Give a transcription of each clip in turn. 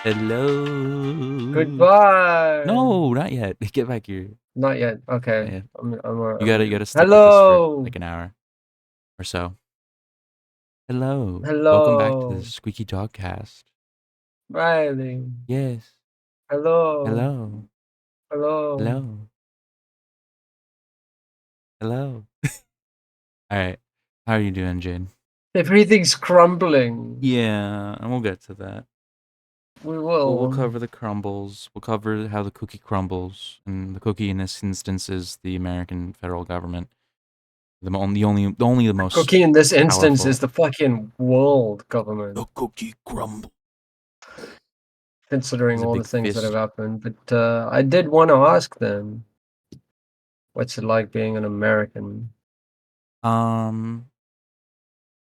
Hello. Goodbye. No, not yet. Get back here. Not yet. Not Okay. yet. You gotta, you I'm gotta stick with this for like Hello. an hour or so. Hello. Welcome back to the Hello. SqueekyDogCast. Riley. Yes. Hello. Hello. Hello. Hello. Hello. All right. How are you doing, Jade? Everything's crumbling. Yeah, and we'll get to that. We We'll will. cover the crumbles. We'll cover how the cookie crumbles, and the cookie in this instance is the American federal government. The most Cookie in this instance is powerful. the fucking world The government, cookie crumble. considering There's a all the big things that have fist. happened. But I did want to ask them, what's it like being an American? Um,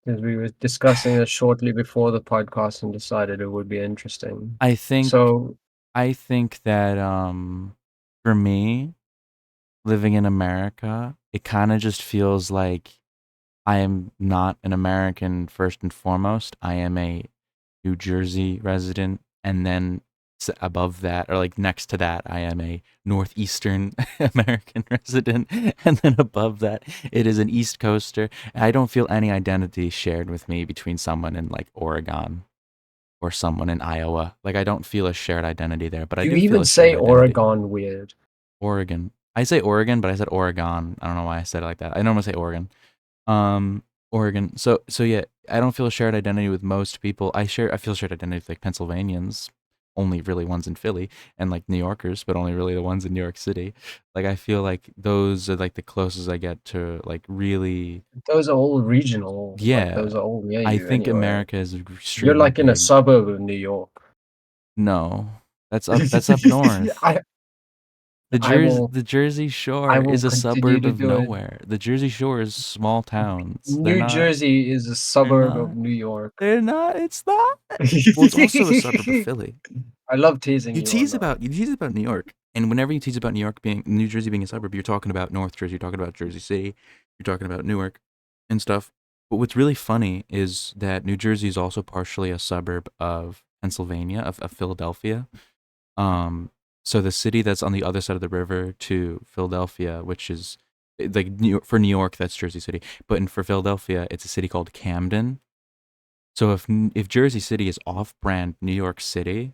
Because we were discussing this shortly before the podcast and decided it would be interesting. I think So I think that for me, living in America, it kind of just feels like I am not an American first and foremost. I am a New Jersey resident, and then above that, or like next to that, I am a northeastern American resident, and then above that, it is an East Coaster. And I don't feel any identity shared with me between someone in like Oregon or someone in Iowa. Like I don't feel a shared identity there, but I you do feel even a shared say identity. Oregon weird. Oregon. I say Oregon, but I said Oregon. I don't know why I said it like that. I normally say Oregon. Um, Oregon. So yeah, I don't feel a shared identity with most people. I feel shared identity with like Pennsylvanians, only really ones in Philly, and like New Yorkers, but only really the ones in New York City. Like I feel like those are like the closest I get to like really. Those are all regional. Like Yeah, those are all near I you think anyway. America is You're extremely like in a big. suburb of New York. No, that's up north. I I will The Jersey Shore I will is a continue suburb to of do it. nowhere. The Jersey Shore is small towns. New Jersey is a They're suburb of not. New York. They're not. It's not. Well, it's also a suburb of Philly. I love teasing you on that. You tease about New York, and whenever you tease about New Jersey being a suburb, you're talking about North Jersey, you're talking about Jersey City, you're talking about Newark, and stuff. But what's really funny is that New Jersey is also partially a suburb of Pennsylvania, of Philadelphia. Um, so the city that's on the other side of the river to Philadelphia, which is like for New York, that's Jersey City, but for Philadelphia, it's a city called Camden. So if Jersey City is off-brand New York City,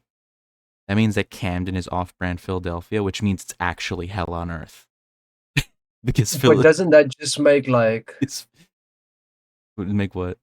that means that Camden is off-brand Philadelphia, which means it's actually hell on earth because But Philly doesn't that just make is would make what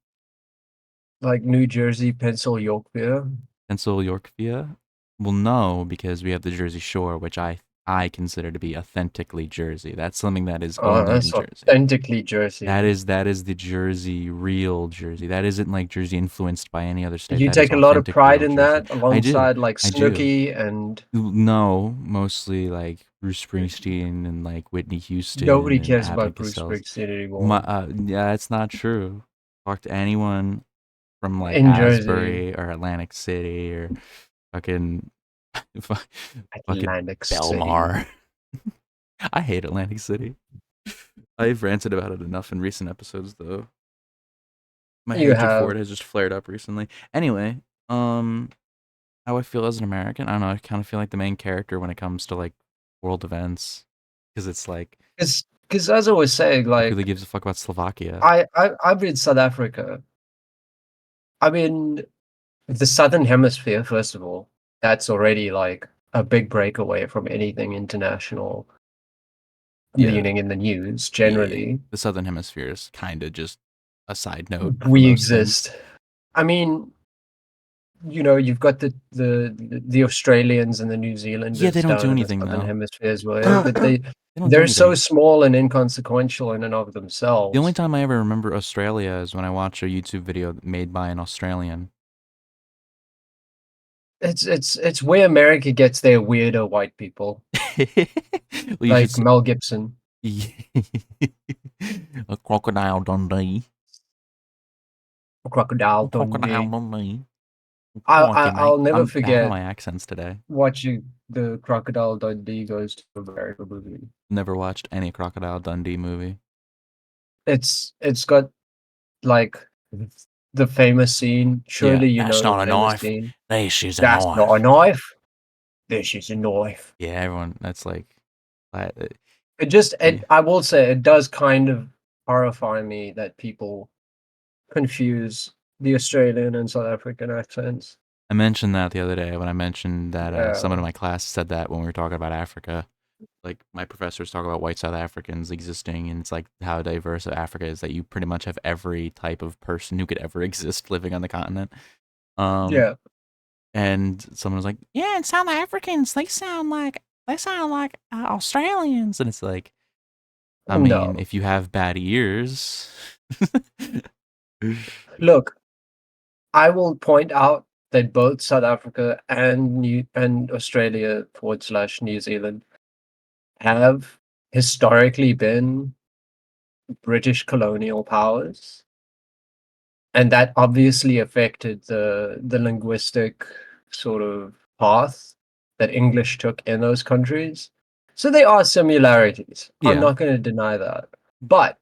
like New Jersey pencil Yorkville? Pencil Yorkvia. Well, no, because we have the Jersey Shore, which I consider to be authentically Jersey. That's something that is Oh, only that's in Jersey. authentically Jersey. That is the Jersey, real Jersey. That isn't like Jersey influenced by any other state. You That is take a lot of authentic, pride real in Jersey. that I do, alongside like I do. Snooki and No, mostly like Bruce Springsteen and like Whitney Houston nobody and cares Abbott about and Bruce Costello. Springsteen anymore. Yeah, it's not true. Talk to anyone from like In Jersey, Asbury or Atlantic City or fucking fucking Atlantic City. Belmar. I hate Atlantic City. I've ranted about it enough in recent episodes, though. My You hatred for have it has just flared up recently. Anyway, um, how I feel as an American, I don't know. I kind of feel like the main character when it comes to like world events, because it's like because as I was saying, who really like gives a fuck about Slovakia? I'm in South Africa. I'm in the Southern Hemisphere, first of all. That's already like a big breakaway from anything international Yeah, leaning in the news yeah. generally. The Southern Hemisphere is kind of just a side note for We most things. exist. I mean, you've got the Australians and the New Yeah, they Zealanders don't do down in the anything Southern though. Hemisphere as well, but They don't do they're so anything. small and inconsequential in and of The only themselves. time I ever remember Australia is when I watch a YouTube video made by an Australian. It's where America gets their weirdo white people, Well, you should like see Mel Gibson. a crocodile Dundee. Crocodile A crocodile Dundee. Dundee. I Crikey, mate. I'll never I'm bad at forget my accents today. watching the Crocodile Dundee Goes to America movie. Never watched any Crocodile Dundee movie. It's got like the famous scene. Yeah, Surely you that's know the not a famous knife. scene. This is a That's not a knife. knife. This is a knife. Yeah, everyone. That's like, uh, It just, yeah. I will say, it does kind of horrify me that people confuse the Australian and South African accents. I mentioned that the other day when I mentioned that Yeah, someone in my class said that when we were talking about Africa. Like my professors talk about white South Africans existing, and it's like how diverse Africa is that you pretty much have every type of person who could ever exist living on the continent. Um, yeah. and someone was like, "Yeah, and South Africans, they sound like Australians," and it's like, I mean, No. if you have bad ears, Look, I will point out that both South Africa and Australia / New Zealand have historically been British colonial powers, and that obviously affected the linguistic sort of path that English took in those countries. So there are similarities. I'm yeah, not going to deny that, but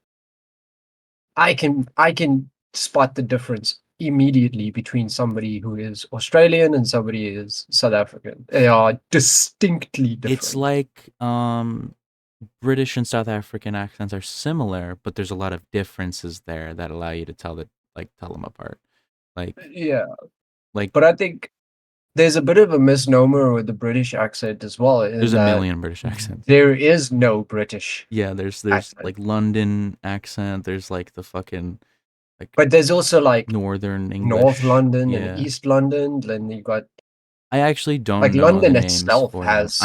I can spot the difference immediately between somebody who is Australian and somebody who is South African. They are distinctly it's different. like British and South African accents are similar, but there's a lot of differences there that allow you to tell them apart. Like Yeah, like but I think there's a bit of a misnomer with the British accent as well, there's in a that million British accents. there is no British Yeah, there's accent. like London accent. There's like the fucking like But there's also like Northern North English. London and Yeah, East London. Then you got I actually like don't know the London names itself for them. has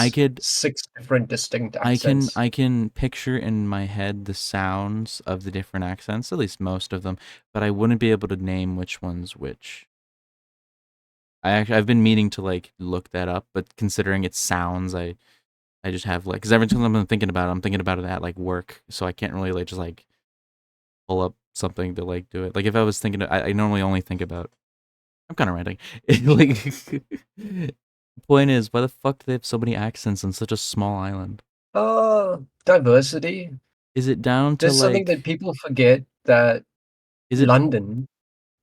six different distinct I accents. I can picture in my head the sounds of the different accents, at least most of them, but I wouldn't be able to name which one's which. I've been meaning to like look that up, but considering it sounds, I just have like because every time I'm thinking about it, I'm thinking about it at like work, so I can't really like just like pull up something to like do it. Like if I was thinking, I normally only think about. I'm kind of ranting. Like, point is, why the fuck do they have so many accents on such a small island? Diversity. Is it down to There's something like, that people forget, that is it London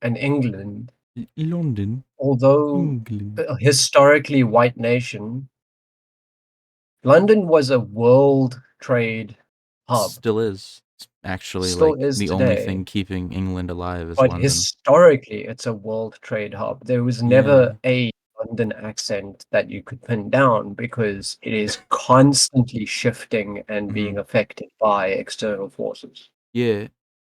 and England, London, although England? a historically white nation, London was a world trade hub, Still is. It's actually still like is the only today, thing keeping England alive is but London. historically it's a world trade hub. There was never Yeah. a London accent that you could pin down because it is constantly shifting and Hmm. being affected by external forces. Yeah.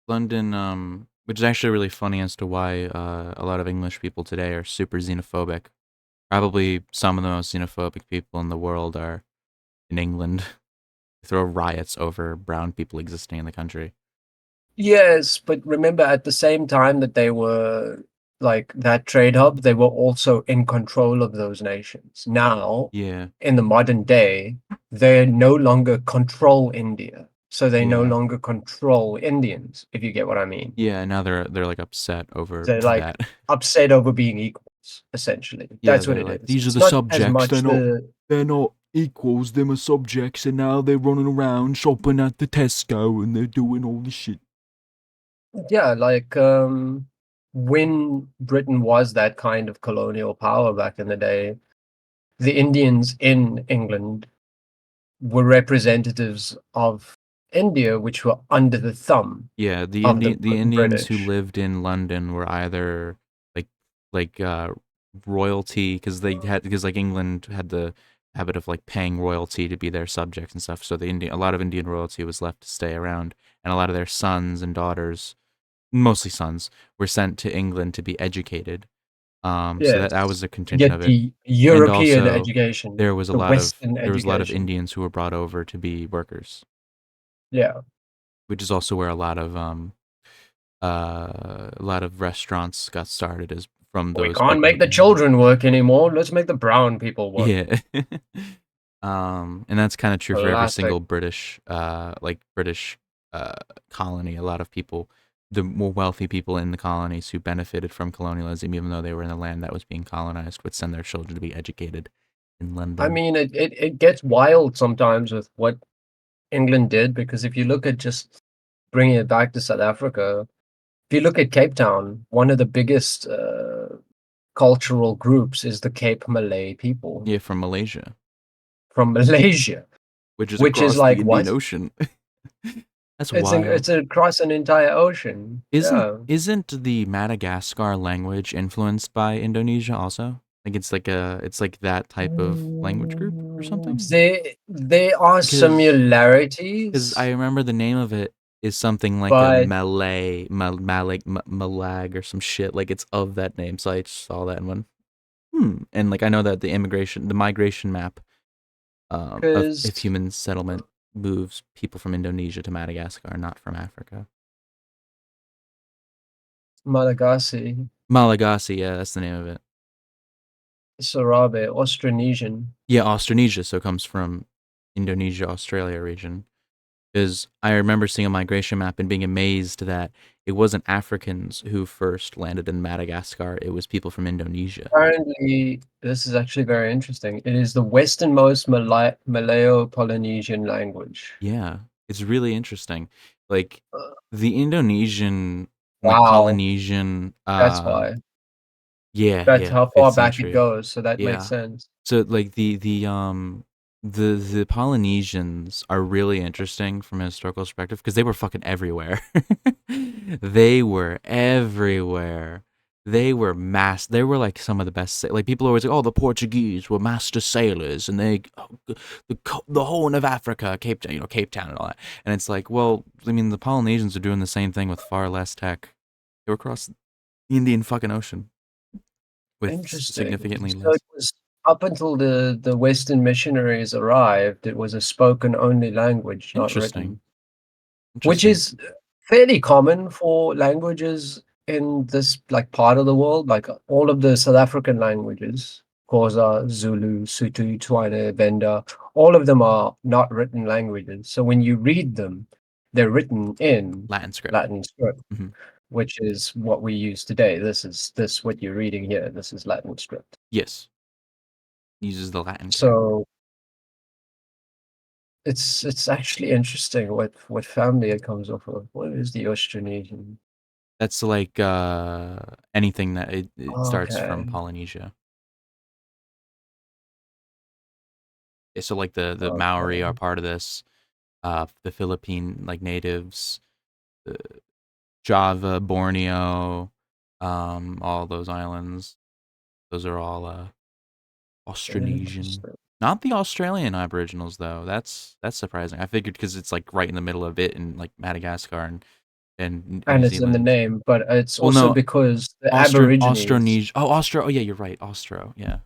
London, which is actually really funny as to why a lot of English people today are super xenophobic. Probably some of the most xenophobic people in the world are in England. They throw riots over brown people existing in the country. Yes, but remember, at the same time that they were like that trade hub, they were also in control of those nations. Now, Yeah, in the modern day, they no longer control India. So they no yeah, longer control Indians, if you get what I mean. yeah. Now they're like upset over They're like that. upset over being equals, essentially. Yeah, That's what they're it like is. these are It's the not as subjects. much the, They're not equals. They're my subjects, and now they're running around shopping at the Tesco and they're doing all this shit. yeah, like when Britain was that kind of colonial power back in the day, the Indians in England were representatives of India, which were under the thumb Yeah, of the The Indians who British. lived in London were either like like royalty because like England had the habit of like paying royalty to be their subjects and stuff. So a lot of Indian royalty was left to stay around, and a lot of their sons and daughters, mostly sons, were sent to England to be educated. So that Yes, was a to contingent get of it, the and European also education, the Western there was a lot of education. Indians who were brought over to be workers, Yeah. which is also where a lot of restaurants got started as from We those can't people who make the came over. children work anymore. Let's make the brown people work. Yeah. And that's kind of true for every Classic. single British uh, colony. A lot of people, the more wealthy people in the colonies who benefited from colonialism, even though they were in the land that was being colonized, would send their children to be educated in I London. mean, it gets wild sometimes with what England did, because if you look at just bringing it back to South Africa, if you look at Cape Town, one of the biggest cultural groups is the Cape Malay people Yeah, from Malaysia, from Malaysia, which is which is across the like Indian what? Ocean. That's It's wild. across an entire ocean. Isn't Yeah. isn't the Madagascar language influenced by Indonesia also? Like it's like that type of language group or something? There are Because I similarities, remember the name of it is something like a but Malay, Malag or some shit. Like it's of that name. So I just saw that and went, And like I know that the migration map of if because human settlement moves people from Indonesia to Madagascar, not from Africa. Malagasy, Malagasy, yeah, that's the name of it. Sorabe, Austronesian. Yeah, Austronesia, so it comes from Indonesia, Australia region. Because I remember seeing a migration map and being amazed that it wasn't Africans who first landed in Madagascar, it was people from Indonesia. Apparently, this is actually very interesting. It is the westernmost Malayo-Polynesian language. Yeah, it's really interesting. Like Uh, the Indonesian, like wow, Polynesian, that's why. That's yeah, how fifth far back it century. goes, so that makes Yeah. sense. So like the Polynesians are really interesting from a historical perspective because they were fucking everywhere. They were everywhere. They were like some of the best like people always like, oh, the Portuguese were master sailors and the Horn of Africa, Cape Town, Cape Town and all that. And it's like, well, I mean the Polynesians are doing the same thing with far less tech. They were across the Indian fucking Ocean with Interesting. significantly So it less. was up until the Western missionaries arrived, it was a spoken only language, not Interesting. written, which Interesting. is fairly common for languages in this like part of the world. Like all of the South African languages, Xhosa, Zulu, Sotho, Tswana, Venda, all of them are not written languages. So when you read them, they're written in Latin script. Latin script, Hmm. which is what we use today. This what you're reading here. This is Latin script. Yes, uses the Latin key. So it's actually interesting what family it comes off of. What is the Austronesian? That's like anything that it starts from Okay. Polynesia. So like the Maori are Okay. part of this. The Philippine like natives, the Java, Borneo, all those islands. Those are all Austronesian. Interesting. Not the Australian Aboriginals though. That's surprising. I figured because it's like right in the middle of it in like Madagascar and New And it's in the Zealand. name, but it's Well, also no, because the Aborigines. Austronesia. Oh, Austro. Oh, yeah, you're right. Austro. Yeah.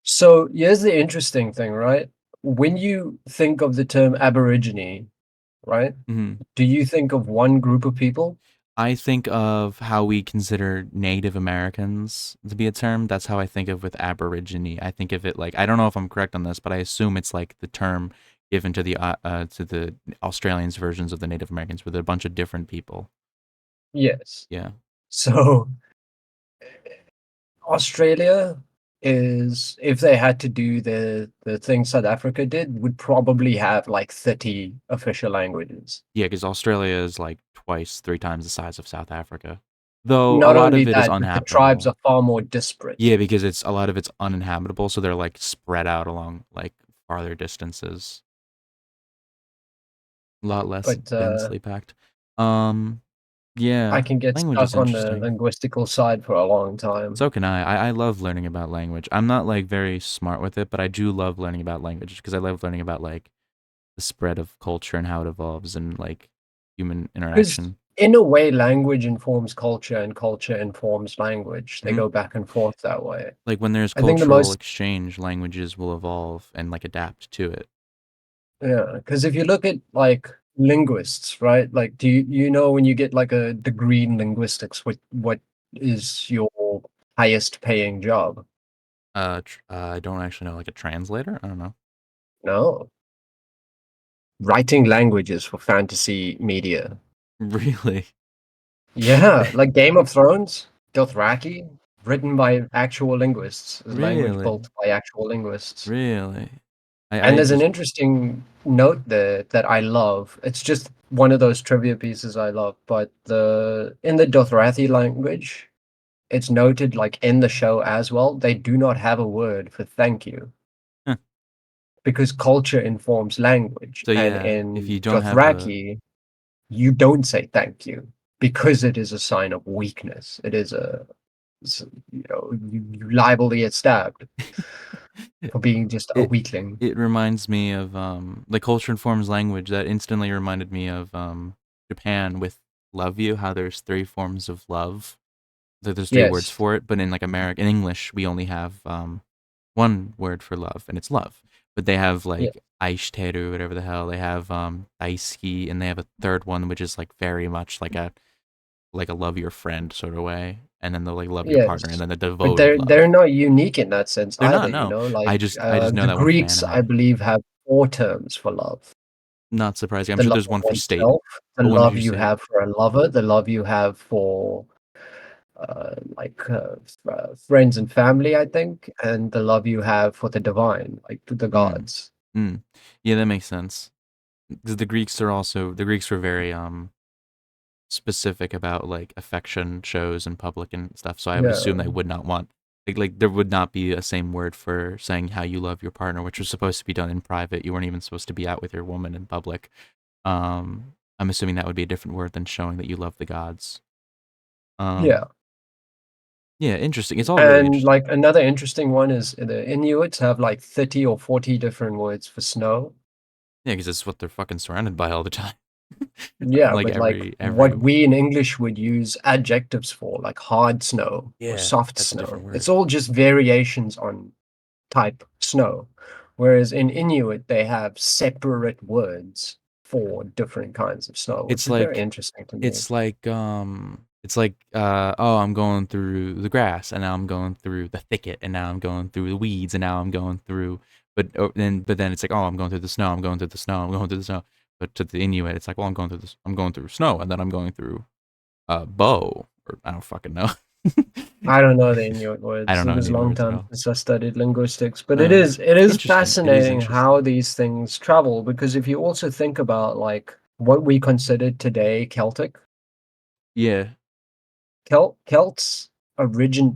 So here's the interesting thing, right? When you think of the term Aborigine, right? Hmm. Do you think of one group of people? I think of how we consider Native Americans to be a term. That's how I think of with Aborigine. I think of it like I don't know if I'm correct on this, but I assume it's like the term given to the Australians versions of the Native Americans, with a bunch of different people. Yes. Yeah. So Australia is, if they had to do the thing South Africa did, would probably have like 30 official languages. Yeah, because Australia is like twice, three times the size of South Africa, though a Not lot only of it is that, but the tribes uninhabitable. are far more disparate. Yeah, because it's a lot of it's uninhabitable, so they're like spread out along like farther distances, a lot less But densely packed. Um, I yeah, can get language is stuck on the interesting. linguistical side for a long time. So can I. I love learning about language. I'm not like very smart with it, but I do love learning about language because I love learning about like the spread of culture and how it evolves and like human Because interaction. in a way, language informs culture and culture informs language. They Hmm. go back and forth that way. Like when there's I think the cultural most, exchange, languages will evolve and like adapt to it. yeah, because if you look at like linguists, right? Like, do you know when you get like a degree in linguistics, what is your highest paying job? I don't actually know, like a translator. I don't know. No, writing languages for fantasy media. Really, Yeah, like Game of Thrones, Dothraki, written by actual linguists, is language really, built by actual linguists. really. And I there's an just interesting note there that I love. It's just one of those trivia pieces I love. But in the Dothraki language, it's noted like in the show as well, they do not have a word for thank you Huh. because culture informs language. So And yeah, if in you don't have a Dothraki, you don't say thank you because it is a sign of weakness. It is you liable to get stabbed for being just a it weakling. it reminds me of the culture informs language. That instantly reminded me of Japan with love you. How there's three forms of love. There's three words Yes, for it, but in like American English, we only have one word for love, and it's love. But they have yeah, like aishiteru, whatever the hell. They have daisuki, and they have a third one which is like very much like a love your friend sort of way, and then the like love your partner, and yes. then the But devoted they're love. not unique in that sense They're either, not. you No, know, like I just know the that one from Greeks, I anime. believe, have four terms for love: Not surprising. I'm the sure love there's of one for state, oneself, the but when did love you you say? have for a lover, the love you have for friends and family, I think, and the love you have for the divine, like the Mm, gods. yeah, that makes sense. The Greeks were very specific about like affection shows in public and stuff. So I would assume Yeah, they would not want like there would not be a same word for saying how you love your partner, which was supposed to be done in private. You weren't even supposed to be out with your woman in public. I'm assuming that would be a different word than showing that you love the gods. Um, yeah. yeah, interesting. It's all really And interesting. like another interesting one is the Inuits have like 30 or 40 different words for snow. Yeah, because it's what they're fucking surrounded by all the time. Yeah, Like but like every what we in English would use adjectives for, like hard snow or yeah, soft that's a different snow, it's word. all just variations on type snow. Whereas in Inuit, they have separate words for different kinds of snow, which It's is very like interesting to me. it's like oh, I'm going through the grass, and now I'm going through the thicket, and now I'm going through the weeds, and now I'm going through but then it's like, oh, I'm going through the snow, I'm going through the snow, I'm going through the snow. But to the Inuit, it's like, well, I'm going through snow, and then I'm going through bow, or I don't fucking know. I don't know the Inuit I words. don't It know was a any long words at time all. since I studied linguistics, but it Uh, is it is interesting. It is fascinating how interesting. these things travel because if you also think about like what we consider today Celtic, Yeah. Celts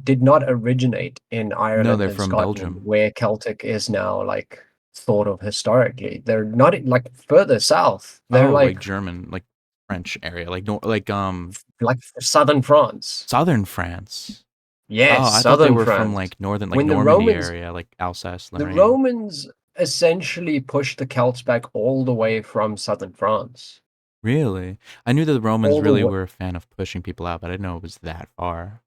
did not originate in No, Ireland they're and from Scotland, Belgium. where Celtic is now like thought of historically. They're not like further south. They're Oh, like German, like French area, like no, like southern France. southern France. Yes, Oh, I thought they southern were from France. like northern, like When Normandy area, like Alsace, the Lorraine. Romans essentially pushed the Celts back all the way from southern France. Really? I knew that the Romans All the really way. were a fan of pushing people out, but I didn't know it was that far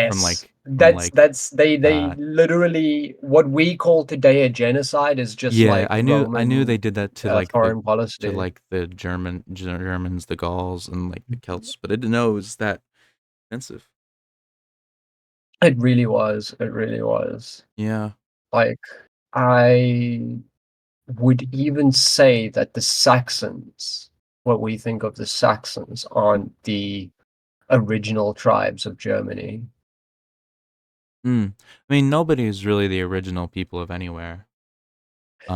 from Yes, like that's they uh literally what we call today a genocide is just yeah, like I knew they Roman did that to like foreign policy. the Germans, the Gauls, and like the Celts, but I didn't know it was that expensive. It really was. It really was. Yeah. Like I would even say that the Saxons, what we think of the Saxons, aren't the original tribes of Germany. Mm. I mean, nobody is really the original people of anywhere.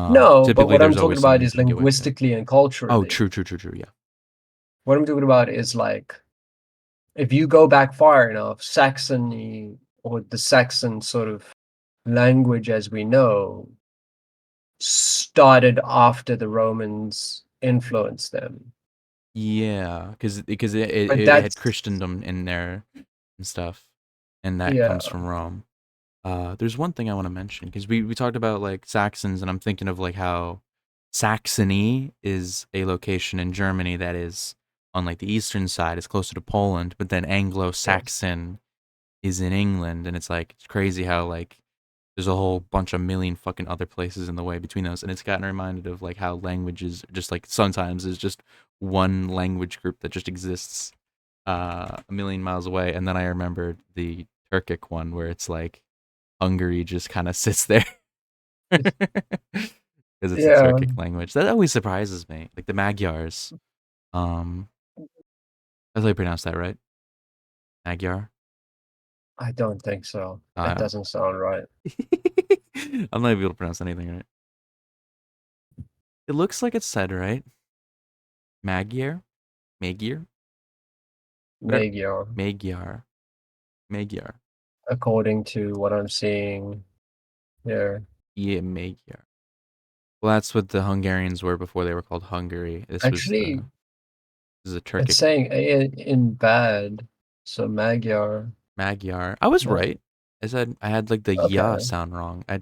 No, but Typically what I'm there's talking always some about is mixing. Get away. linguistically and Oh, culturally. true, true, true, true. Yeah. What I'm talking about is like if you go back far enough, Saxony or the Saxon sort of language as we know started after the Romans influenced them. Yeah, because But it had that's Christendom in there and stuff, and that yeah, comes from Rome. There's one thing I want to mention because we talked about like Saxons, and I'm thinking of like how Saxony is a location in Germany that is on like the eastern side, it's closer to Poland, but then yes. Anglo-Saxon is in England, and it's crazy how like there's a whole bunch of million fucking other places in the way between us, and it's gotten reminded of like how languages just like sometimes is just one language group that just exists a million miles away. And then I remembered the Turkic one where it's like Hungary just kind of sits there because it's a Yeah, Turkic language. That always surprises me. Like the Magyars. Um, that's how you pronounce that, right? Magyar. I don't think so. It Uh, doesn't sound right. I'm not able to pronounce anything right. It looks like it's said right. Magyar, Magyar, whatever. Magyar, Magyar, Magyar. according to what I'm seeing here. Yeah, Magyar. Well, that's what the Hungarians were before they were called Hungary. Actually, This is a it's Turkic saying in bad, so Magyar. Magyar. I was Yeah, right. I had like the ya okay. sound wrong. I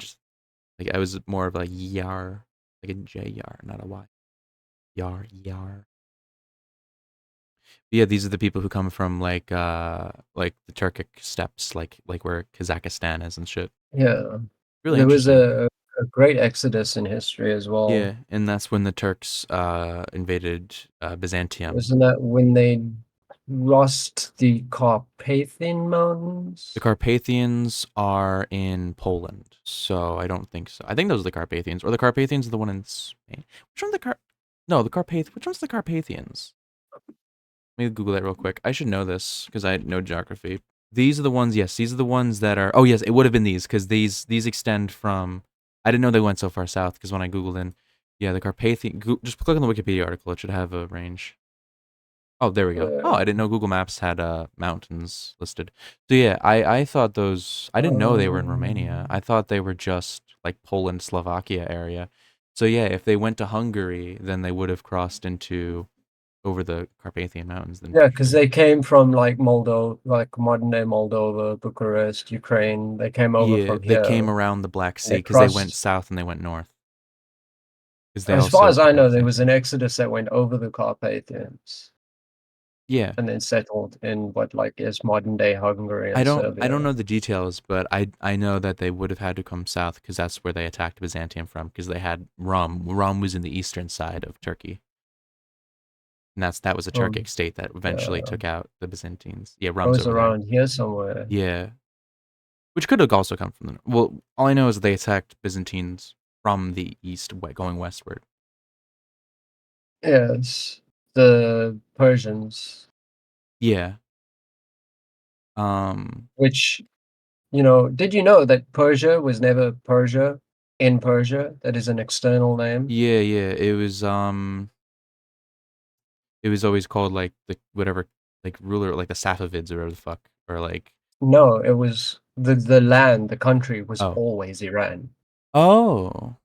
was more of a yar, like a J yar, not a Y. Yar, yar. But yeah, these are the people who come from like the Turkic steppes, like where Kazakhstan is and shit. Yeah, Really there was interesting. a great exodus in history as well. Yeah, and that's when the Turks invaded Byzantium. Wasn't that when they crossed the Carpathian The Mountains? Carpathians are in Poland, so I don't think so. I think those are the Carpathians, or the Carpathians are the one in Spain. Which one's the Car? No, the Carpath. Which one's the Carpathians? Let me Google that real quick. I should know this because I know geography. These are the ones. Yes, these are the ones that are. Oh yes, it would have been these because these extend from. I didn't know they went so far south because when I googled in, yeah, the Carpathian. Just click on the Wikipedia article. It should have a range. Oh, there we go. Oh, I didn't know Google Maps had mountains listed. So yeah, I thought those. I didn't know they were in Romania. I thought they were just like Poland, Slovakia area. So yeah, if they went to Hungary, then they would have crossed into over the Carpathian Mountains. Then Yeah, for because sure. they came from like Moldova, like modern day Moldova, Bucharest, Ukraine. They came over Yeah, from they came here around the Black and they Sea because they went crossed. south and they went north because they As far also as I took out know, there was an Byzantium. exodus that went over the Carpathians Yeah, and then settled in what like is modern day Hungary and I don't Serbia. know the details, but I know that they would have had to come south because that's where they attacked Byzantium from because they had Rum. Rum was in the eastern side of Turkey, and that was a Turkic Um, state that eventually yeah, took out the Byzantines. Yeah, I Rum's was over there. around here somewhere. Yeah, which could have also come from the well. All I know is that they attacked Byzantines from the east, going westward. Yes, the Persians, Yeah. Um. which, you know, did you know that Persia was never Persia in Persia? That is an external name. Yeah. Yeah. It was always called like the whatever like ruler like the Safavids or whatever the fuck or like No, it was the land, the country was oh always Iran. oh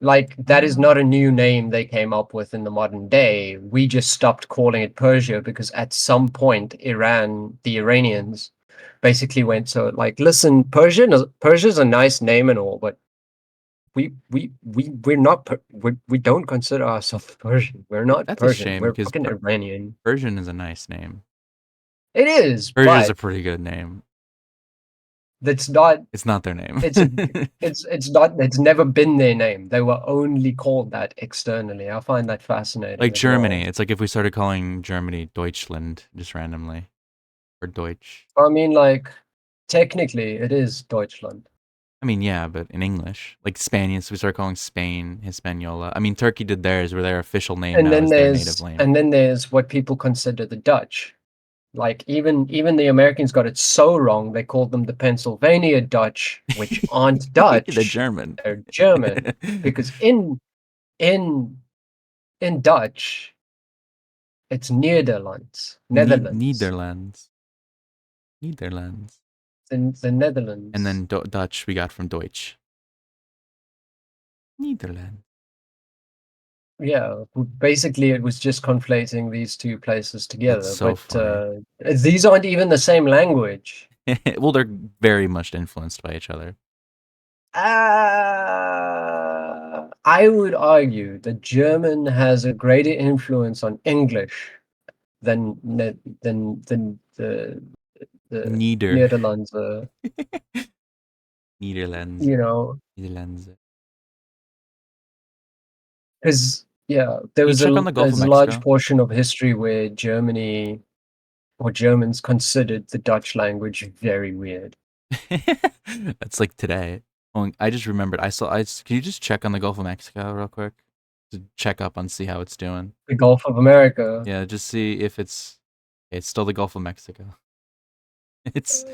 Like, that is oh not a new name they came up with in the modern day. We just stopped calling it Persia because at some point, Iran, the Iranians, basically went, so like, listen, Persia's a nice name and all, but we're not we don't consider ourselves Persian. We're not that's a Persian. shame We're because fucking Iranian. Persian is a nice name. It is, Persia is a but pretty good name. that's not. It's not their name. It's a. It's not. It's never been their name. They were only called that externally. I find that fascinating Like as well. Germany, it's like if we started calling Germany Deutschland just randomly or Deutsch. I mean, like, technically, it is Deutschland. I mean, yeah, but in English, like Spanish, we started calling Spain Hispaniola. I mean, Turkey did theirs, where their official name now is their native name. And then there's what people consider the Dutch. Like, even the Americans got it so wrong. They called them the Pennsylvania Dutch, which aren't The Dutch. German. They're German because in in Dutch, it's Netherlands, Netherlands. Netherlands. the And Netherlands. then Dutch we got from Deutsch. Netherlands. Yeah, basically it was just conflating these two places That's together, so but funny. these aren't even the same language. Well, they're very much influenced by each other. I would argue that German has a greater influence on English than the Nieder. Netherlands, Netherlands. you know, Netherlands. because yeah, Can you check on the Gulf of there's a large Mexico? portion of history where Germany or Germans considered the Dutch language very weird. That's like today. Oh, I just remembered. Can you just check on the Gulf of Mexico real quick to check up on see how it's doing? The Gulf of America. Yeah, just see if it's still the Gulf of Mexico. It's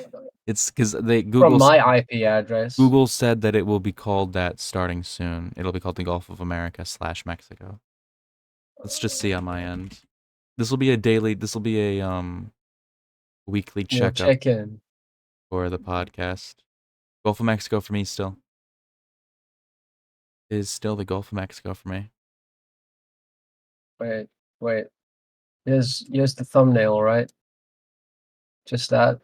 it's because they From my IP address. Google said that it will be called that starting soon. It'll be called the Gulf of America / Mexico. Let's just see on my end. This will be a daily. This will be a weekly We'll checkup check in. for the podcast. Gulf of Mexico for me still is still the Gulf of Mexico for me. Wait, wait. Here's the thumbnail, right? Just that.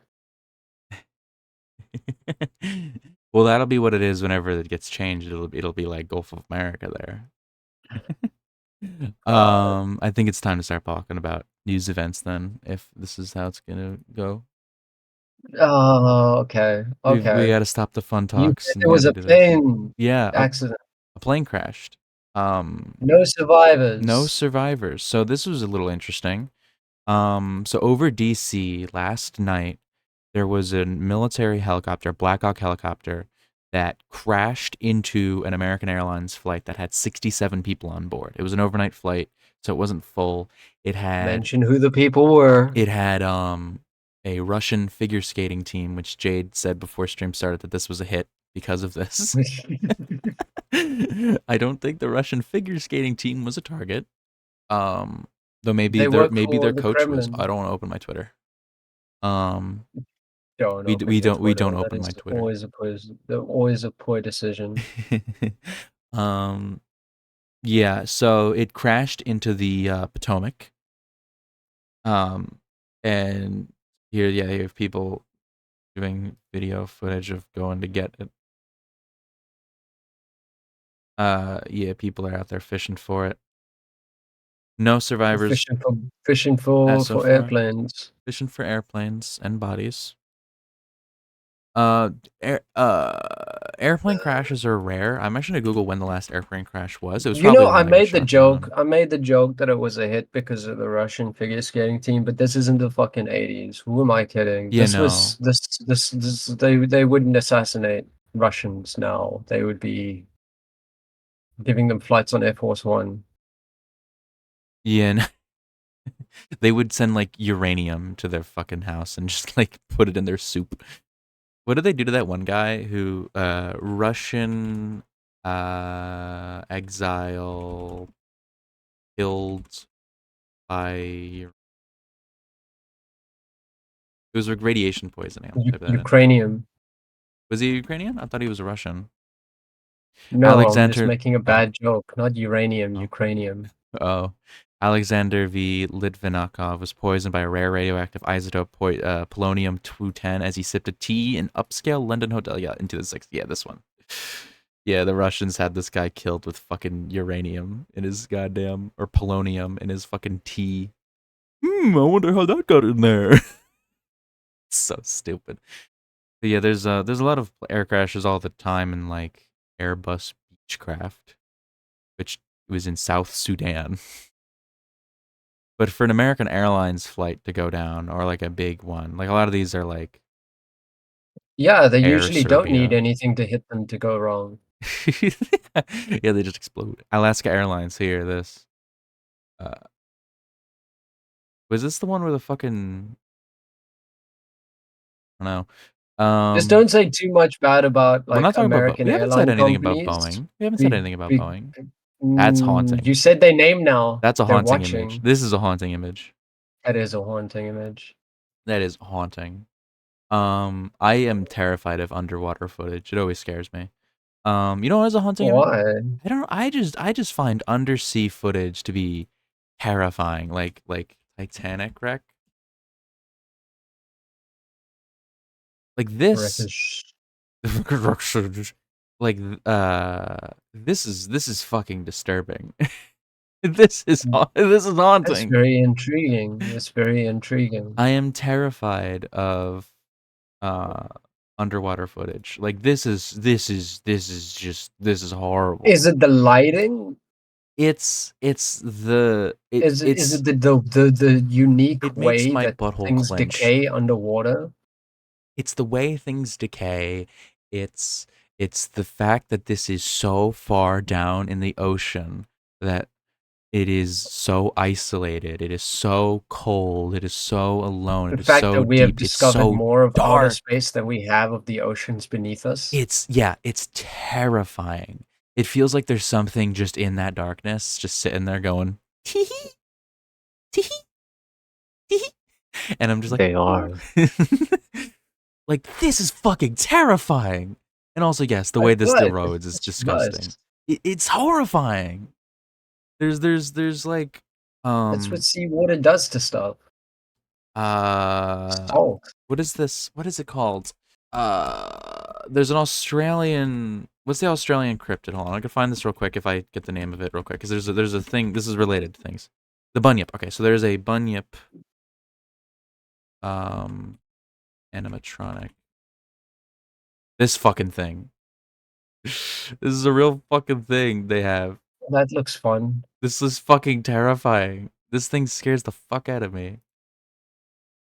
Well, that'll be what it is whenever it gets changed. It'll be like Gulf of America there. God. I think it's time to start talking about news events then, if this is how it's gonna go. Oh, okay, We okay. got to stop the fun You talks said and there we got was to a do this. plane Yeah, accident. a plane crashed. No No survivors. survivors. So this was a little interesting. So over DC last night, there was a military helicopter, Black Hawk helicopter, that crashed into an American Airlines flight that had 67 people on board. It was an overnight flight, so it wasn't full. It had Mention who the people were. it had a Russian figure skating team, which Jade said before stream started that this was a hit because of this. I don't think the Russian figure skating team was a target. Though They work maybe for their the coach was. I Kremlin. don't want to open my Twitter. Um, Don't open your we Twitter. don't That open my is Twitter. always a poor decision. um, yeah. So it crashed into the Potomac. Um, and here, yeah, you have people doing video footage of going to get it. Yeah, people are out there fishing for it. No survivors Fishing as so for far. airplanes. Fishing for airplanes and bodies. Air, airplane crashes are rare. I'm actually gonna Google when the last airplane crash was. It was You probably know, the one that got shot down. I made the joke that it was a hit because of the Russian figure skating team, but this isn't the fucking 80s. Who am I kidding? Yeah, no. They wouldn't assassinate Russians now. They would be giving them flights on Air Force One. Yeah, no. They would send like uranium to their fucking house and just like put it in their soup. What did they do to that one guy who Russian exile killed by it was like radiation poisoning. I'll type that in. Ukrainian. Was he Ukrainian? I thought he was a Russian. No, I'm just Alexander making a oh, bad joke. Not uranium, oh, Ukrainian. oh. Alexander V. Litvinakov was poisoned by a rare radioactive isotope polonium-210 as he sipped a tea in upscale London hotel. Yeah, into the 60s. Yeah, this one. Yeah, the Russians had this guy killed with fucking uranium in his goddamn or polonium in his fucking tea. I wonder how that got in there. So stupid. But yeah, there's a lot of air crashes all the time in like Airbus Beechcraft, which was in South Sudan. But for an American Airlines flight to go down or like a big one, like a lot of these are like Yeah, they Air usually don't need Serbia. anything to hit them to go wrong. Yeah, they just explode. Alaska Airlines here. This uh, was this the one where the fucking I don't know. Just don't say too much bad about We're like not talking about. American We haven't said airline anything about companies. Boeing. We haven't said Be, anything about be, Boeing. That's haunting. you said their name now. That's a They're haunting image. watching. This is a haunting image. That is a haunting image. That is haunting. I am terrified of underwater footage. It always scares me. You know what is a haunting image? Why? I don't know. I just find undersea footage to be terrifying. Like Titanic wreck. Like this. British. Like this is fucking disturbing. This is That's haunting. very intriguing. That's very intriguing. I am terrified of uh underwater footage. Like this is horrible. Is it the lighting? It's the Is it the unique it makes way my that butthole things clench. decay underwater? It's the way things decay. It's it's the fact that this is so far down in the ocean that it is so isolated. It is so cold. It is so alone. The It is fact that so we have deep. It's discovered so more of outer dark. space than we have of the oceans beneath us. It's yeah, it's terrifying. It feels like there's something just in that darkness, just sitting there going. tee hee, tee hee, tee hee. And I'm just like, They are. like, this is fucking terrifying. And also, yes, the I way this bet erodes is it's disgusting. nice. It's horrifying. There's like, That's what um, seawater does to stuff. uh, Salt. what is this? What is it called? There's an Australian. What's the Australian cryptid? Hold on, I can find this real quick if I get the name of it real quick. Because there's a thing. This is related to things. The bunyip. Okay, so there's a bunyip. Um, animatronic. This fucking thing. This is a real fucking thing they have. That looks fun. This is fucking terrifying. This thing scares the fuck out of me.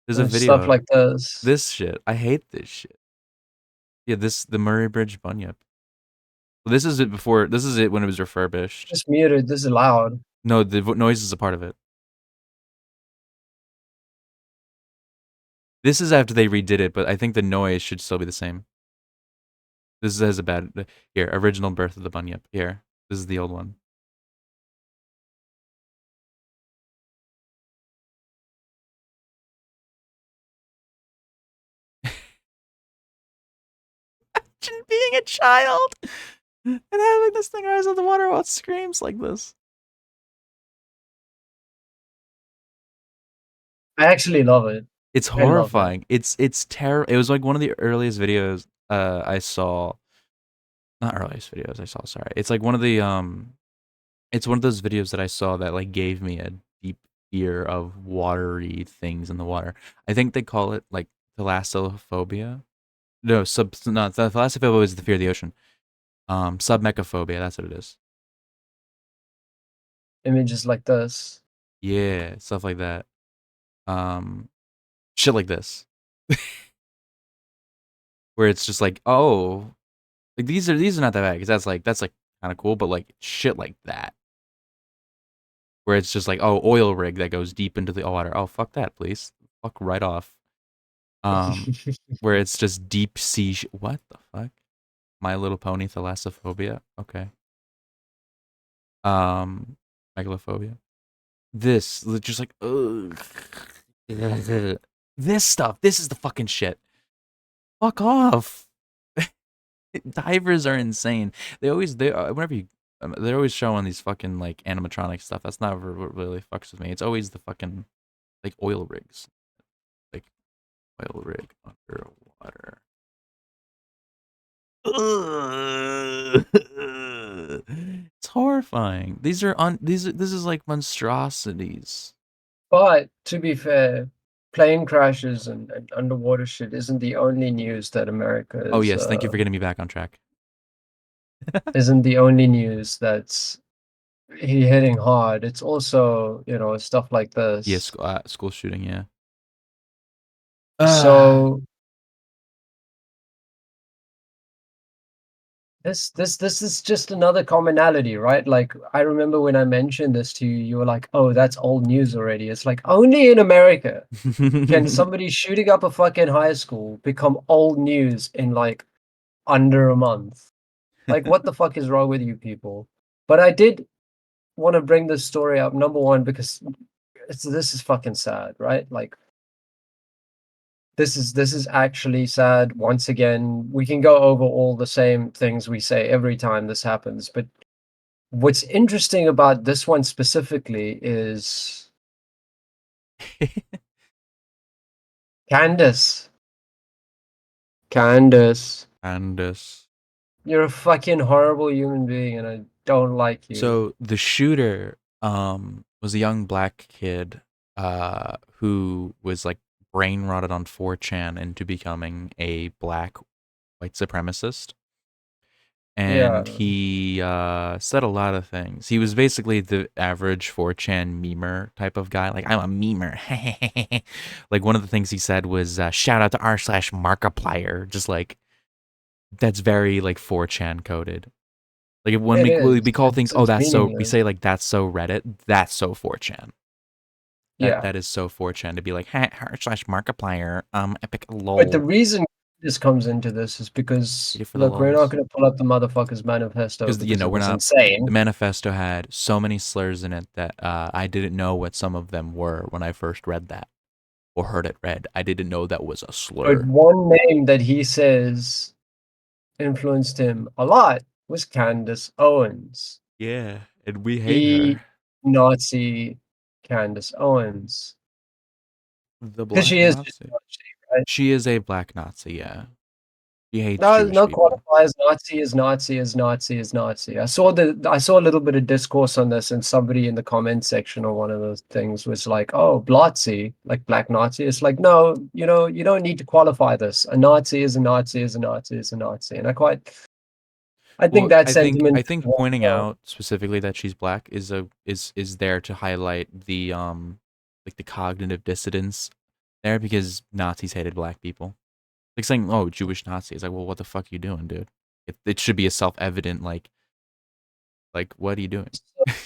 There's a And video stuff of like this. this shit. I hate this shit. Yeah, the Murray Bridge bunyip. Well, this is it before. This is it when it was refurbished. Just muted. This is loud. No, the noise is a part of it. This is after they redid it, but I think the noise should still be the same. This has a bad here. Original birth of the bunyip. Here, this is the old one. Imagine being a child and having this thing rise out of the water while it screams like this. I actually love it. It's I love it. horrifying. It's terrible. It was like one of the earliest videos I saw. Not earliest videos I saw. Sorry, it's like one of the It's one of those videos that I saw that like gave me a deep fear of watery things in the water. I think they call it like thalassophobia. No, no, thalassophobia is the fear of the ocean. Submechophobia, that's what it is. Images like this. Yeah, stuff like that. Um, shit like this, where it's just like, oh, like these are not that bad because that's like kind of cool, but like shit like that, where it's just like, oh, oil rig that goes deep into the water. Oh, fuck that, please, fuck right off. Where it's just deep sea. What the fuck? My Little Pony thalassophobia. Okay. Um, megalophobia. This just like, ugh. This stuff. This is the fucking shit. Fuck off. Divers are insane. They whenever you they're always showing these fucking like animatronic stuff. That's not what really fucks with me. It's always the fucking like oil rigs, like oil rig underwater. It's horrifying. This is like monstrosities. But to be fair, plane crashes and underwater shit isn't the only news that America Oh yes, thank you for getting me back on track. isn't the only news that's hitting hard. It's also, stuff like Yeah, this. school shooting, yeah. So this is just another commonality, right? Like I remember when I mentioned this to you, you were like, "Oh, that's old news already." It's like only in America can somebody shooting up a fucking high school become old news in like under a month. Like what the fuck is wrong with you people? But I did want to bring this story up, number one, because this is fucking sad, right? Like this is actually sad. Once again, we can go over all the same things we say every time this happens, but what's interesting about this one specifically is Candace. Candace, Candace. you're a fucking horrible human being, and I don't like you. So the shooter was a young black kid who was like brain rotted on 4chan into becoming a black white supremacist. And Yeah, he said a lot of things. He was basically the average 4chan memer type of guy. Like, I'm a memer. Like, one of the things he said was, shout out to r/Markiplier. Just like, that's very like 4chan coded. Like, when it we is. call things, oh, It's that's so, we meaningless. say like, that's so Reddit. That's so 4chan. Yeah. That is so 4chan to be like, r/Markiplier, epic But the lol. reason this comes into this is because, Read it for the look, we're not lulz. going to pull up the motherfucker's manifesto Because because it we're was not. The insane. manifesto had so many slurs in it that I didn't know what some of them were when I first read that or heard it read. I didn't know that was a But slur. one name that he says influenced him a lot was Candace Owens. Yeah, and we hate The her. Nazi Candace Owens. The Because Black she is just Nazi. Nazi, right? She is a black Nazi. Yeah, she hates No, Jewish no people. qualifiers. Nazi is Nazi is Nazi is Nazi. I saw a little bit of discourse on this, and somebody in the comment section or one of those things was like, "Oh, Blotzi, like black Nazi." It's like, no, you don't need to qualify this. A Nazi is a Nazi is a Nazi is a Nazi, and I think Well, that I sentiment is think wrong, pointing though. out specifically that she's black is there to highlight the like the cognitive dissonance there because Nazis hated black people. Like saying, "Oh, Jewish Nazi." It's like, well, what the fuck are you doing, dude? It should be a self-evident like what are you doing? So Like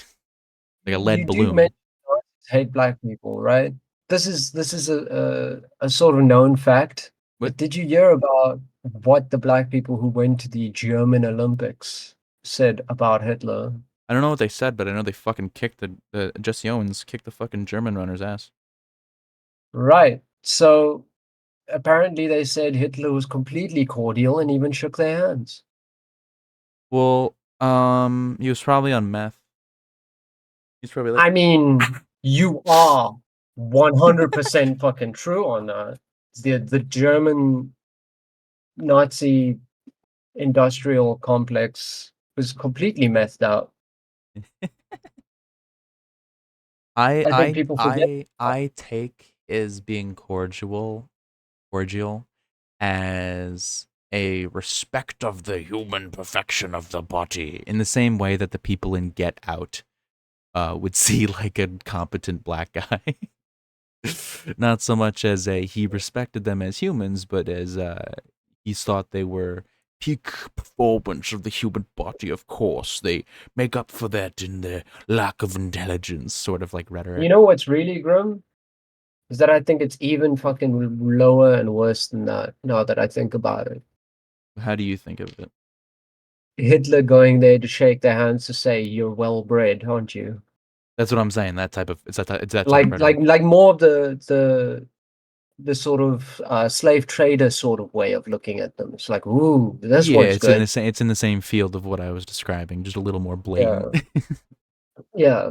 a you lead do mention balloon. Nazis hate black people, right? This is a sort of known fact. What? But did you hear about what the black people who went to the German Olympics said about Hitler? I don't know what they said, but I know they fucking kicked the Jesse Owens kicked the fucking German runner's ass. Right. So apparently they said Hitler was completely cordial and even shook their hands. Well, he was probably on meth. He's probably like, I mean, you are 100% fucking true on that. The German Nazi industrial complex was completely messed up. I think people forget that. I take is being cordial as a respect of the human perfection of the body in the same way that the people in Get Out would see like a competent black guy. Not so much as a he respected them as humans, but as he thought they were peak performance of the human body. Of course, they make up for that in their lack of intelligence, sort of like You rhetoric. know what's really grim? Is that I think it's even fucking lower and worse than that now that I think about it. How do you think of it? Hitler going there to shake their hands to say, "You're well bred, aren't you?" That's what I'm saying. That type of it's that type of Like, rhetoric. more of the sort of slave trader sort of way of looking at them. It's like, ooh, this Yeah, one's good. it's in the same field of what I was describing, just a little more blatant. Yeah, yeah.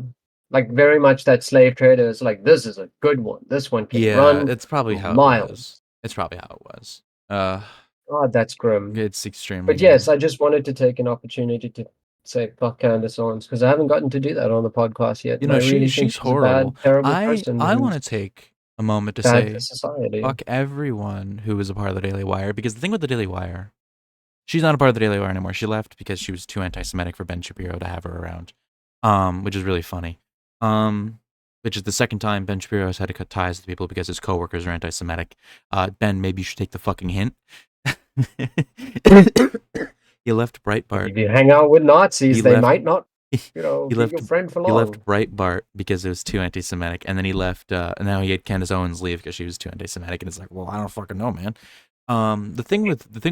Like very much that slave trader is like, this is a good one. This one can Yeah, run it's probably how it was. miles. It's probably how it was. Uh, Oh, that's grim. it's extremely But yes, grim. I just wanted to take an opportunity to say fuck Candace Owens because I haven't gotten to do that on the podcast yet, You and I know, really think she's she's a horrible. bad, terrible person I want who's to take a moment to bad for say society. fuck everyone who was a part of the Daily Wire because the thing with the Daily Wire, she's not a part of the Daily Wire anymore. She left because she was too anti-Semitic for Ben Shapiro to have her around, which is really funny. Which is the second time Ben Shapiro has had to cut ties with people because his coworkers are anti-Semitic. Ben, maybe you should take the fucking hint. He left If Breitbart. you hang out with He Nazis, they left might not, he be your left friend for he left long. Breitbart because it was too anti-Semitic, and then he left. And now he had Candace Owens leave because she was too anti-Semitic, and it's like, well, I don't fucking know, man. The thing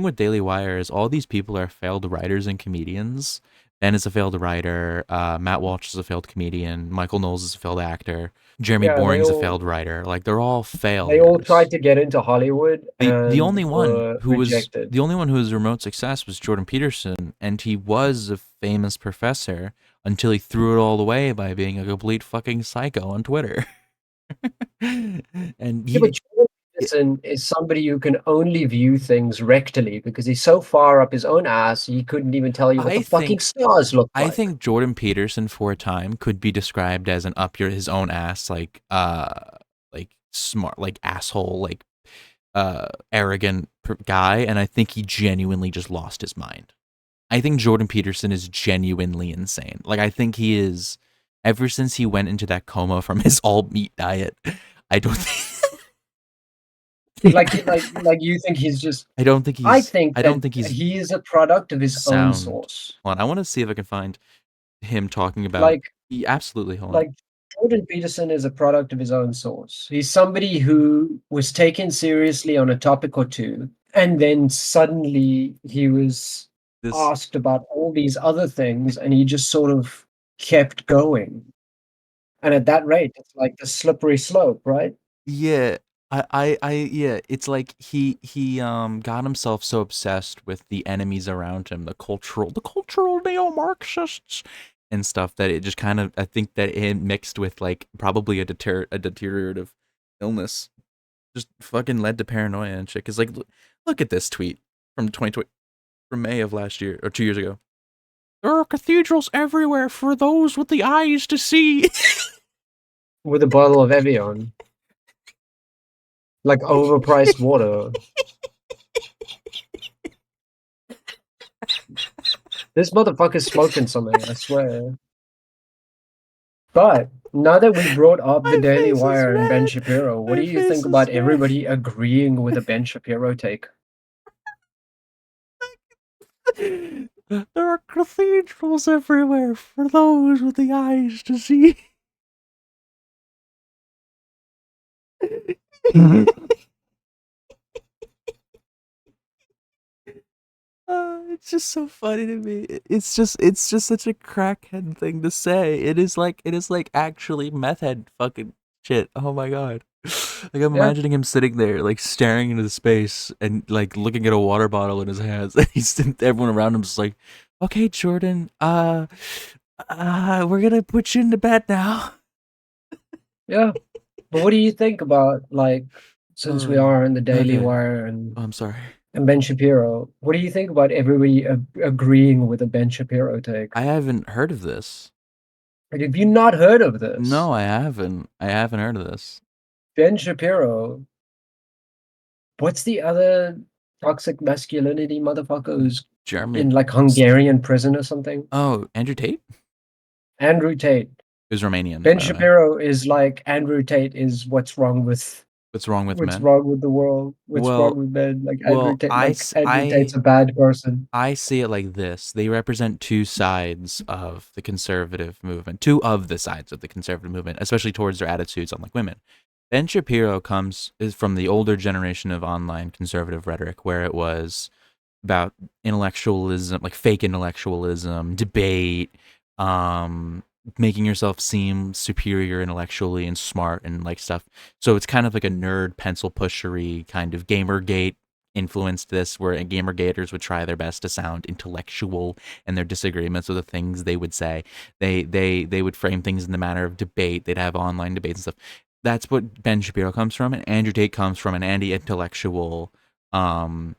with Daily Wire is all these people are failed writers and comedians. Ben is a failed writer. Matt Walsh is a failed comedian. Michael Knowles is a failed actor. Jeremy Yeah, Boring's a failed writer. Like they're all they all tried failures. to get into Hollywood and were rejected. The only one who was a remote success was Jordan Peterson, and he was a famous professor until he threw it all away by being a complete fucking psycho on Twitter. And Yeah, but Jordan Peterson is somebody who can only view things rectally because he's so far up his own ass he couldn't even tell you what the I fucking think stars look I like. think Jordan Peterson for a time could be described as an up your his own ass like smart like asshole like arrogant guy, and I think he genuinely just lost his mind. I think Jordan Peterson is genuinely insane. Like I think he is ever since he went into that coma from his all meat diet. I don't think Like you think he's just I don't think he's he is a product of his own sound. source. Hold on, I want to see if I can find him talking about Like he absolutely hold on. like Jordan Peterson is a product of his own source. He's somebody who was taken seriously on a topic or two, And then suddenly he was This asked about all these other things, and he just sort of kept going. And at that rate, it's like the slippery slope, right? Yeah, yeah, it's like he got himself so obsessed with the enemies around him, the cultural neo-Marxists and stuff that it just kind of I think that it mixed with like probably a deteriorative illness just fucking led to paranoia and shit. Cause like look at this tweet from 2020 from May of last year or 2 years ago. There are cathedrals everywhere for those with the eyes to see. With a bottle of Evian, like overpriced water. This motherfucker's smoking something, I swear. But now that we brought up the My Daily face is Wire and Ben red. Shapiro, what do My you face think about is red. everybody agreeing with a Ben Shapiro take? There are cathedrals everywhere for those with the eyes to see. It's just so funny to me. It's just such a crackhead thing to say. It is like actually meth head fucking shit. Oh my god. Like I'm Yeah, imagining him sitting there, like staring into the space and like looking at a water bottle in his hands. And everyone around him is like, "Okay, Jordan, we're gonna put you into bed now." yeah. But what do you think about, like, since we Uh, are in the Daily okay. Wire Oh, I'm sorry. and Ben Shapiro, what do you think about everybody agreeing with a Ben Shapiro take? I haven't heard of this. Like, have you not heard of this? No, I haven't. I haven't heard of this. Ben Shapiro, what's the other toxic masculinity motherfucker who's in German. like Hungarian prison or something? Oh, Andrew Tate Andrew Tate. is Romanian, Ben by the way. Shapiro is like Andrew Tate is What's wrong with what's men? wrong with the world, what's wrong Well, with men. well, Andrew Tate's a bad person. I see it like this. They represent two sides of the conservative movement, two of the sides of the conservative movement, especially towards their attitudes on like women. Ben Shapiro is from the older generation of online conservative rhetoric, where it was about intellectualism, like fake intellectualism, debate, um, making yourself seem superior intellectually and smart and like stuff. So it's kind of like a nerd pencil pushery kind of Gamergate influenced this, where Gamergaters would try their best to sound intellectual and their disagreements with the things they would say. They would frame things in the manner of debate. They'd have online debates and stuff. That's what Ben Shapiro comes from, and Andrew Tate comes from an anti-intellectual, um,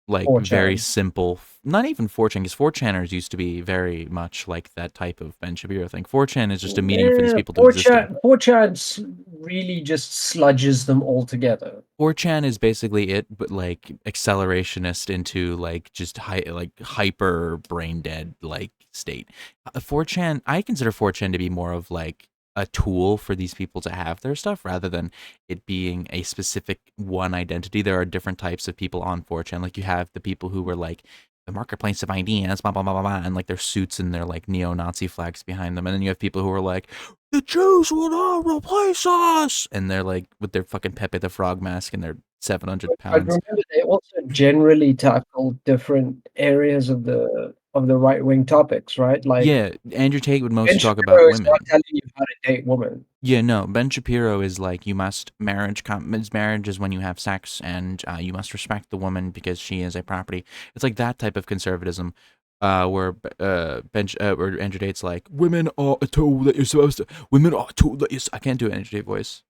like very 4chan. simple, not even 4chan, because 4chaners used to be very much like that type of Ben Shapiro thing. 4chan is just a medium for these Yeah, people to exist in. 4chan really just sludges them all together. 4chan is basically it, but like accelerationist into like just like hyper brain dead like state. 4chan, I consider 4chan to be more of like a tool for these people to have their stuff rather than it being a specific one identity. There are different types of people on 4chan. Like you have the people who were like the marketplace of ideas, blah blah blah blah blah, and like their suits and their like neo-Nazi flags behind them. And then you have people who are like, the Jews will not replace us, and they're like with their fucking Pepe the Frog mask and their 700 But pounds. remember, they also generally tackle different areas of the right wing topics, right? Like Yeah, Andrew Tate would Ben mostly talk about Shapiro is not women. telling you how to date women. Yeah, no, Ben Shapiro is like you must marriage is when you have sex, and you must respect the woman because she is a property. It's like that type of conservatism, where where Andrew Tate's like women are a tool that you're supposed to. Women are a tool that I can't do an Andrew Tate voice.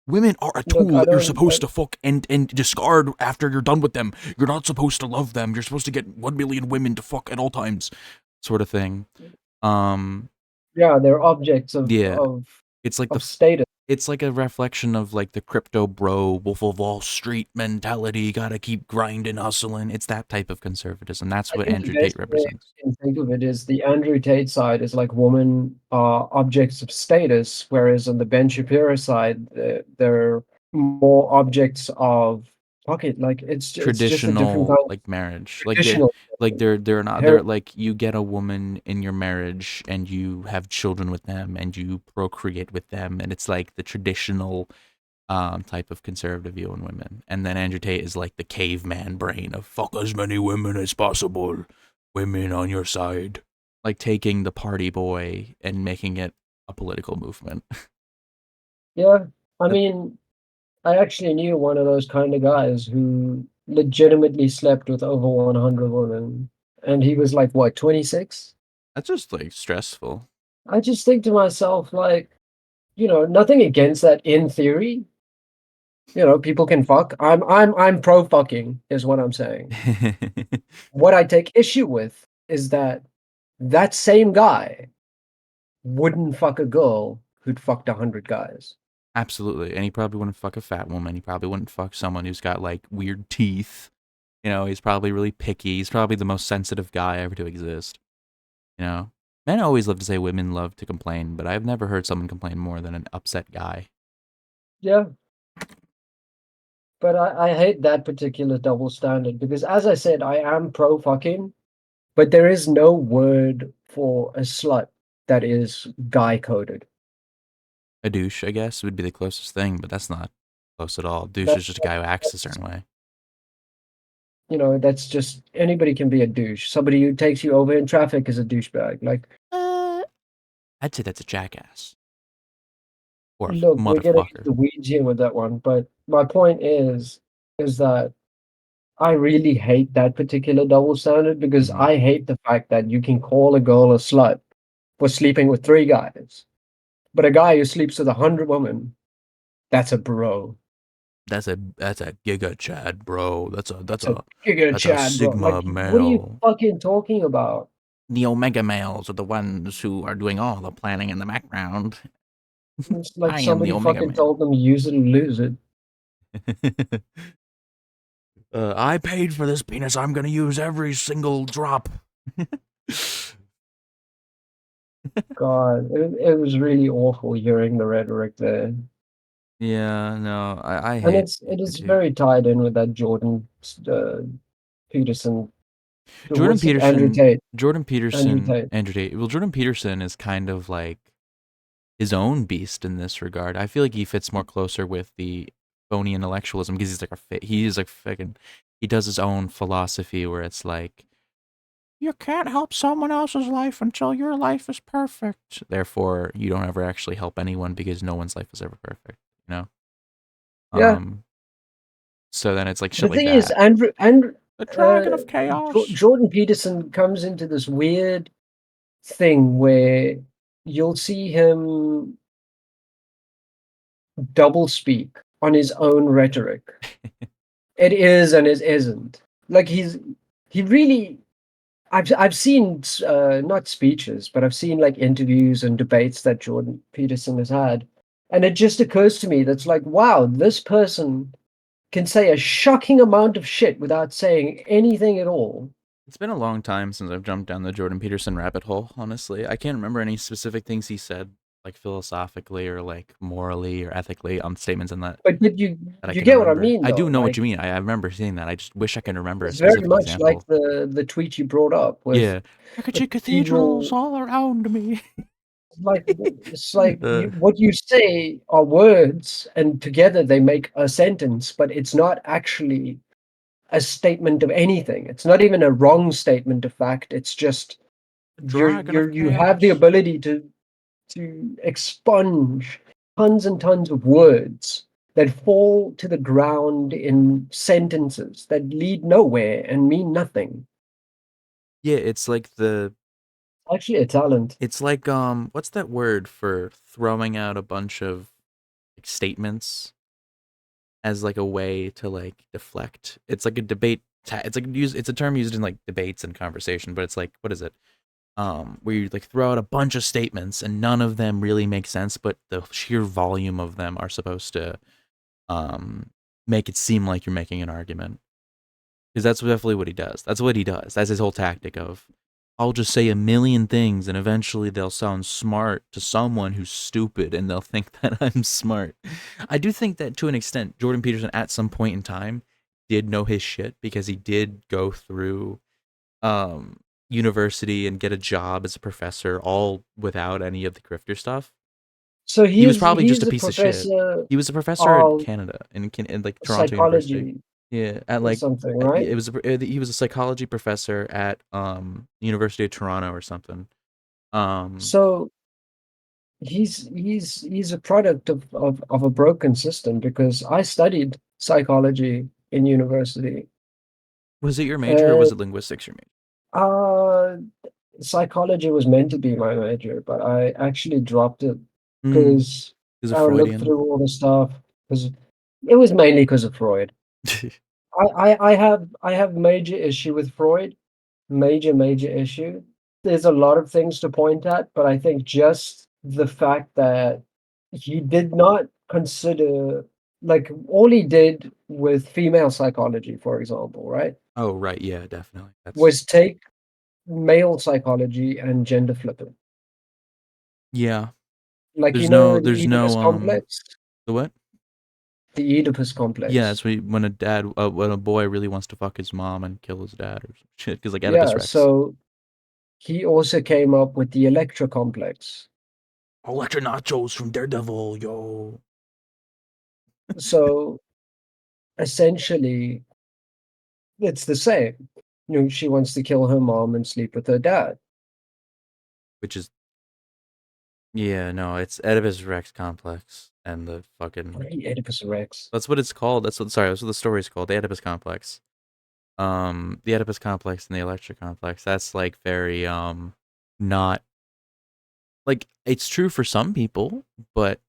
Women are a Look, tool I that you're don't. supposed to fuck and discard after you're done with them. You're not supposed to love them. You're supposed to get 1 million women to fuck at all times, sort of thing. Um, Yeah, they're objects yeah, it's like of status. it's like a reflection of like the crypto bro Wolf of Wall Street mentality. Gotta keep grinding, hustling. It's that type of conservatism. That's I what think the Andrew best Tate way represents. I can think of it is the Andrew Tate side is like women are objects of status, whereas on the Ben Shapiro side, they're more objects of pocket. Like it's just a different Traditional kind of like marriage, traditional they're not heritage. they're like you get a woman in your marriage and you have children with them and you procreate with them, and it's like the traditional type of conservative view on women. And then Andrew Tate is like the caveman brain of fuck as many women as possible, women on your side. Like taking the party boy and making it a political movement. Yeah. I mean, I actually knew one of those kind of guys who legitimately slept with over 100 women. And he was like, what, 26? That's just like stressful. I just think to myself, like, nothing against that in theory. People can fuck. I'm pro fucking, is what I'm saying. What I take issue with is that that same guy wouldn't fuck a girl who'd fucked 100 guys. Absolutely. And he probably wouldn't fuck a fat woman. He probably wouldn't fuck someone who's got like weird teeth. You know, he's probably really picky. He's probably the most sensitive guy ever to exist. You know, men always love to say women love to complain, but I've never heard someone complain more than an upset guy. Yeah, but I hate that particular double standard because, as I said, I am pro fucking, but there is no word for a slut that is guy coded. A douche, I guess, would be the closest thing, but that's not close at all. Douche That, is just a guy who acts a that's certain way. that's just anybody can be a douche. Somebody who takes you over in traffic is a douchebag. Like, Uh, I'd say that's a jackass or a look, we're getting into motherfucker. the weeds here with that one, but my point is that I really hate that particular double standard because Hmm. I hate the fact that you can call a girl a slut for sleeping with 3 guys, but a guy who sleeps with 100 women, that's a bro. That's a giga Chad, bro. It's a giga That's a Chad, bro. Like, sigma what are you male. fucking talking about? The omega males are the ones who are doing all the planning in the background. It's like I am the somebody omega fucking male. told them use it and lose it. I paid for this penis. I'm gonna use every single drop. God, it was really awful hearing the rhetoric there. Yeah, no, I And hate it it is too. very tied in with that Jordan uh, Peterson. Jordan What's it? Andrew Peterson, Tate. Jordan Andrew Peterson, Tate. Andrew Tate. Well, Jordan Peterson is kind of like his own beast in this regard. I feel like he fits more closer with the phony intellectualism because he's like he is like fucking he does his own philosophy where it's like you can't help someone else's life until your life is perfect. Therefore, you don't ever actually help anyone because no one's life is ever perfect, you know? Yeah. Um so then it's like shit The like thing is, that. Andrew The dragon uh, of chaos. Jordan Peterson comes into this weird thing where you'll see him double speak on his own rhetoric. It is and it isn't. Like he really. I've seen not speeches, but I've seen like interviews and debates that Jordan Peterson has had, and it just occurs to me that's like, wow, this person can say a shocking amount of shit without saying anything at all. It's been a long time since I've jumped down the Jordan Peterson rabbit hole, honestly. I can't remember any specific things he said, like philosophically or like morally or ethically on statements in But you that I you can get what I remember. mean I though. do know what Like you mean. I remember seeing that. I just wish I could remember a it's very specific much like example. the tweet you brought up with Yeah. Look at the your cathedrals cathedral. all around me. Like it's like uh, what you say are words, and together they make a sentence, but it's not actually a statement of anything. It's not even a wrong statement of fact. It's just Dragon of you have the chaos. ability to expunge tons and tons of words that fall to the ground in sentences that lead nowhere and mean nothing. Yeah, it's like Actually, a talent. it's like what's that word for throwing out a bunch of like statements as like a way to like deflect. It's like a debate. It's like it's a term used in like debates and conversation, but it's like what is it? Where you like throw out a bunch of statements and none of them really make sense, but the sheer volume of them are supposed to um make it seem like you're making an argument. Because that's definitely what he does. That's what he does. That's his whole tactic of I'll just say a million things and eventually they'll sound smart to someone who's stupid and they'll think that I'm smart. I do think that to an extent, Jordan Peterson at some point in time did know his shit because he did go through um, university and get a job as a professor all without any of the grifter stuff. So He was probably just a he's a piece of shit. professor He was a professor in of Canada, in like Toronto University. psychology Yeah, at or like something, right? it was he was a psychology professor at University of Toronto or something. Um, So he's a product of a broken system because I studied psychology in university. was it your major or was And it linguistics your major? uh psychology was meant to be my major, but I actually dropped it Mm, because is it I looked Freudian? through all the stuff because it was mainly because of Freud. I have major issue with Freud, major issue. There's a lot of things to point at, but I think just the fact that he did not consider, like, all he did with female psychology, for example, right, Oh, right, yeah, definitely. That's was take male psychology and gender flip it. yeah. Like, the There's Oedipus no complex? the what? The Oedipus Yeah, complex. it's when a dad when a boy really wants to fuck his mom and kill his dad or some shit because like Oedipus Yeah, Rex. so he also came up with the Electra complex. Electra Nachos from Daredevil, yo. So essentially, it's the same. She wants to kill her mom and sleep with her dad. Which is yeah, no, it's Oedipus Rex complex and the fucking Bloody Oedipus Rex. that's what it's called. That's what the story's called. The Oedipus complex. The Oedipus complex and the Electra complex. That's like very not like it's true for some people, but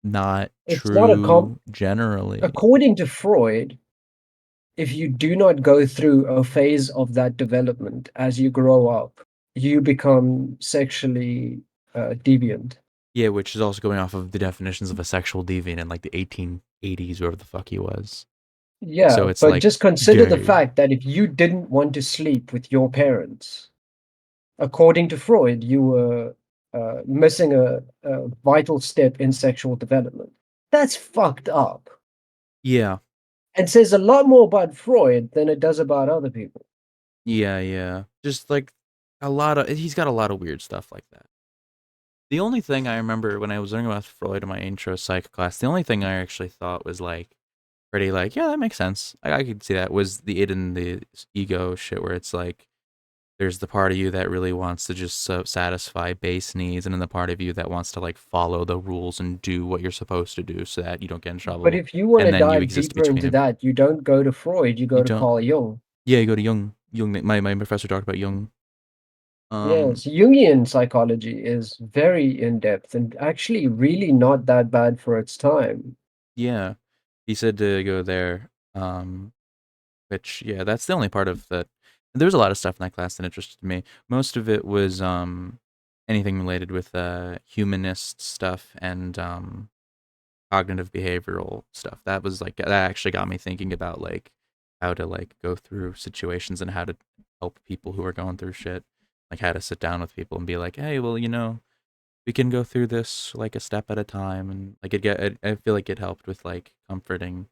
not It's not a true generally. according to Freud, if you do not go through a phase of that development as you grow up, you become sexually deviant. Yeah, which is also going off of the definitions of a sexual deviant in like the 1880s, wherever the fuck he was. Yeah, So it's but like just consider the very, fact that if you didn't want to sleep with your parents, according to Freud, you were missing a vital step in sexual development. That's fucked up yeah, and says a lot more about Freud than it does about other people. yeah. Just like he's got a lot of weird stuff like that. The only thing I remember when I was learning about Freud in my intro psych class, the only thing I actually thought was like pretty like, yeah, that makes sense. I could see that was the id and the ego shit where it's like, there's the part of you that really wants to just satisfy base needs, and then the part of you that wants to like follow the rules and do what you're supposed to do so that you don't get in But trouble. if you want to And then you dive exist deeper between into it. that, you don't go to Freud, you You go to don't. Carl Jung. Yeah, you go to Jung. Jung. My professor talked about Jung. Um, Yes, Jungian psychology is very in depth and actually really not that bad for its time. yeah, he said to go there. Which yeah, that's the only part of that. There was a lot of stuff in that class that interested me. Most of it was anything related with humanist stuff and cognitive behavioral stuff. That was like that actually got me thinking about like how to like go through situations and how to help people who are going through shit. Like how to sit down with people and be like, hey, well, we can go through this like a step at a time, and like I feel like it helped with like comforting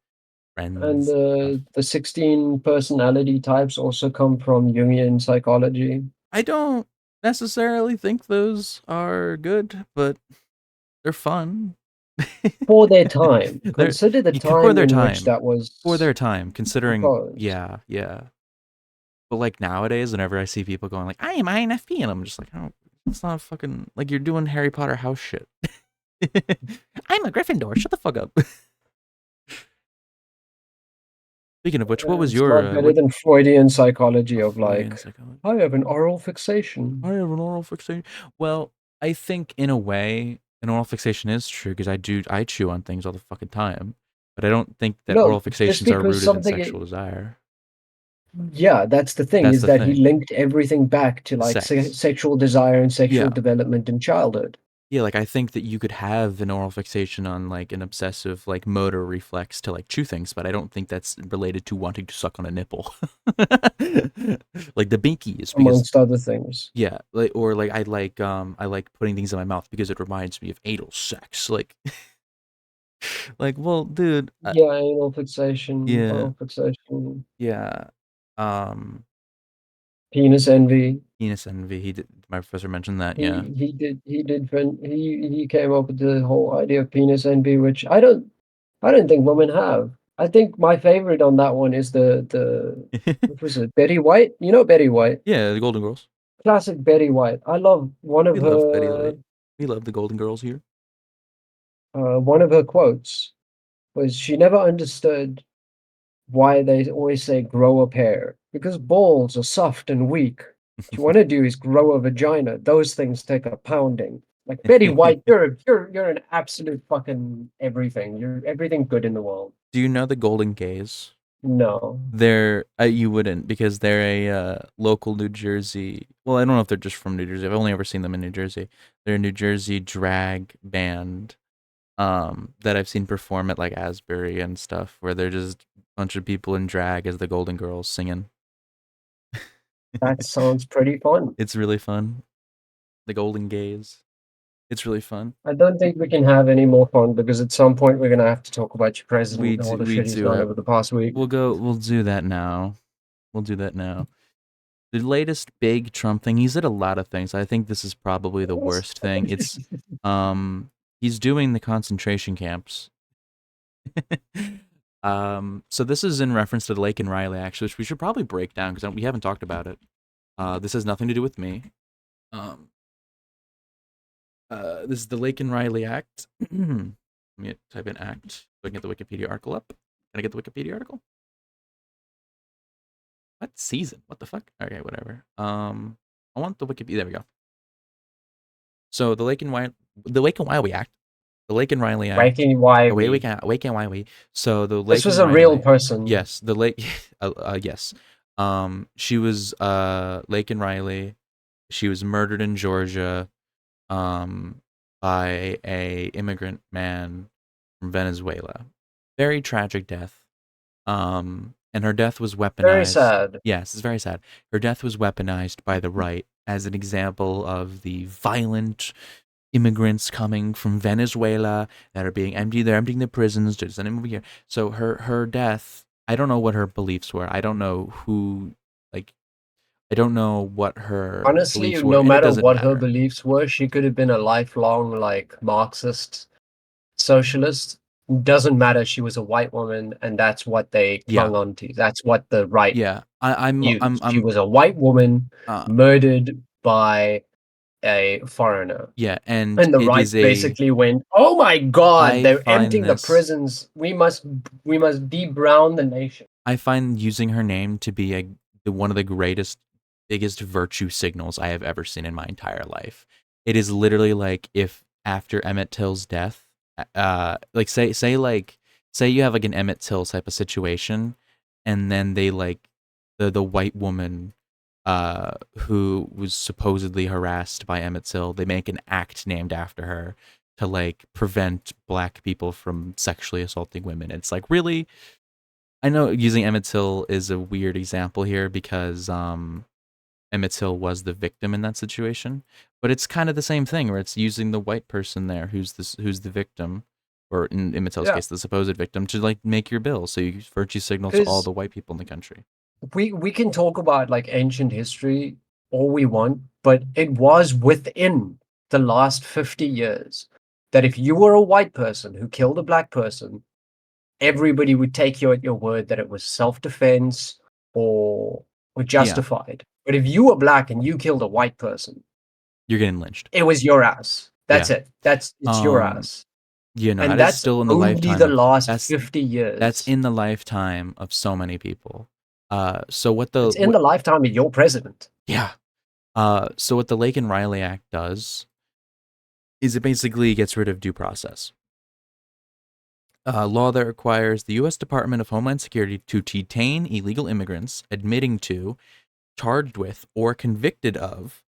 And friends and stuff. the 16 personality types also come from Jungian psychology. I don't necessarily think those are good, but they're fun. For their time. They're Consider the for time their in which time. that For was their time, considering proposed. yeah. But like nowadays, whenever I see people going like, "I am INFP," and I'm just like, "Oh, it's not fucking like you're doing Harry Potter house shit." I'm a Gryffindor. Shut the fuck up. Speaking of which, what was It's your not better what than Freudian psychology of Freudian like, psychology? I have an oral I fixation. have an oral fixation. Well, I think in a way, an oral fixation is true because I chew on things all the fucking time, but I don't think that No, oral just fixations are because rooted in something, sexual desire. yeah, that's the thing, That's is the that he thing. linked everything back to like Sex. sexual desire and sexual Yeah. development in childhood. Yeah, like I think that you could have an oral fixation on like an obsessive like motor reflex to like chew things, but I don't think that's related to wanting to suck on a nipple. Like the binky is because Amongst other things. yeah, like or like I like putting things in my mouth because it reminds me of anal sex. Like like well, dude, Yeah, anal fixation, yeah, oral fixation. yeah. Um Penis envy. Penis envy. He did. My professor mentioned that. Yeah. He came up with the whole idea of penis envy, which I don't think women have. I think my favorite on that one is the what was it? Betty White? You know Betty White? Yeah, the Golden Girls. Classic Betty White. I love We love Betty White. We love the Golden Girls here. one of her quotes was she never understood why they always say grow a pair because balls are soft and weak. What you want to do is grow a vagina. Those things take a pounding. Like Betty White, you're an absolute fucking everything. You're everything good in the world. Do you know the Golden Gays? No. They're you wouldn't because they're a local New Jersey. Well, I don't know if they're just from New Jersey. I've only ever seen them in New Jersey. They're a New Jersey drag band that I've seen perform at like Asbury and stuff, where they're just a bunch of people in drag as the Golden Girls singing. That sounds pretty fun. It's really fun. The Golden Gays. It's really fun. I don't think we can have any more fun because at some point we're gonna have to talk about your president and all the We shit he's do done have. over the past week. We'll do that now. We'll do that now. The latest big Trump thing, he's did a lot of things. I think this is probably the worst thing. It's he's doing the concentration camps. So this is in reference to the Lake and Riley Act, which we should probably break down because we haven't talked about it. This has nothing to do with me. This is the Lake and Riley Act. Let me type in act so I can get the Wikipedia article up. Can I get the Wikipedia article? What season? What the fuck? Okay, whatever. I want the Wikipedia. There we go. So the Lake and Riley Act. The Lake and Riley Act. Waking why Oh, wait, we. Wake and Riley. So the This Lake was and a real Riley. person. Yes, the Lake. Yes. She was Lake and Riley. She was murdered in Georgia, by a immigrant man from Venezuela. Very tragic death. And her death was Very weaponized. sad. Yes, it's very sad. Her death was weaponized by the right as an example of the violent immigrants coming from Venezuela that are being emptied. They're emptying the prisons. Just send them over here. So her death. I don't know what her beliefs were. I don't know who. Like, I don't know what her Honestly, beliefs were, no and it matter doesn't what her matter. beliefs were, she could have been a lifelong like Marxist socialist. Doesn't matter. She was a white woman, and that's what they Yeah, clung on to. That's what the right yeah. used. She was a white woman Uh, murdered by a foreigner. yeah, and And the it right is a. basically went, "Oh my God, I they're find emptying the this. prisons. We must de-brown the nation." I find using her name to be one of the greatest, biggest virtue signals I have ever seen in my entire life. It is literally like if after Emmett Till's death, like say you have like an Emmett Till type of situation, and then they like the white woman, who was supposedly harassed by Emmett Till, they make an act named after her to like prevent black people from sexually assaulting women. It's like really. I know using Emmett Till is a weird example here because Emmett Till was the victim in that situation, but it's kind of the same thing where it's using the white person there who's the victim, or in Emmett Till's Yeah, case, the supposed victim, to like make your bill. So you virtue signal to all because the white people in the country. we can talk about like ancient history all we want, but it was within the last 50 years that if you were a white person who killed a black person, everybody would take you at your word that it was self-defense or Yeah, justified. But if you were black and you killed a white person, you're getting lynched. it was your ass. That's Yeah. it. It's your Um. ass. You know And that is that's still in the only lifetime the of last 50 that's years. in the lifetime of so many people. So what the It's in the lifetime of your president. yeah. So what the Lake and Riley Act does is it basically gets rid of due process. Law that requires the U.S. Department of Homeland Security to detain illegal immigrants admitting to, charged with, or convicted of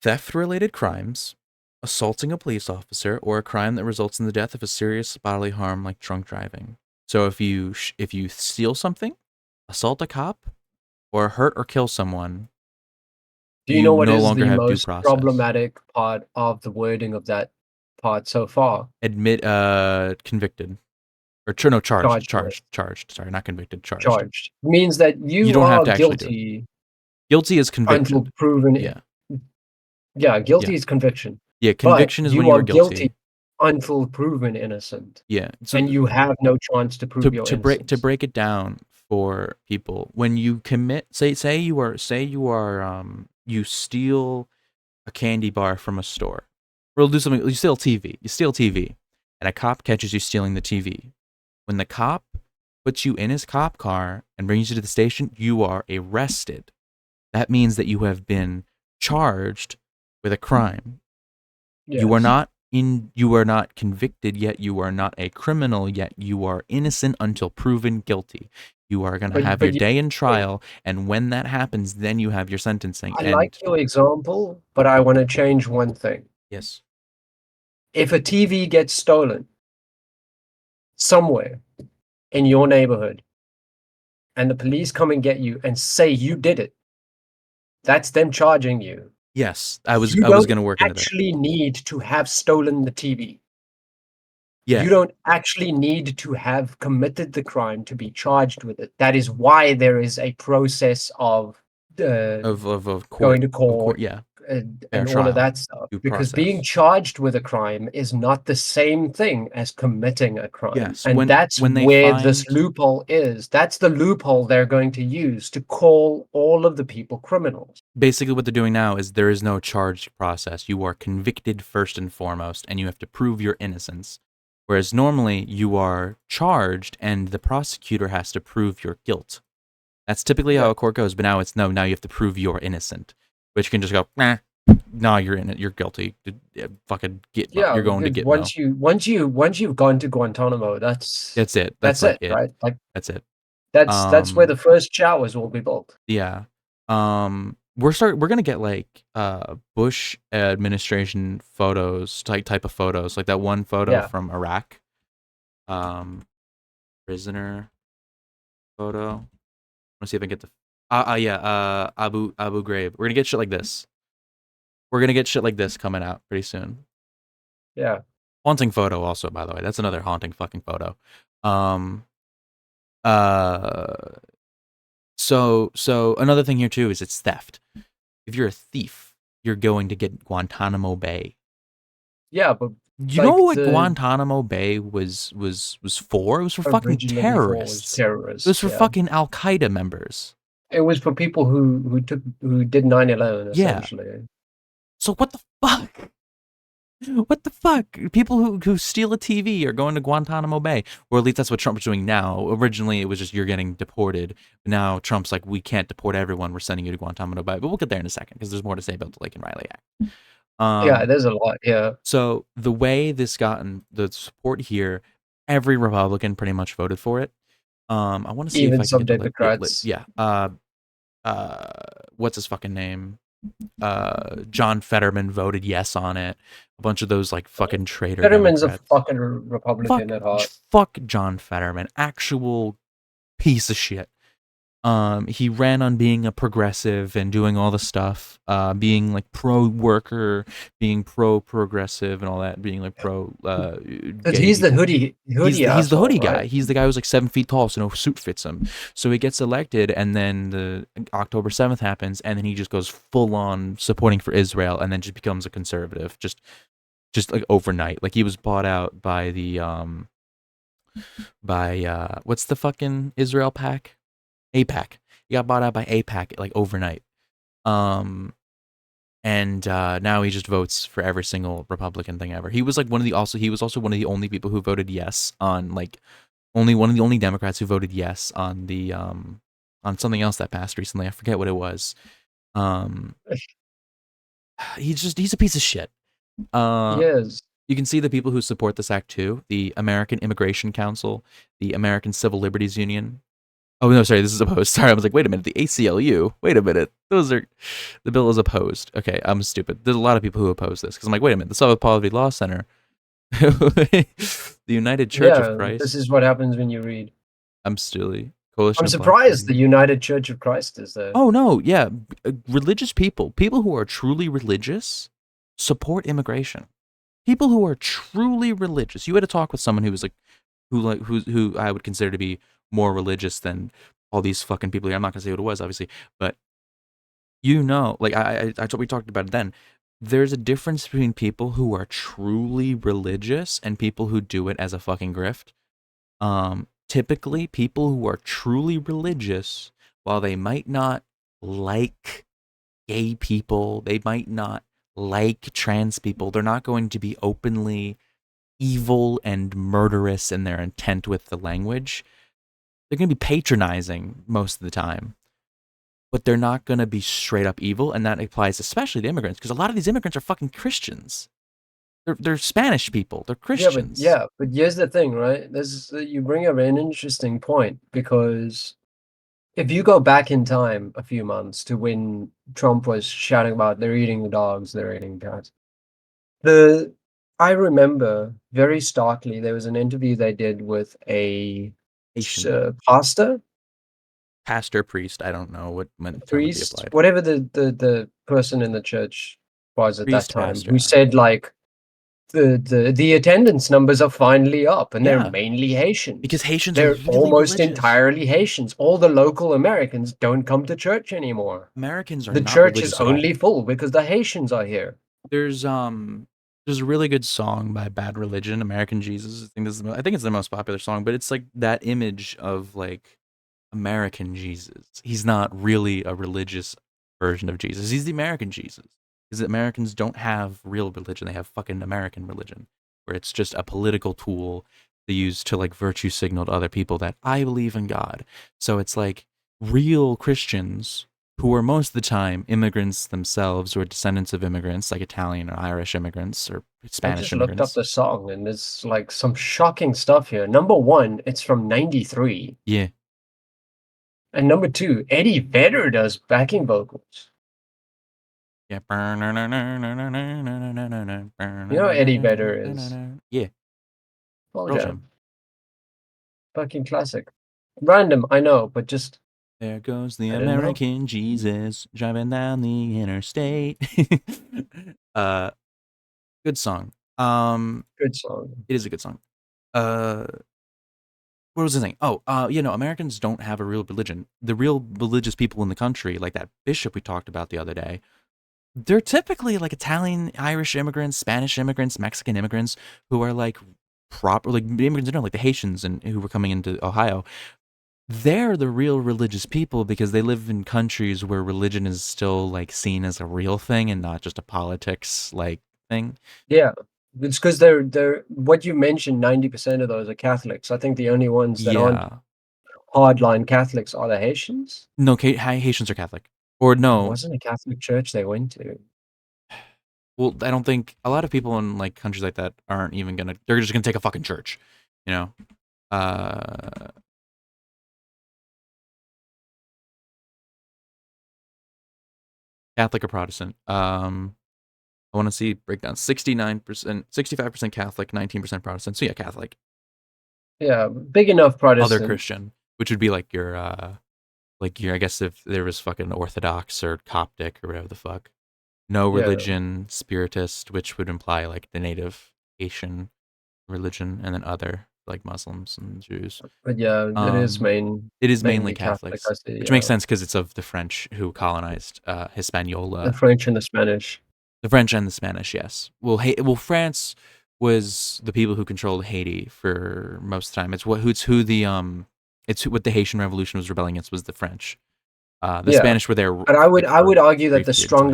theft-related crimes, assaulting a police officer, or a crime that results in the death of a serious bodily harm like drunk driving. So if you steal something, assault a cop, or hurt or kill someone, Do you know you what no is longer the have due most process. problematic part of the wording of that part so far? Convicted. Or no, Charged with, charged. Sorry, not convicted, charged. charged. Means that You you don't have are to actually do it. guilty. Guilty is until conviction. proven. Yeah. Yeah, guilty Yeah. is conviction, Yeah. but Conviction is when you you are were guilty guilty. until proven innocent, Yeah. So and you have no chance to prove your to innocence. break it down for people, when you commit, say you steal a candy bar from a store. Or we'll do something. You steal TV. You steal TV, and a cop catches you stealing the TV. When the cop puts you in his cop car and brings you to the station, you are arrested. That means that you have been charged with a crime. Yes, You are not convicted yet, you are not a criminal yet, you are innocent until proven guilty. You are going to have your but you day in wait, trial, and when that happens, then you have your sentencing. I like And your example, but I want to change one thing. yes, If a TV gets stolen somewhere in your neighborhood and the police come and get you and say you did it, that's them charging you. yes, You I was don't going to work into that. actually need to have stolen the TV. Yeah, You don't actually need to have committed the crime to be charged with it. That is why there is a process of uh, going to of court court, yeah, fair and all of trial, that stuff. due Because being process. charged with a crime is not the same thing as committing a crime. Yes, And that's when they where this find loophole is. That's the loophole they're going to use to call all of the people criminals. basically what they're doing now is there is no charge process. You are convicted first and foremost, and you have to prove your innocence. Whereas normally you are charged and the prosecutor has to prove your guilt. That's typically how Yeah. a court goes, but now it's no, now you have to prove you're innocent. Which can just go, nah, no, you're in it, you're guilty. Fucking Gitmo. Yeah, You're going to because Gitmo. once you've gone to Guantanamo, That's it. That's that's like it, it. right? Like That's it. that's where Um the first showers will be built. Yeah. We're gonna get like Bush administration photos, type of photos, like that one photo Yeah. from Iraq. Prisoner photo. Let's see if I can get the yeah, Abu Ghraib. We're gonna get shit like this. We're gonna get shit like this coming out pretty soon. Yeah. Haunting photo also, by the way. That's another haunting fucking photo. Um uh so another thing here too is it's theft. If you're a thief, you're going to get Guantanamo Bay. Yeah, but You know like what the Guantanamo Bay was for? It was for fucking originally for was terrorists. It was terrorists, for yeah. fucking Al Qaeda members. It was for people who did 9/11 Yeah. essentially. So what the fuck? What the fuck? People who steal a TV are going to Guantanamo Bay, or at least that's what Trump is doing now. Originally, it was just you're getting deported. But now Trump's like, we can't deport everyone. We're sending you to Guantanamo Bay. But we'll get there in a second because there's more to say about the Lake and Riley Act. Yeah, there's a lot, yeah. So the way this gotten the support here, every Republican pretty much voted for it. I want to see if Even I can some get the Democrats. yeah. What's his fucking name? John Fetterman voted yes on it. A bunch of those like fucking traitor Fetterman's a Democrats. fucking Republican at heart. Fuck John Fetterman, actual piece of shit. He ran on being a progressive and doing all the stuff, being like pro worker, being pro progressive and all that, being like pro Because gay he's the people. hoodie He's the asshole, hoodie right? guy. He's the guy who's like 7 feet tall, so no suit fits him. So he gets elected, and then the October 7th happens, and then he just goes full on supporting for Israel, and then just becomes a conservative, just like overnight. Like he was bought out by the what's the fucking Israel pack? APAC. He got bought out by APAC like overnight. And now he just votes for every single Republican thing ever. He was like he was also one of the only people who voted yes on like only one of the only Democrats who voted yes on something else that passed recently. I forget what it was. Um he's a piece of shit. He is. You can see the people who support this act too. The American Immigration Council, the American Civil Liberties Union. Oh no, sorry, this is opposed. Sorry, I was like, wait a minute, the ACLU. Wait a minute, the bill is opposed. Okay, I'm stupid. There's a lot of people who oppose this because I'm like, wait a minute, the South Poverty Law Center, the United Church of Yeah, this Christ. is what happens when you read. I'm silly. Coalition I'm of Black surprised the Party. United Church of Christ is there. Oh no, yeah, religious people who are truly religious, support immigration. People who are truly religious. You had to talk with someone who was like, who I would consider to be more religious than all these fucking people here. I'm not gonna say what it was, obviously, but like that's what we talked about then. There's a difference between people who are truly religious and people who do it as a fucking grift. Typically, people who are truly religious, while they might not like gay people, they might not like trans people, they're not going to be openly evil and murderous in their intent with the language. They're going to be patronizing most of the time, but they're not going to be straight up evil. And that applies especially to immigrants, because a lot of these immigrants are fucking Christians. They're Spanish people, they're Christians. But here's the thing, right? You bring up an interesting point because if you go back in time a few months to when Trump was shouting about they're eating the dogs, they're eating cats. The I remember very starkly there was an interview they did with a Haitian pastor, pastor, priest, I don't know what term would be priest, applied. whatever the person in the church was at that Priest, time, who pastor. said like the attendance numbers are finally up, and they're Yeah, mainly because Haitians. Haitians are They're really almost religious. entirely Haitians. All the local Americans don't come to church anymore. Americans are The not church is religious at all. only full because the Haitians are here. There's there's a really good song by Bad Religion, American Jesus. I think it's the most popular song, but it's like that image of like American Jesus. He's not really a religious version of Jesus. He's the American Jesus. Because Americans don't have real religion. They have fucking American religion, where it's just a political tool they use to like virtue signal to other people that I believe in God. So it's like real Christians who are most of the time immigrants themselves or descendants of immigrants, like Italian or Irish immigrants or I Spanish just looked up immigrants. the song and there's like some shocking stuff here. Number one, it's from '93. Yeah. And number two, Eddie Vedder does backing vocals. Yeah. You know Eddie Vedder is Yeah. Pearl Pearl Jam. Jam. Fucking classic. Random, I know, but just There goes the I didn't know. American Jesus driving down the interstate. uh, good song. Good song. It is a good song. Uh, what was the thing? Oh, Americans don't have a real religion. The real religious people in the country, like that bishop we talked about the other day, they're typically like Italian, Irish immigrants, Spanish immigrants, Mexican immigrants who are like proper, like immigrants in general, like the Haitians and who were coming into Ohio. They're the real religious people because they live in countries where religion is still like seen as a real thing and not just a politics like thing. Yeah. It's because they're what you mentioned, 90% of those are Catholics. I think the only ones that aren't Yeah. hardline Catholics are the Haitians. No, Haitians are Catholic. Or It no, wasn't a Catholic church they went to. well, I don't think a lot of people in like countries like that aren't even gonna. They're just gonna take a fucking church, you know. Uh, Catholic or Protestant. I want to see breakdown. 69%, 65% Catholic, 19% Protestant. So yeah, Catholic. Yeah, big enough Other Protestant. Christian, which would be like your I guess if there was fucking Orthodox or Coptic or whatever the fuck. No Yeah, religion, Spiritist, which would imply like the native Asian religion, and then other like Muslims and Jews. but yeah, it is It is mainly mainly Catholic, I Catholics, see, which makes yeah. sense because it's of the French who colonized The Hispaniola. French and the Spanish. The French and the Spanish, yes. France was the people who controlled Haiti for most of the time. What the Haitian Revolution was rebelling against was the French. The Yeah, Spanish were there but like I for would argue that brief period of time.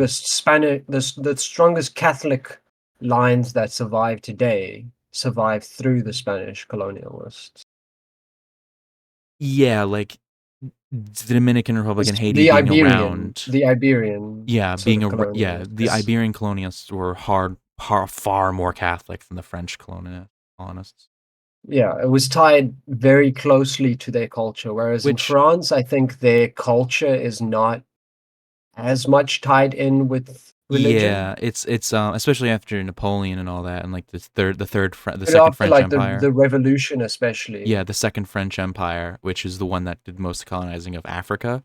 the strongest Catholic lines that survive today survive through the Spanish colonialists. Yeah, like the Dominican Republic and It's Haiti being around. The Iberian Yeah, sort being of a yeah, colonialists, the 'cause Iberian colonialists were far more Catholic than the French colonists. yeah, it was tied very closely to their culture, whereas in Which France, I think their culture is not as much tied in with religion. yeah, it's especially after Napoleon and all that, and like the But second after, French like, Empire. the revolution especially. Yeah, the second French Empire, which is the one that did most colonizing of Africa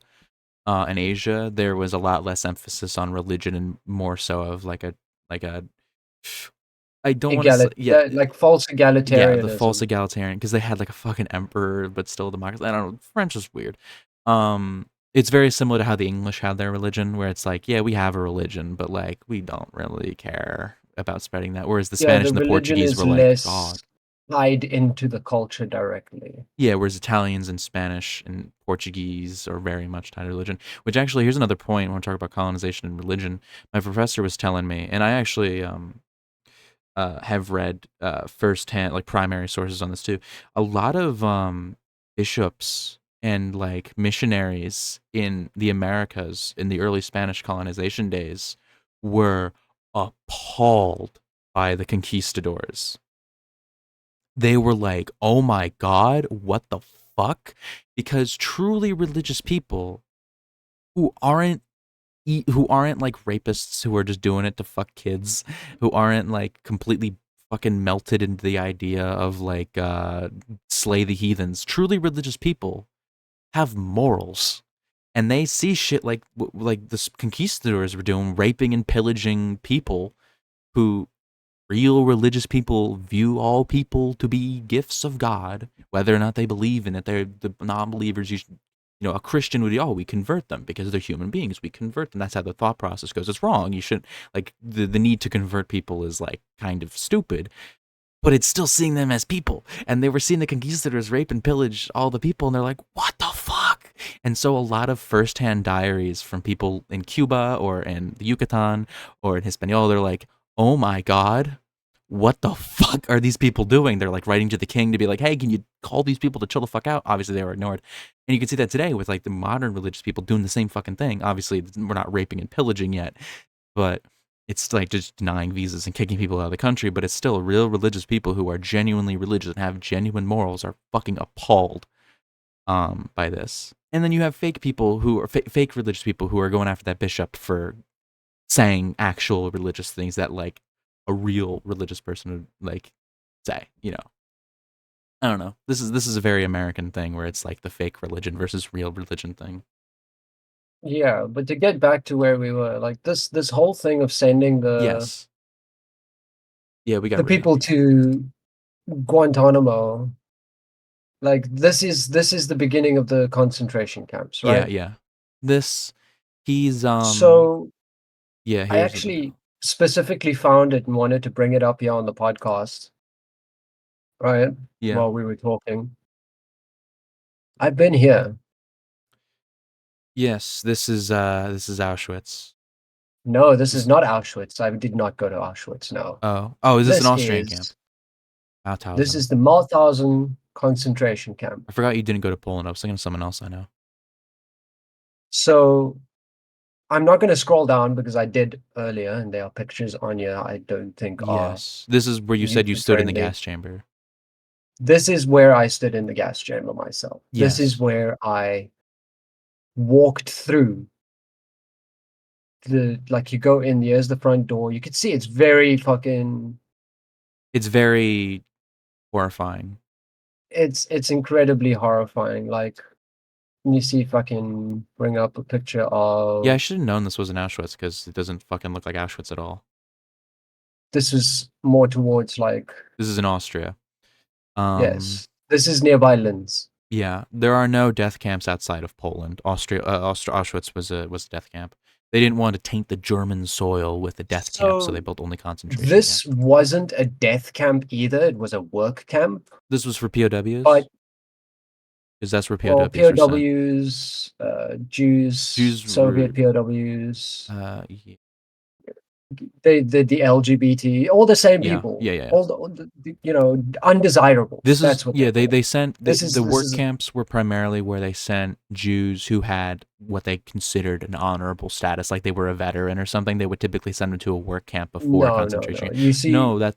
and Asia. There was a lot less emphasis on religion and more so of like a I don't want to say yeah Like, false yeah, the false egalitarianism. egalitarian because they had like a fucking emperor but still democracy. I don't know. French is weird. Um It's very similar to how the English had their religion, where it's like, yeah, we have a religion, but like we don't really care about spreading that. Whereas the Yeah, Spanish the and the religion Portuguese is were like, God. less tied into the culture directly. Yeah, whereas Italians and Spanish and Portuguese are very much tied to religion. Which actually, here's another point when we talk about colonization and religion. My professor was telling me, and I actually have read firsthand, like primary sources on this too. A lot of bishops and like missionaries in the Americas in the early Spanish colonization days were appalled by the conquistadors. They were like, "Oh my god, what the fuck?" Because truly religious people who aren't who aren't like rapists who are just doing it to fuck kids, who aren't like completely fucking melted into the idea of like slay the heathens. Truly religious people have morals. And they see shit like the conquistadors were doing, raping and pillaging people who real religious people view all people to be gifts of God, whether or not they believe in it. They're the non-believers. A Christian would be, we convert them because they're human beings. We convert them. That's how the thought process goes. It's wrong. You should like the need to convert people is like kind of stupid, but it's still seeing them as people. And they were seeing the conquistadors rape and pillage all the people, and they're like, what the fuck? And so a lot of firsthand diaries from people in Cuba or in the Yucatan or in Hispaniola, they're like, oh my God, what the fuck are these people doing? They're like writing to the king to be like, hey, can you call these people to chill the fuck out? Obviously, they were ignored. And you can see that today with like the modern religious people doing the same fucking thing. Obviously, we're not raping and pillaging yet, but it's like just denying visas and kicking people out of the country, but it's still real religious people who are genuinely religious and have genuine morals are fucking appalled by this. And then you have fake people who are fake religious people who are going after that bishop for saying actual religious things that like a real religious person would like say, I don't know. This is a very American thing where it's like the fake religion versus real religion thing. Yeah, but to get back to where we were, like this whole thing of sending Yes. Yeah, we got the really off people track. to Guantanamo, like this is the beginning of the concentration camps, Yeah, right? yeah. This he's So yeah, I here's the actually specifically found it and wanted to bring it up here on the podcast, right? yeah. While we were talking. I've been here. Yes, this is Auschwitz. No, this is This not Auschwitz. I did not go to Auschwitz, no. oh, is this an This Austrian camp? is this Mauthausen. is the Mauthausen concentration camp. I forgot you didn't go to Poland. I was thinking of someone else I know. So I'm not going to scroll down because I did earlier, and there are pictures on here I don't think are Yes. This is where you said you user stood in the friendly. gas chamber. This is where I stood in the gas chamber myself. This is Yes. where I walked through like you go in, here's the front door. You can see it's very fucking It's very horrifying. it's incredibly horrifying. Like, let me see if I can bring up a picture Yeah, I of should have known this was an Auschwitz because it doesn't fucking look like Auschwitz at all. this is more towards like This is in Austria. Um, yes. This is nearby Linz. yeah, there are no death camps outside of Poland. Auschwitz was a death camp. They didn't want to taint the German soil with a death camp, so they So built only concentration this camps. wasn't a death camp either. It was a work camp. This was for But POWs, because that's where well, POWs were sent. POWs, Jews, Jews Soviet were, POWs, yeah, the LGBT, all the same yeah, people, yeah, yeah. all the undesirables. This is That's what yeah. they're They called. sent This the is this work is camps were primarily where they sent Jews who had what they considered an honorable status, like they were a veteran or something. They would typically send them to a work camp before a no, no, concentration no. camp. You see, No, that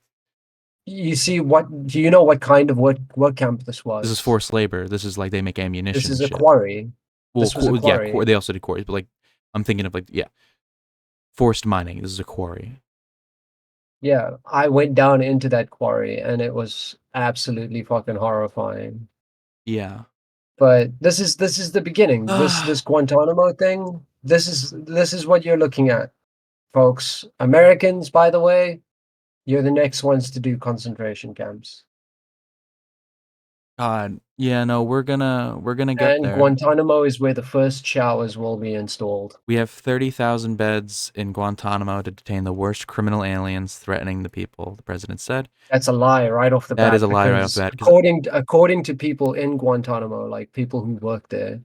you see what? Do you know what kind of work camp this this is was? forced labor. This is like they make This ammunition is and a shit. quarry. Well, This was a yeah, quarry. they also did quarries, but like I'm thinking of like yeah, forced mining. This is a quarry. Yeah, I went down into that quarry and it was absolutely fucking horrifying. Yeah. But this is the beginning. This Guantanamo thing, this is what you're looking at, folks. Americans, by the way, you're the next ones to do concentration camps. God, yeah, no, we're gonna get And there. Guantanamo is where the first showers will be installed. We have 30,000 beds in Guantanamo to detain the worst criminal aliens threatening the people, the president said. That's a lie right off the That is bat a lie right off the because bat because according to people in Guantanamo, like people who work there,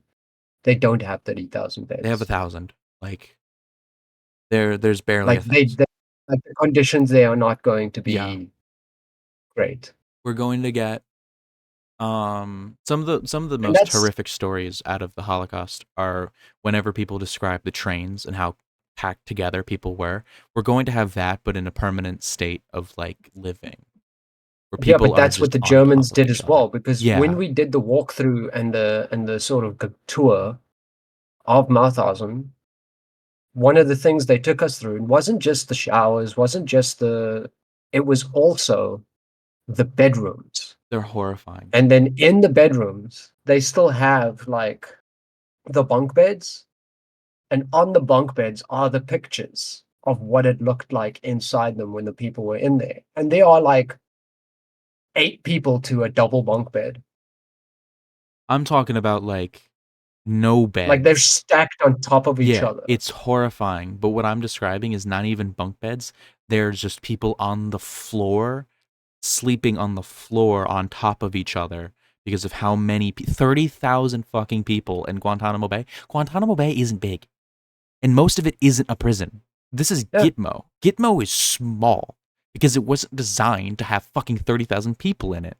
they don't have 30,000 they have a beds. thousand. Like there's barely a Like thousand. like the conditions there are not going to Yeah, be great. we're going to get some of the And most that's horrific stories out of the Holocaust are whenever people describe the trains and how packed together people were. We're going to have that, but in a permanent state of like living, where Yeah, people but are that's what just the on top Germans of did each as other. well. Because when Yeah, we did the walkthrough and the sort of the tour of Mauthausen, one of the things they took us through wasn't just the showers, wasn't just it was also the bedrooms. they're horrifying. And then in the bedrooms, they still have like the bunk beds, and on the bunk beds are the pictures of what it looked like inside them when the people were in there. And they are like 8 people to a double bunk bed. I'm talking about like no Like they're beds. stacked on top of each Yeah, other. it's horrifying. But what I'm describing is not even bunk beds. There's just people on the floor, sleeping on the floor on top of each other because of how many 30,000 fucking people in Guantanamo Bay. Guantanamo Bay isn't big, and most of it isn't a prison. This is Yeah. Gitmo. Gitmo is small because it wasn't designed to have fucking 30,000 people in it.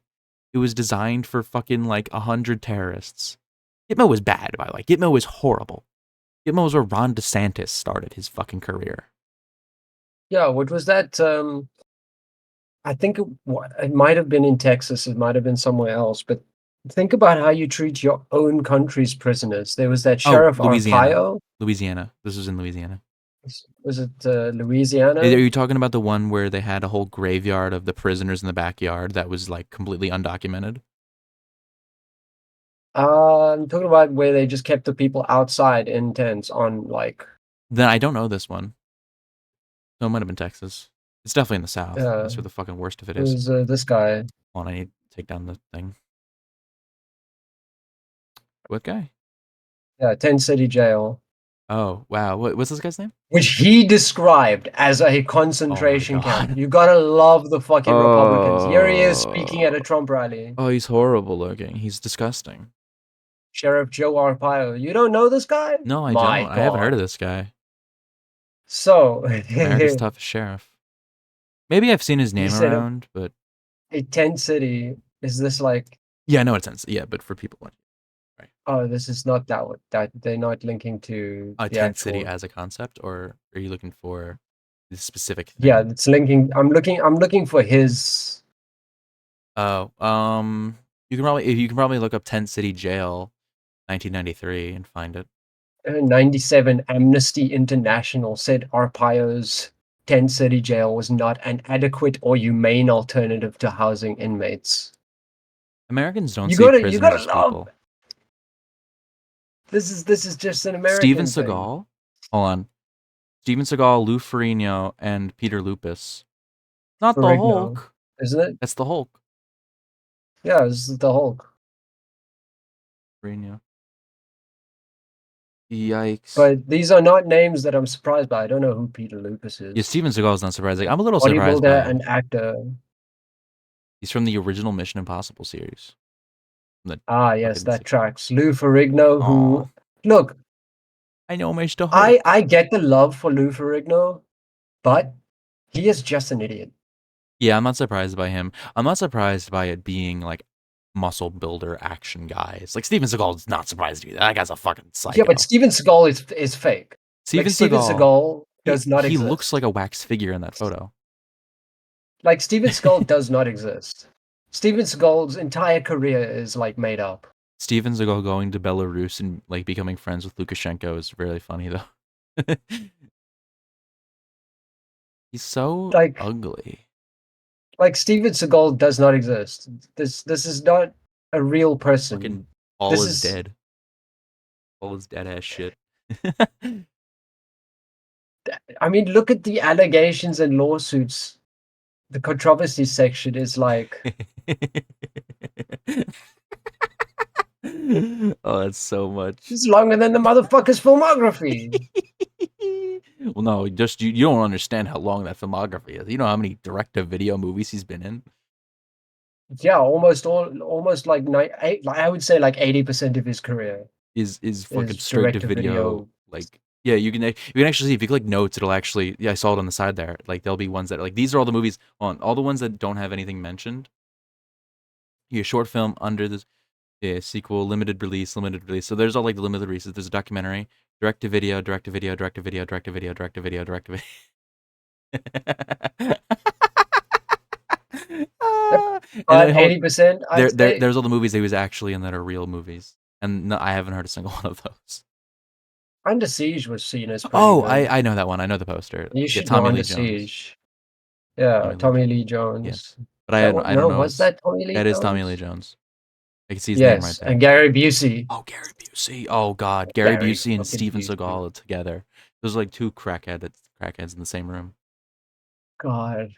It was designed for fucking like 100 terrorists. Gitmo was bad, by the way. Gitmo was horrible. Gitmo was where Ron DeSantis started his fucking career. Yeah. What was that? I think it might have been in Texas. It might have been somewhere else. But think about how you treat your own country's prisoners. There was that Oh, Sheriff Louisiana. Arpaio. Louisiana. This was in Louisiana. Was it Are Louisiana? you talking about the one where they had a whole graveyard of the prisoners in the backyard that was like completely undocumented? I'm talking about where they just kept the people outside in tents on like Then I don't know this one. No, it might have been Texas. It's definitely in the South. uh That's where the fucking worst of it it is. was this guy. Hold on, I need to take down the thing. What guy? Yeah, Tent City Jail, Oh, wow. What's this guy's name? which he described as a Oh my concentration camp. god. You gotta love the fucking Republicans. Here he is speaking Oh. at a Trump rally. Oh, he's horrible looking. He's disgusting. Sheriff Joe Arpaio. You don't know this guy? No, I My don't. I haven't heard God. of this guy. So America's toughest sheriff. Maybe I've seen his he name said around, but a tent city is this like, yeah, I know what it sounds. Yeah, but for people, right? oh, this is not that they're not linking to A the tent city actual. as a concept, or are you looking for this specific Yeah, thing? it's linking. I'm looking for his Oh, you can probably look up Tent City Jail, 1993, and find it. 97 Amnesty International said Arpaio's tent city jail was not an adequate or humane alternative to housing inmates. Americans don't You see gotta you prisoners gotta as love people. this is just an Steven American thing. Seagal, hold on. Steven Seagal, Lou Ferrigno, and Peter Lupus. Not the Ferrigno, Hulk. isn't it? That's the Hulk. Yeah, this is the Hulk. Ferrigno. Yikes. But these are not names that I'm surprised by. I don't know who Peter Lucas Yeah, is. Steven Seagal is not surprising. I'm a little surprised Bodybuilder by. and actor. He's from the original Mission Impossible series. From the Ah, yes, fucking. that tracks. Lou Ferrigno, Aw, who look, I know Mr. I Hulk. I get the love for Lou Ferrigno, but he is just an idiot. Yeah, I'm not surprised by him. I'm not surprised by it being like muscle builder action guys. Like Steven Seagal is not surprised to be that. That guy's a fucking Yeah, but psycho. Steven Seagal is fake. Like Steven Steven Seagal, Seagal he does not he looks like exist. a wax figure in that photo. Like Steven Seagal does not exist. Steven Seagal's entire career is like made up. Steven Seagal going to Belarus and like becoming friends with Lukashenko is really funny though. He's so Like ugly. like Steven Seagal does not exist. This is not a real person. Fucking all This is is dead. All is dead ass shit. I mean, look at the allegations and lawsuits. The controversy section is like Oh, that's so much. It's longer than the motherfucker's filmography. Well, no, just you don't understand how long that filmography is. You know how many direct-to-video movies he's been in? Yeah, almost like I would say like 80% of his career Is fucking is straight to direct to video. video. Like, yeah, you can actually see if you click notes, it'll actually, yeah, I saw it on the side there. Like, there'll be ones that, like, these are all the movies on all the ones that don't have anything mentioned. Yeah, short film under this, yeah, sequel, limited release, limited release. So there's all like the limited releases. There's a documentary, direct to video, direct to video, direct to video, direct to video, direct to video, direct to video. Yep. And then But 80%, I'd say. there's all the movies he was actually in that are real movies, and no, I haven't heard a single one of those. Under Siege was seen as pretty Oh, good. I know that one. I know the poster. You Yeah, should know Tommy Under Lee Jones. Siege. Yeah, Tommy Lee Tommy Jones. Lee Yeah, Jones. but That one? I don't No, know was his. that Tommy Lee That is Tommy Lee Jones? Jones. I can see his name right Yes, there. and Gary Busey. Oh, Gary Busey. Oh God, Gary Gary Busey and fucking Steven Busey. Seagal together. Those are like two crackheads in the same room. God.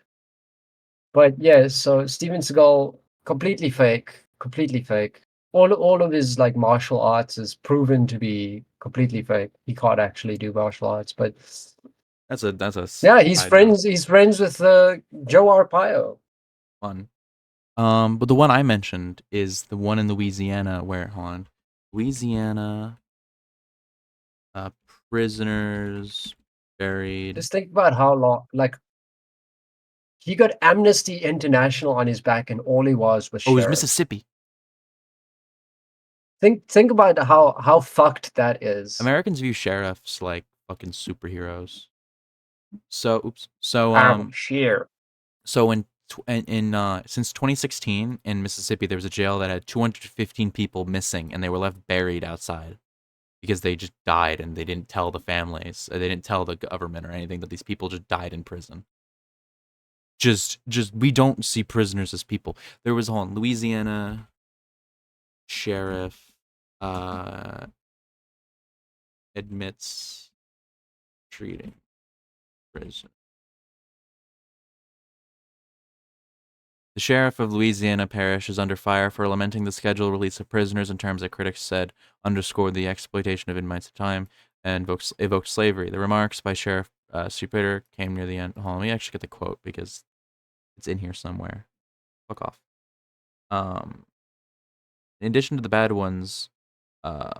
But yeah, so Steven Seagal, completely fake, completely fake. All of his like martial arts is proven to be completely fake. He can't actually do martial arts, but That's a yeah, side note. He's friends with Joe Arpaio. Fun. But the one I mentioned is the one in Louisiana where, hold on, Louisiana, uh, prisoners buried. Just think about how long, like he got Amnesty International on his back, and all he was Oh, it was sheriff. Mississippi. Think about how fucked that is. Americans view sheriffs like fucking superheroes. So, oops. So, I'm sheriff. so since 2016 in Mississippi, there was a jail that had 215 people missing, and they were left buried outside because they just died, and they didn't tell the families, they didn't tell the government or anything that these people just died in prison. Just we don't see prisoners as people. There was on Louisiana sheriff uh admits treating prison. The sheriff of Louisiana Parish is under fire for lamenting the scheduled release of prisoners in terms that critics said underscored the exploitation of inmates of time and evoked slavery. The remarks by Sheriff Stupider came near the end. Hold on, let me actually get the quote because it's in here somewhere. Fuck off. Um, in addition to the bad ones, uh,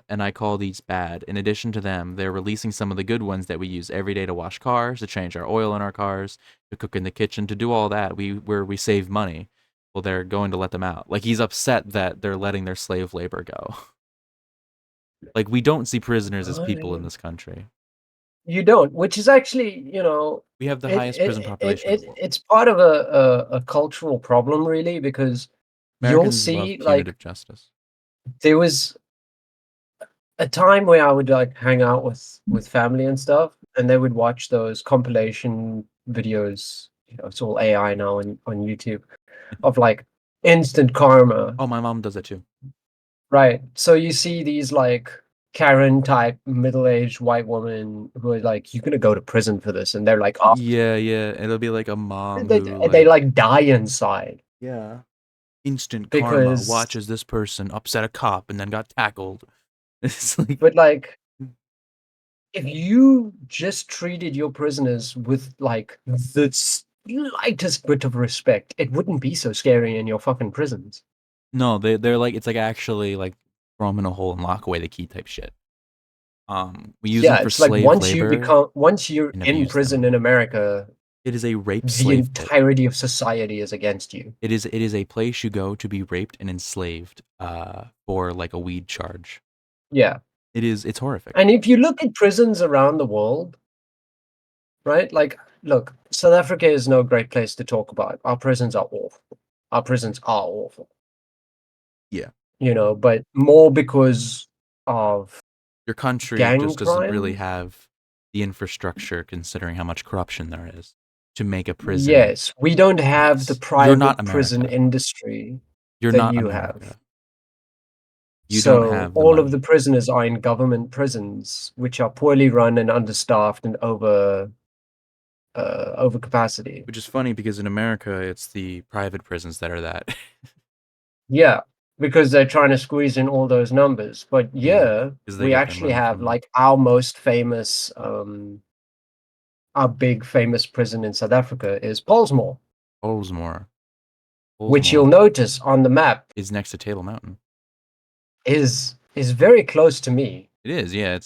and I call these bad. In addition to them, they're releasing some of the good ones that we use every day to wash cars, to change our oil in our cars, to cook in the kitchen, to do all that. Where we save money. Well, they're going to let them out. Like he's upset that they're letting their slave labor go. Like we don't see prisoners as people in this country. You don't, which is actually, We have the highest prison population in the world. it's part of a cultural problem, really, because you'll Americans love see like punitive justice. there was a time where I would like hang out with family and stuff, and they would watch those compilation videos. It's all AI now on YouTube of like instant karma, Oh, my mom does that too. right? So you see these like Karen type middle-aged white woman who are like, "You're gonna go to prison for this," and they're like, "Oh," Yeah, yeah. It'll be like a mom they who they like die inside yeah, instant karma. because, Watches this person upset a cop and then got tackled. It's like but like if you just treated your prisoners with like the slightest bit of respect, it wouldn't be so scary in your fucking prisons. no, they're like it's like actually like throw them in a hole and lock away the key type shit. We use them Yeah, for it's like slave labor once you're and in abuse prison them. in America, It is a rape the slave pit. entirety of society is against you. It is a place you go to be raped and enslaved for like a weed charge. Yeah. It's horrific. And if you look at prisons around the world, right? Like, look, South Africa is no great place to talk about. Our prisons are awful. Our prisons are awful. Yeah. But more because of Your country gang just doesn't really crime. have the infrastructure considering how much corruption there is to make a prison Yes, we don't have the nice. You're not private prison America. industry You're that not you have. America. You don't So have the all of the money. prisoners are in government prisons, which are poorly run and understaffed and over capacity. Which is funny because in America, it's the private prisons that are that. Yeah. because they're trying to squeeze in all those numbers. But Yeah, yeah, because they we get their actually money have from like our most famous, our big famous prison in South Africa is Pollsmoor, Oldsmore. which you'll Oldsmore notice on the map is next to Table Mountain. is very close to me. It is, yeah.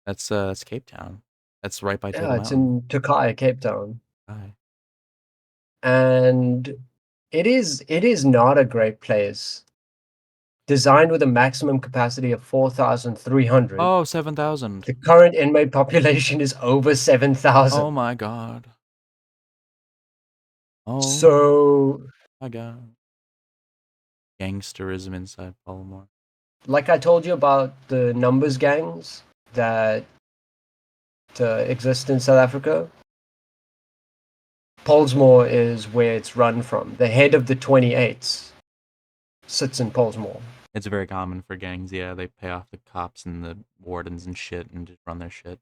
That's Cape Town. That's right by Yeah, Table it's Mountain. in Turkey, Cape Town, Aye. and it is not a great place. Designed with a maximum capacity of 4,300, Oh, 7,000. the current inmate population is over Oh 7,000. my god. Oh So, my god. Gangsterism inside Baltimore. like I told you about the numbers gangs that exist in South Africa, Pollsmoor is where it's run from. The head of the 28s sits in Pollsmoor. It's very common for gangs, yeah. They pay off the cops and the wardens and shit and just run their shit.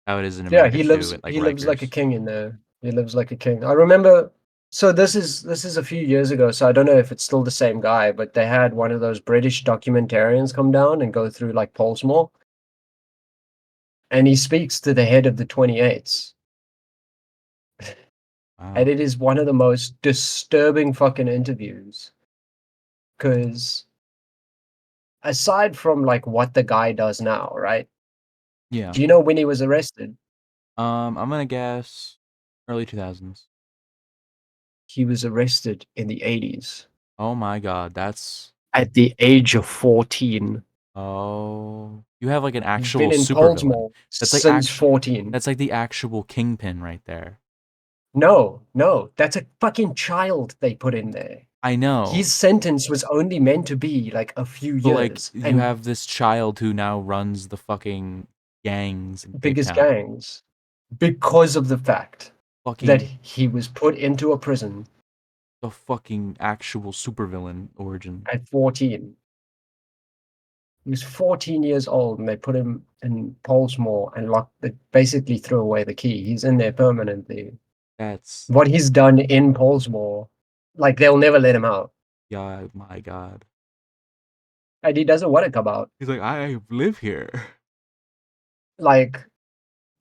How it is in Yeah, America he too, lives at like he lives like a Rikers. king in there. He lives like a king. I remember, so this is a few years ago, so I don't know if it's still the same guy, but they had one of those British documentarians come down and go through like Pollsmoor, and he speaks to the head of the 28s. And Wow. it is one of the most disturbing fucking interviews. Because aside from like what the guy does now, right? Yeah. Do you know when he was arrested? I'm gonna guess early 2000s. He was arrested in the 80s Oh my god, that's at the age of 14. oh. You have like an He's been actual in supervillain. Pollsmoor That's like since 14. that's like the actual kingpin right there. No, no, that's a fucking child they put in there. I know. His sentence was only meant to be like a few But like years you and have this child who now runs the fucking gangs in Cape biggest Town. gangs because of the fact that Fucking he was put into a prison the fucking actual supervillain origin. at 14. He was 14 years old and they put him in Pollsmoor and they basically threw away the key. He's in there permanently. That's What he's done in Pollsmoor, like they'll never let him out. yeah, my god. And he doesn't want to come out. He's like, I live here. Like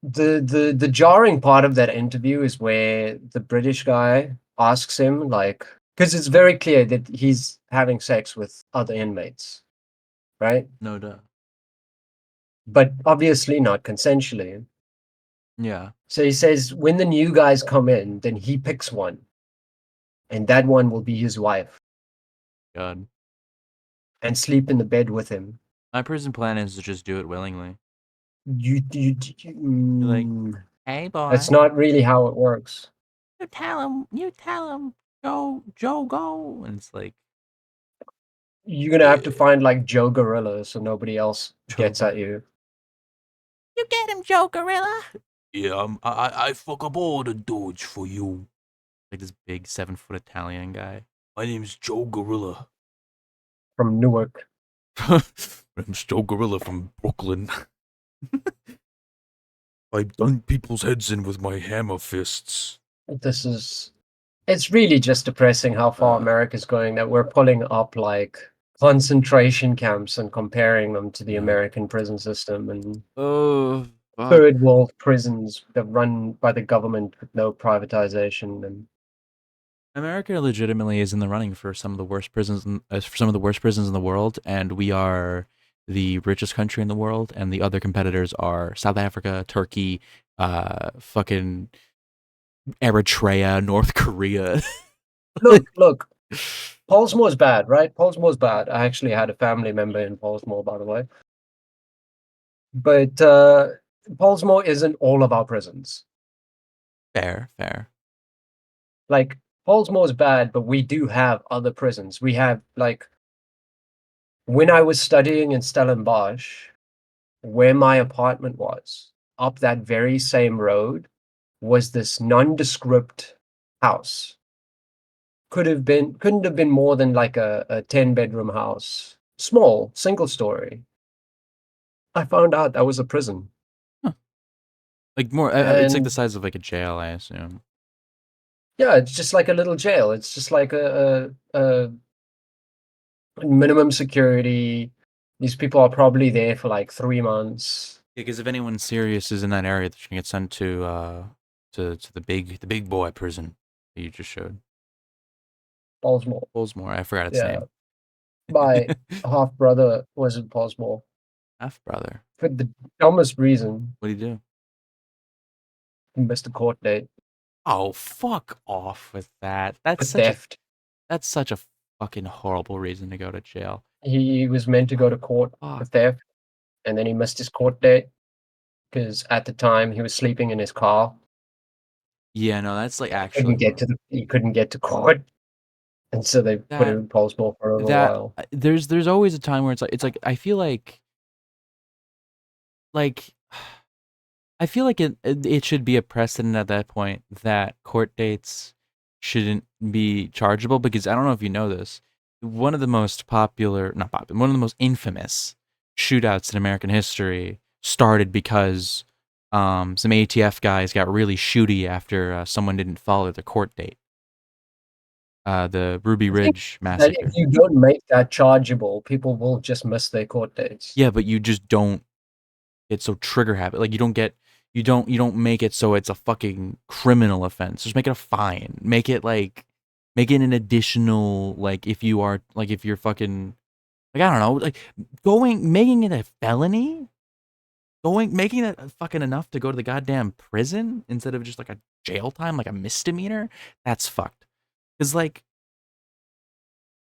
the jarring part of that interview is where the British guy asks him, like, because it's very clear that he's having sex with other inmates, right? No duh. But obviously not consensually. Yeah. So he says when the new guys come in, then he picks one, and that one will be his wife God. and sleep in the bed with him. My prison plan is to just do it willingly. You're like, Mm, hey that's boy, not really how it works. you tell him, Joe, go. And it's like, You're gonna have to find like Joe Gorilla so nobody else Joe, gets at you. you get him, Joe Gorilla. Yeah, I fuck up all the dudes for you. Like this big 7 foot Italian guy. My name's Joe Gorilla. From Newark. I'm Joe Gorilla from Brooklyn. I dunk people's heads in with my hammer fists. This is it's really just depressing how far Uh, America's going that we're pulling up like concentration camps and comparing them to the yeah. American prison system and Oh, fuck. third world prisons that run by the government with no privatization and America legitimately is in the running for some of the worst prisons, for some of the worst prisons in the world, and we are the richest country in the world, and the other competitors are South Africa, Turkey, fucking Eritrea, North Korea. look, Pollsmoor's bad, right? Pollsmoor's bad. I actually had a family member in Pollsmoor, by the way. But Pollsmoor isn't all of our prisons. Fair, fair. Like Pollsmoor's bad, but we do have other prisons. We have like when I was studying in Stellenbosch, where my apartment was, up that very same road was this nondescript house. Couldn't have been more than like a 10-bedroom house. Small, single story. I found out that was a prison. Huh. Like more, it's like the And size of like a jail, I assume. yeah, it's just like a little jail. It's just like a minimum security. These people are probably there for like 3 months. Because if anyone serious is in that area, they're gonna get sent to the big boy prison that you just showed. Baltimore. Bolesmore, I forgot its Yeah. name. My half brother was in Baltimore Half brother. for the dumbest reason. What do you do? He missed a court date Oh, fuck off with that. for theft. That's such a fucking horrible reason to go to jail. He was meant to go to court for Fuck. theft, and then he missed his court date because at the time he was sleeping in his car. Yeah, no, that's like Couldn't actually get to he couldn't get to court, and so they put him that in Baltimore for a little that while. there's always a time where it's like I feel like I feel like it should be a precedent at that point that court dates shouldn't be chargeable because I don't know if you know this. One of the most popular, not popular, one of the most infamous shootouts in American history started because some ATF guys got really shooty after someone didn't follow the court date. The Ruby I think Ridge that if massacre. you don't make that chargeable, people will just miss their court dates. Yeah, but you just don't get so trigger happy. Like you don't make it so it's a fucking criminal offense. Just make it a fine. Make it an additional like if you're fucking like I don't know, like going making it a felony? Making it fucking enough to go to the goddamn prison instead of just like a jail time, like a misdemeanor? That's fucked. Cuz like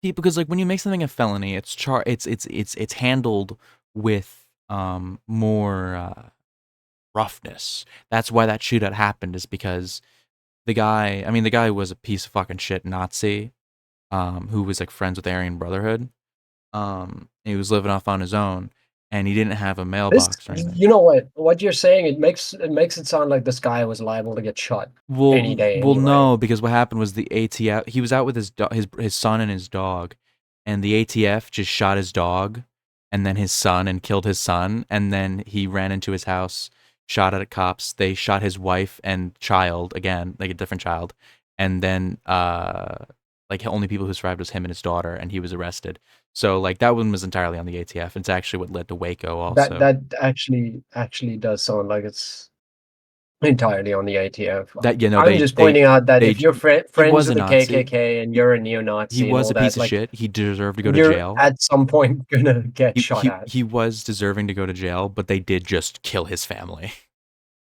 people because like when you make something a felony, it's handled with more roughness. That's why that shootout happened is because the guy was a piece of fucking shit Nazi, who was like friends with Aryan Brotherhood. He was living off on his own, and he didn't have a This, mailbox or anything. you know what you're saying, it makes it sound like this guy was liable to get shot any day Well, anyway. no, because what happened was the ATF. He was out with his son and his dog, and the ATF just shot his dog, and then his son, and killed his son, and then he ran into his house, shot at cops. They shot his wife and child again, like a different child, and then like the only people who survived was him and his daughter, and he was arrested. So like that one was entirely on the ATF. It's actually what led to Waco That also. that actually does sound like it's entirely on the ATF. That you know I'm just pointing out that they if you're he friends was a with the Nazi. KKK and you're a He neo-Nazi and was all a piece that, of like shit. He deserved to go to you're jail. at some point gonna get shot at. He was deserving to go to jail, but they did just kill his family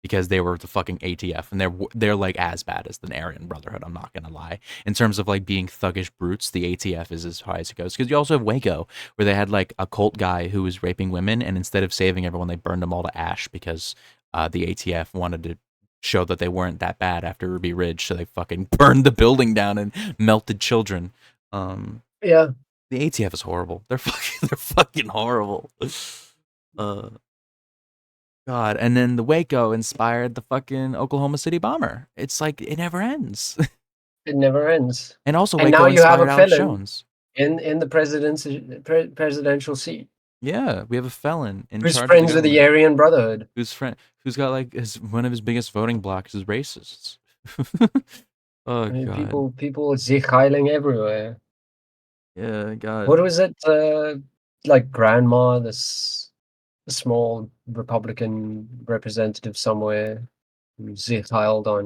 because they were the fucking ATF, and they're like as bad as the Aryan Brotherhood. I'm not gonna lie. In terms of like being thuggish brutes, the ATF is as high as it goes. Because you also have Waco, where they had like a cult guy who was raping women, and instead of saving everyone, they burned them all to ash because the ATF wanted to show that they weren't that bad after Ruby Ridge, so they fucking burned the building down and melted children. Um, Yeah, the ATF is horrible. They're fucking horrible. Uh, God, and then the Waco inspired the fucking Oklahoma City bomber. It's like it never ends. it never ends. And also And now Waco you have inspired a Alex felon Jones. in the presidential seat Yeah, we have a felon in who's charge of the friends with the government Aryan Brotherhood. who's got like one of his biggest voting blocks is racists. Oh I mean, God. people sich heiling everywhere. Yeah, What God. was it? Like grandma, this small Republican representative somewhere who sich heiled Oh,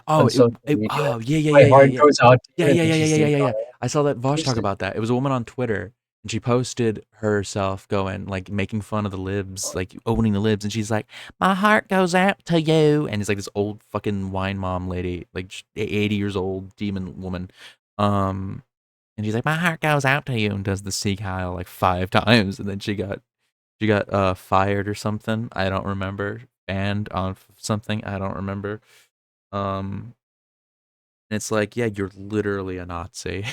on social media. oh yeah, yeah, My yeah, yeah, heart yeah. goes out to Yeah, you yeah, that yeah, yeah, she's yeah, yeah, sich yeah, yeah. heiled. I saw that Vosh talk Seriously. about that. It was a woman on Twitter, and she posted herself going like making fun of the libs, like owning the libs, and she's like, "My heart goes out to you," and it's like this old fucking wine mom lady, like 80 years old demon woman, and she's like, "My heart goes out to you," and does the Sieg Heil like 5 times, and then she got fired or something. I don't remember. Banned on something. I don't remember. Um, and it's like, yeah, you're literally a Nazi.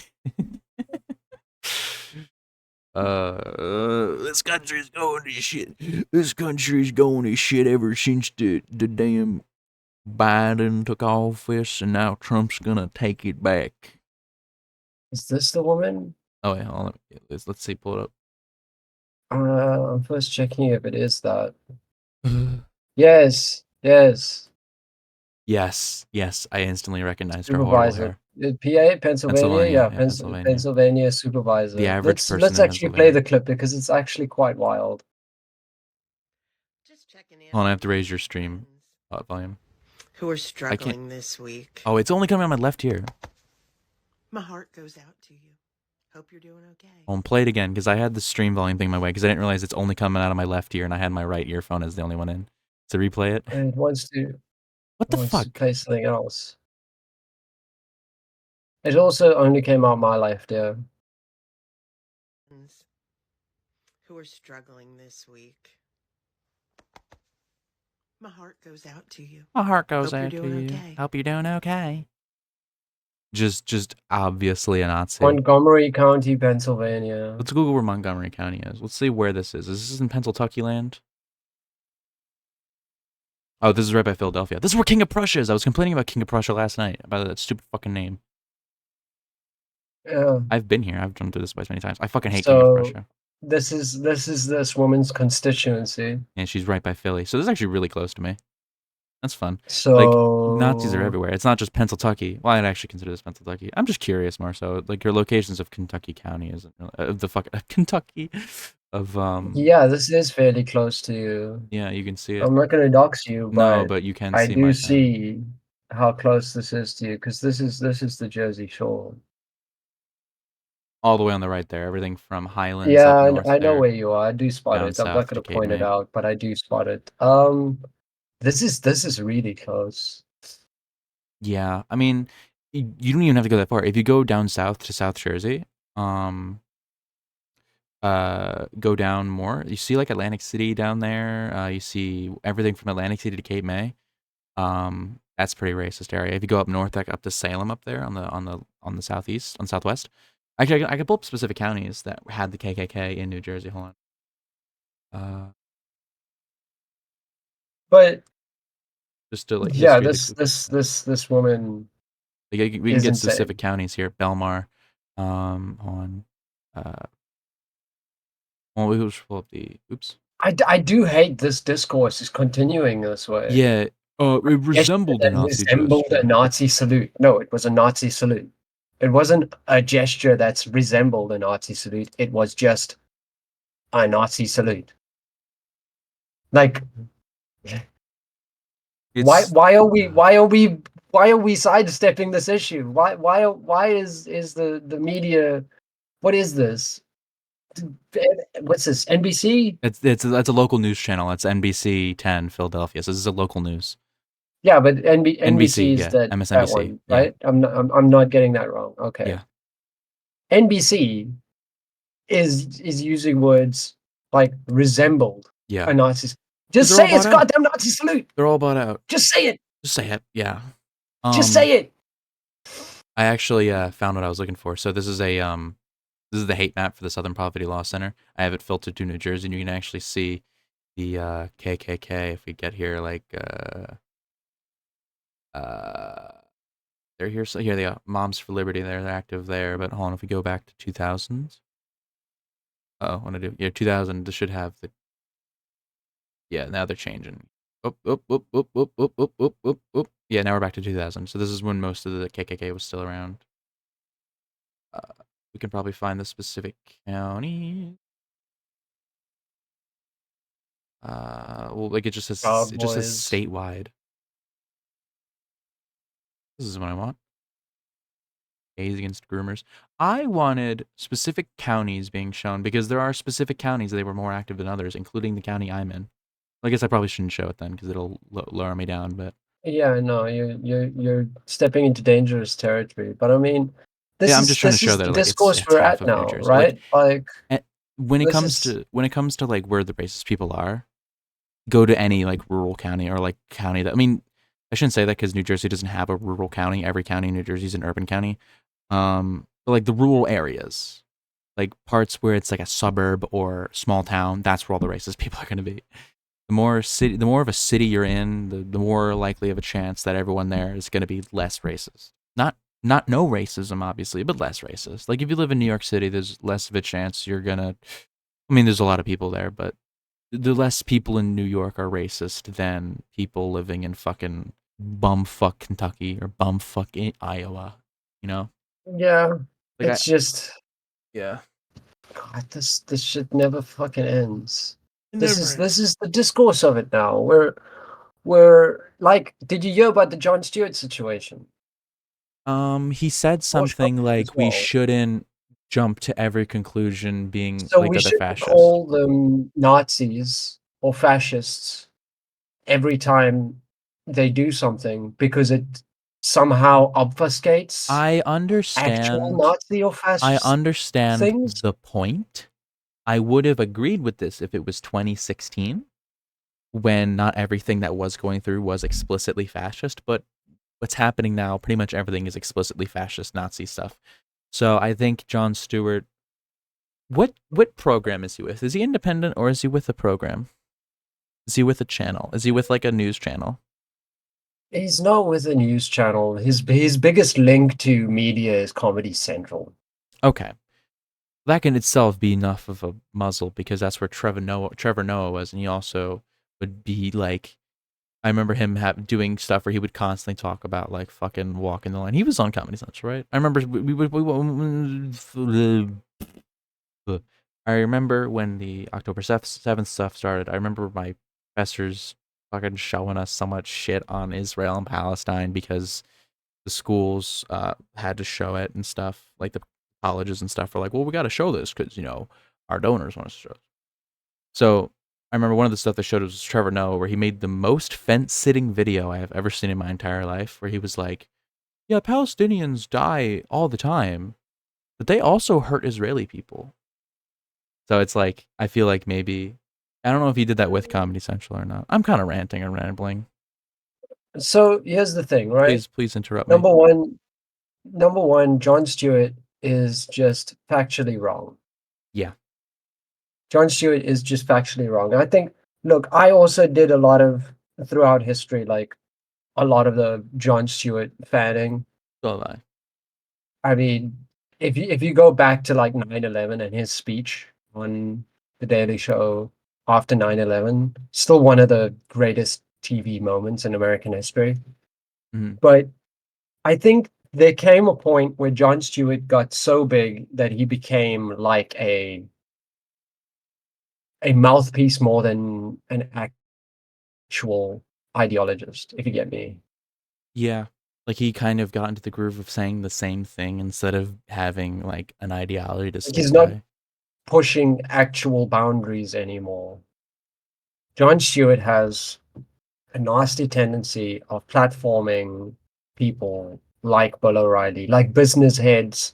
This country's going to shit. This country's going to shit ever since the damn Biden took office, and now Trump's gonna take it back. Is this the woman? Oh wait, hold on. Let's see. Pull it I'm first checking if it is that. up. Yes, yes. Yes, yes. I instantly recognized her horrible Supervisor. hair. PA, Pennsylvania, Pennsylvania, yeah, yeah, Pennsylvania. Pennsylvania The supervisor. average person Let's in actually play Pennsylvania. the clip because it's actually quite wild. Just checking in Hold on, I on have to you raise your stream friends volume. who are I can't. struggling this week. Oh, it's only coming on my left ear. My heart goes out to you. Hope you're doing okay. I'll play it again because I had the stream volume thing my way because I didn't realize it's only coming out of my left ear and I had my right earphone as the only one in. To replay it. And it What the wants to fuck? play something else. It also only came out my left ear. Friends who are struggling this week. My heart goes out to you. My heart goes Hope you're out to doing you. okay. Hope you're doing okay. Just obviously a Nazi. Montgomery County, Pennsylvania. Let's Google where Montgomery County is. Let's see where this is. Is this in Pennsylvania land? Oh, this is right by Philadelphia. This is where King of Prussia is. I was complaining about King of Prussia last night about that stupid fucking name. Yeah. I've been here. I've done through this place many times. I fucking hate King of So Prussia. this is this woman's constituency. And she's right by Philly. So this is actually really close to me. That's fun. Like, Nazis are So everywhere. It's not just Pennsylvania. Well, I'd actually consider this Pennsylvania. I'm just curious more so. Like, your locations of Kentucky County isn't really, the fuck Kentucky of yeah, this is fairly close to you. yeah, you can see it. I'm not gonna dox you, No, but but you can I see do my see how close this is to you because this is the Jersey Shore. all the way on the right there. Everything from Highlands Yeah, up north I know there, where you are. I do spot down it. I'm not south to gonna Cape point it May. out, but I do spot it. This is really close. Yeah, I mean, you don't even have to go that far. If you go down south to South Jersey, go down more, you see like Atlantic City down there. You see everything from Atlantic City to Cape May. That's a pretty racist area. If you go up north, like up to Salem, up there on the southeast, on southwest. Actually, I could pull up specific counties that had the KKK in New Jersey. Hold on. But Just to like yeah, history. this woman We can is get insane. specific counties here. Belmar. On. Well, we will just pull up the. Oops. I do hate this discourse is continuing this way. Yeah. It resembled a Nazi resembled a gesture. Nazi salute. No, it was a Nazi salute. It wasn't a gesture that's resembled a Nazi salute. It was just a Nazi salute. Like, why are we sidestepping this issue? Why is the media? What is this? What's this? NBC? That's a local news channel. It's NBC 10 Philadelphia. So this is a local news. Yeah, but NBC, NBC is yeah, that MSNBC, one, yeah. right? I'm not getting that wrong. Okay. Yeah. NBC is using words like resembled Yeah. a Nazi. Just say it's goddamn Nazi salute. They're all bought out. Just say it. Just say it. Yeah. Just say it. I actually found what I was looking for. So this is the hate map for the Southern Poverty Law Center. I have it filtered to New Jersey, and you can actually see the KKK if we get here. Like they're here. So here they are. Moms for Liberty. They're active there. But hold on, if we go back to 2000s. Oh, what do I do? Yeah, 2000. This should have the. Yeah, now they're changing. Yeah, now we're back to 2000. So this is when most of the KKK was still around. We can probably find the specific county. Well, like it just says statewide. This is what I want. Gays against groomers. I wanted specific counties being shown because there are specific counties that were more active than others, including the county I'm in. I guess I probably shouldn't show it then because it'll lower me down. But yeah, no, you're stepping into dangerous territory. But I mean, I'm just trying to show that the like discourse it's we're half at of New now, Jersey. right? Like when it comes to like where the racist people are, go to any like rural county or like county that I mean, I shouldn't say that because New Jersey doesn't have a rural county. Every county in New Jersey is an urban county. But like the rural areas, like parts where it's like a suburb or small town, that's where all the racist people are going to be. The more of a city you're in, the more likely of a chance that everyone there is going to be less racist. Not no racism, obviously, but less racist. Like if you live in New York City, there's less of a chance you're gonna. I mean, there's a lot of people there, but the less people in New York are racist than people living in fucking bumfuck Kentucky or bumfuck Iowa. You know, Yeah, like it's just yeah, God. This shit never fucking ends. it This never is ends. this is the discourse of it now. We're like, did you hear about the Jon Stewart situation? He said Josh something Hawkins as like we well. shouldn't jump to every conclusion being So like we that they're shouldn't fascists. call them Nazis or fascists every time they do something because it somehow obfuscates I actual understand. Nazi or I fascist understand things. the point. I would have agreed with this if it was 2016 when not everything that was going through was explicitly fascist, but what's happening now, pretty much everything is explicitly fascist Nazi stuff. So I think Jon Stewart, what program is he with? Is he independent or is he with a program? Is he with a channel? Is he with like a news channel? He's not with a news channel. His biggest link to media is Comedy Central. Okay. That can itself be enough of a muzzle because that's where Trevor Noah was, and he also would be like, I remember him doing stuff where he would constantly talk about like fucking walking the line. He was on Comedy Central, right? I remember I remember when the October 7th stuff started. I remember my professors fucking showing us so much shit on Israel and Palestine because the schools had to show it and stuff. Like the colleges and stuff were like, well, we got to show this because, our donors want us to show it. So I remember one of the stuff they showed was Trevor Noah, where he made the most fence sitting video I have ever seen in my entire life, where he was like, yeah, Palestinians die all the time, but they also hurt Israeli people. So it's like, I feel like maybe, I don't know if he did that with Comedy Central or not. I'm kind of ranting and rambling. So here's the thing, right? Please interrupt me. Number one, number one, Jon Stewart is just factually wrong. Yeah. Jon Stewart is just factually wrong. I think, look, I also did a lot of throughout history, like a lot of the Jon Stewart fanning. So have I. I mean, if you go back to like 9/11 and his speech on the Daily Show after 9/11, still one of the greatest TV moments in American history. Mhm. But I think there came a point where Jon Stewart got so big that he became like a mouthpiece more than an actual ideologist, if you get me. Yeah. Like he kind of got into the groove of saying the same thing instead of having like an ideology to Like stick he's not by. pushing actual boundaries anymore. Jon Stewart has a nasty tendency of platforming people like Bill O'Reilly, like business heads,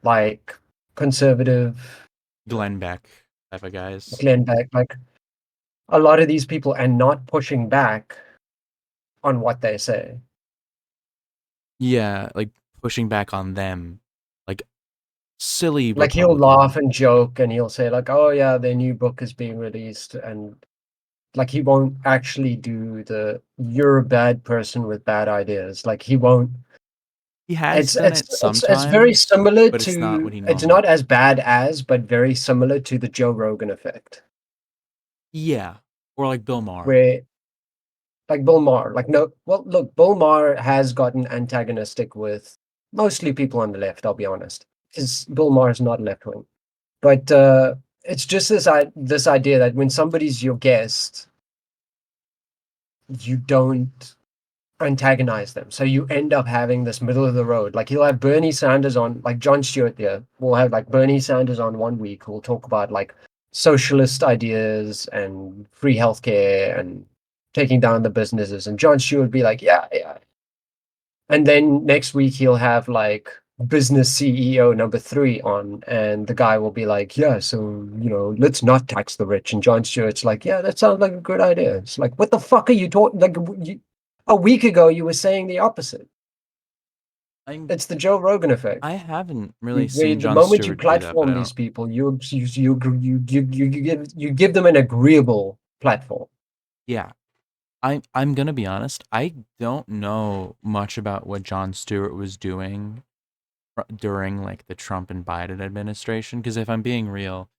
like conservative Glenn Beck type of guys. Glenn Beck, like a lot of these people, and not pushing back on what they say. Yeah, like pushing back on them. Like silly Like he'll Republican. laugh and joke and he'll say like, "Oh yeah, their new book is being released," and like he won't actually do the "you're a bad person with bad ideas." Like he won't. He has It's done it's it it's very sometimes, similar but it's not what to. he It's normally. not as bad as, but very similar to the Joe Rogan effect, Yeah, or like Bill Maher. where like Bill Maher, like no, well, look, Bill Maher has gotten antagonistic with mostly people on the left. I'll be honest, because Bill Maher is not left wing. But it's just this idea that when somebody's your guest, you don't antagonize them. So you end up having this middle of the road. Like he'll have Bernie Sanders on, like Jon Stewart here. We'll have like Bernie Sanders on one week who'll talk about like socialist ideas and free healthcare and taking down the businesses. And Jon Stewart would be like, yeah, yeah. And then next week he'll have like business CEO number 3 on, and the guy will be like, yeah, so let's not tax the rich. And Jon Stewart's like, yeah, that sounds like a good idea. It's like, what the fuck are you talking? Like, a week ago you were saying the opposite. I It's the Joe Rogan effect. I haven't really Where seen the Jon moment you Stewart do that, but platform I these don't. people, you give them an agreeable platform. Yeah, I'm gonna be honest. I don't know much about what Jon Stewart was doing during like the Trump and Biden administration. Because if I'm being real,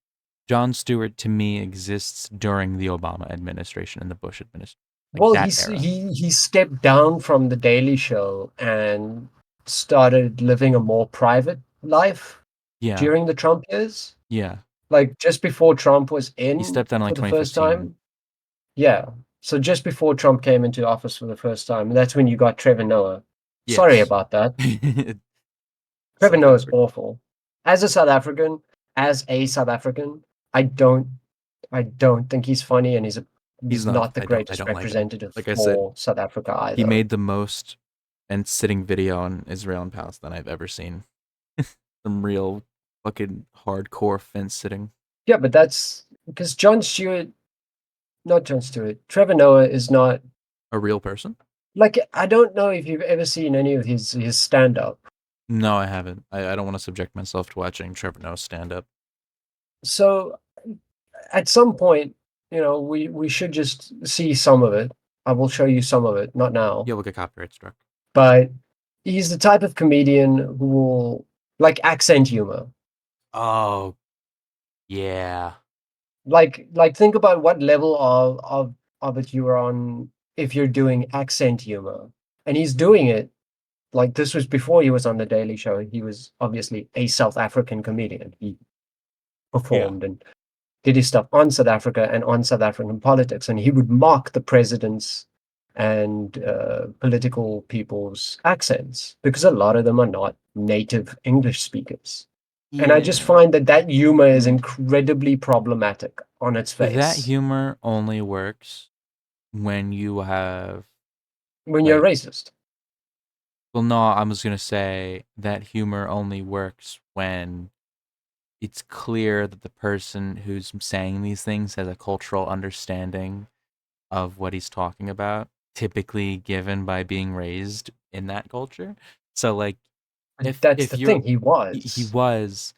Jon Stewart to me exists during the Obama administration and the Bush administration, like Well, that era. he stepped down from the Daily Show and started living a more private life Yeah. during the Trump years. Yeah. Like just before Trump was He in stepped down in for like the first 2015. time. Yeah. So just before Trump came into office for the first time, that's when you got Trevor Noah. Sorry Yes. about that. South Trevor Noah is Africa. awful. As a South African, I don't think he's funny, and He's he's not. not the I greatest don't like him. representative Like I said, for South Africa he either. made the most and sitting video on Israel and Palestine I've ever seen. Some real fucking hardcore fence sitting. Yeah, but that's because Trevor Noah is not A real person? like, I don't know if you've ever seen any of his stand up. No, I haven't. I don't want to subject myself to watching Trevor Noah stand up. So at some point, we should just see some of it. I will show you some of it, not now. You'll get copyright struck. But he's the type of comedian who will like accent humor. Oh, yeah. Like think about what level of it you are on if you're doing accent humor. And he's doing it like this was before he was on the Daily Show. He was obviously a South African comedian. He Yeah. performed and did his stuff on South Africa and on South African politics, and he would mock the president's and political people's accents because a lot of them are not native English speakers. And I just Yeah. find that humor is incredibly problematic on its That face humor only works when you have when you're like racist. well no, I was gonna say that humor only works when it's clear that the person who's saying these things has a cultural understanding of what he's talking about, typically given by being raised in that culture. So like That's if the you're thing. He he was. was,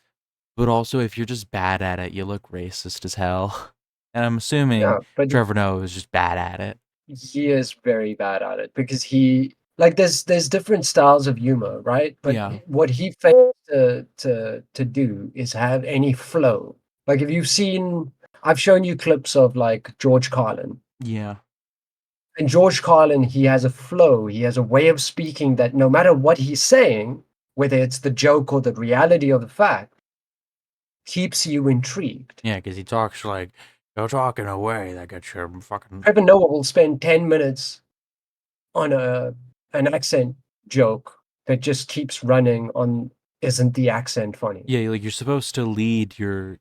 but also if you're just bad at it, you look racist as hell. And I'm assuming Yeah, but Trevor Noah was just bad at it. he is very bad at it because he like there's different styles of humor, right? But Yeah. what he fails to do is have any flow. Like if you've seen, I've shown you clips of like George Carlin. Yeah. And George Carlin, he has a flow, he has a way of speaking that no matter what he's saying, whether it's the joke or the reality of the fact, keeps you intrigued. Yeah, because he talks like you're talking away that gets your fucking Trevor Noah will spend 10 minutes on an accent joke that just keeps running on, isn't the accent funny? yeah, like you're supposed to lead your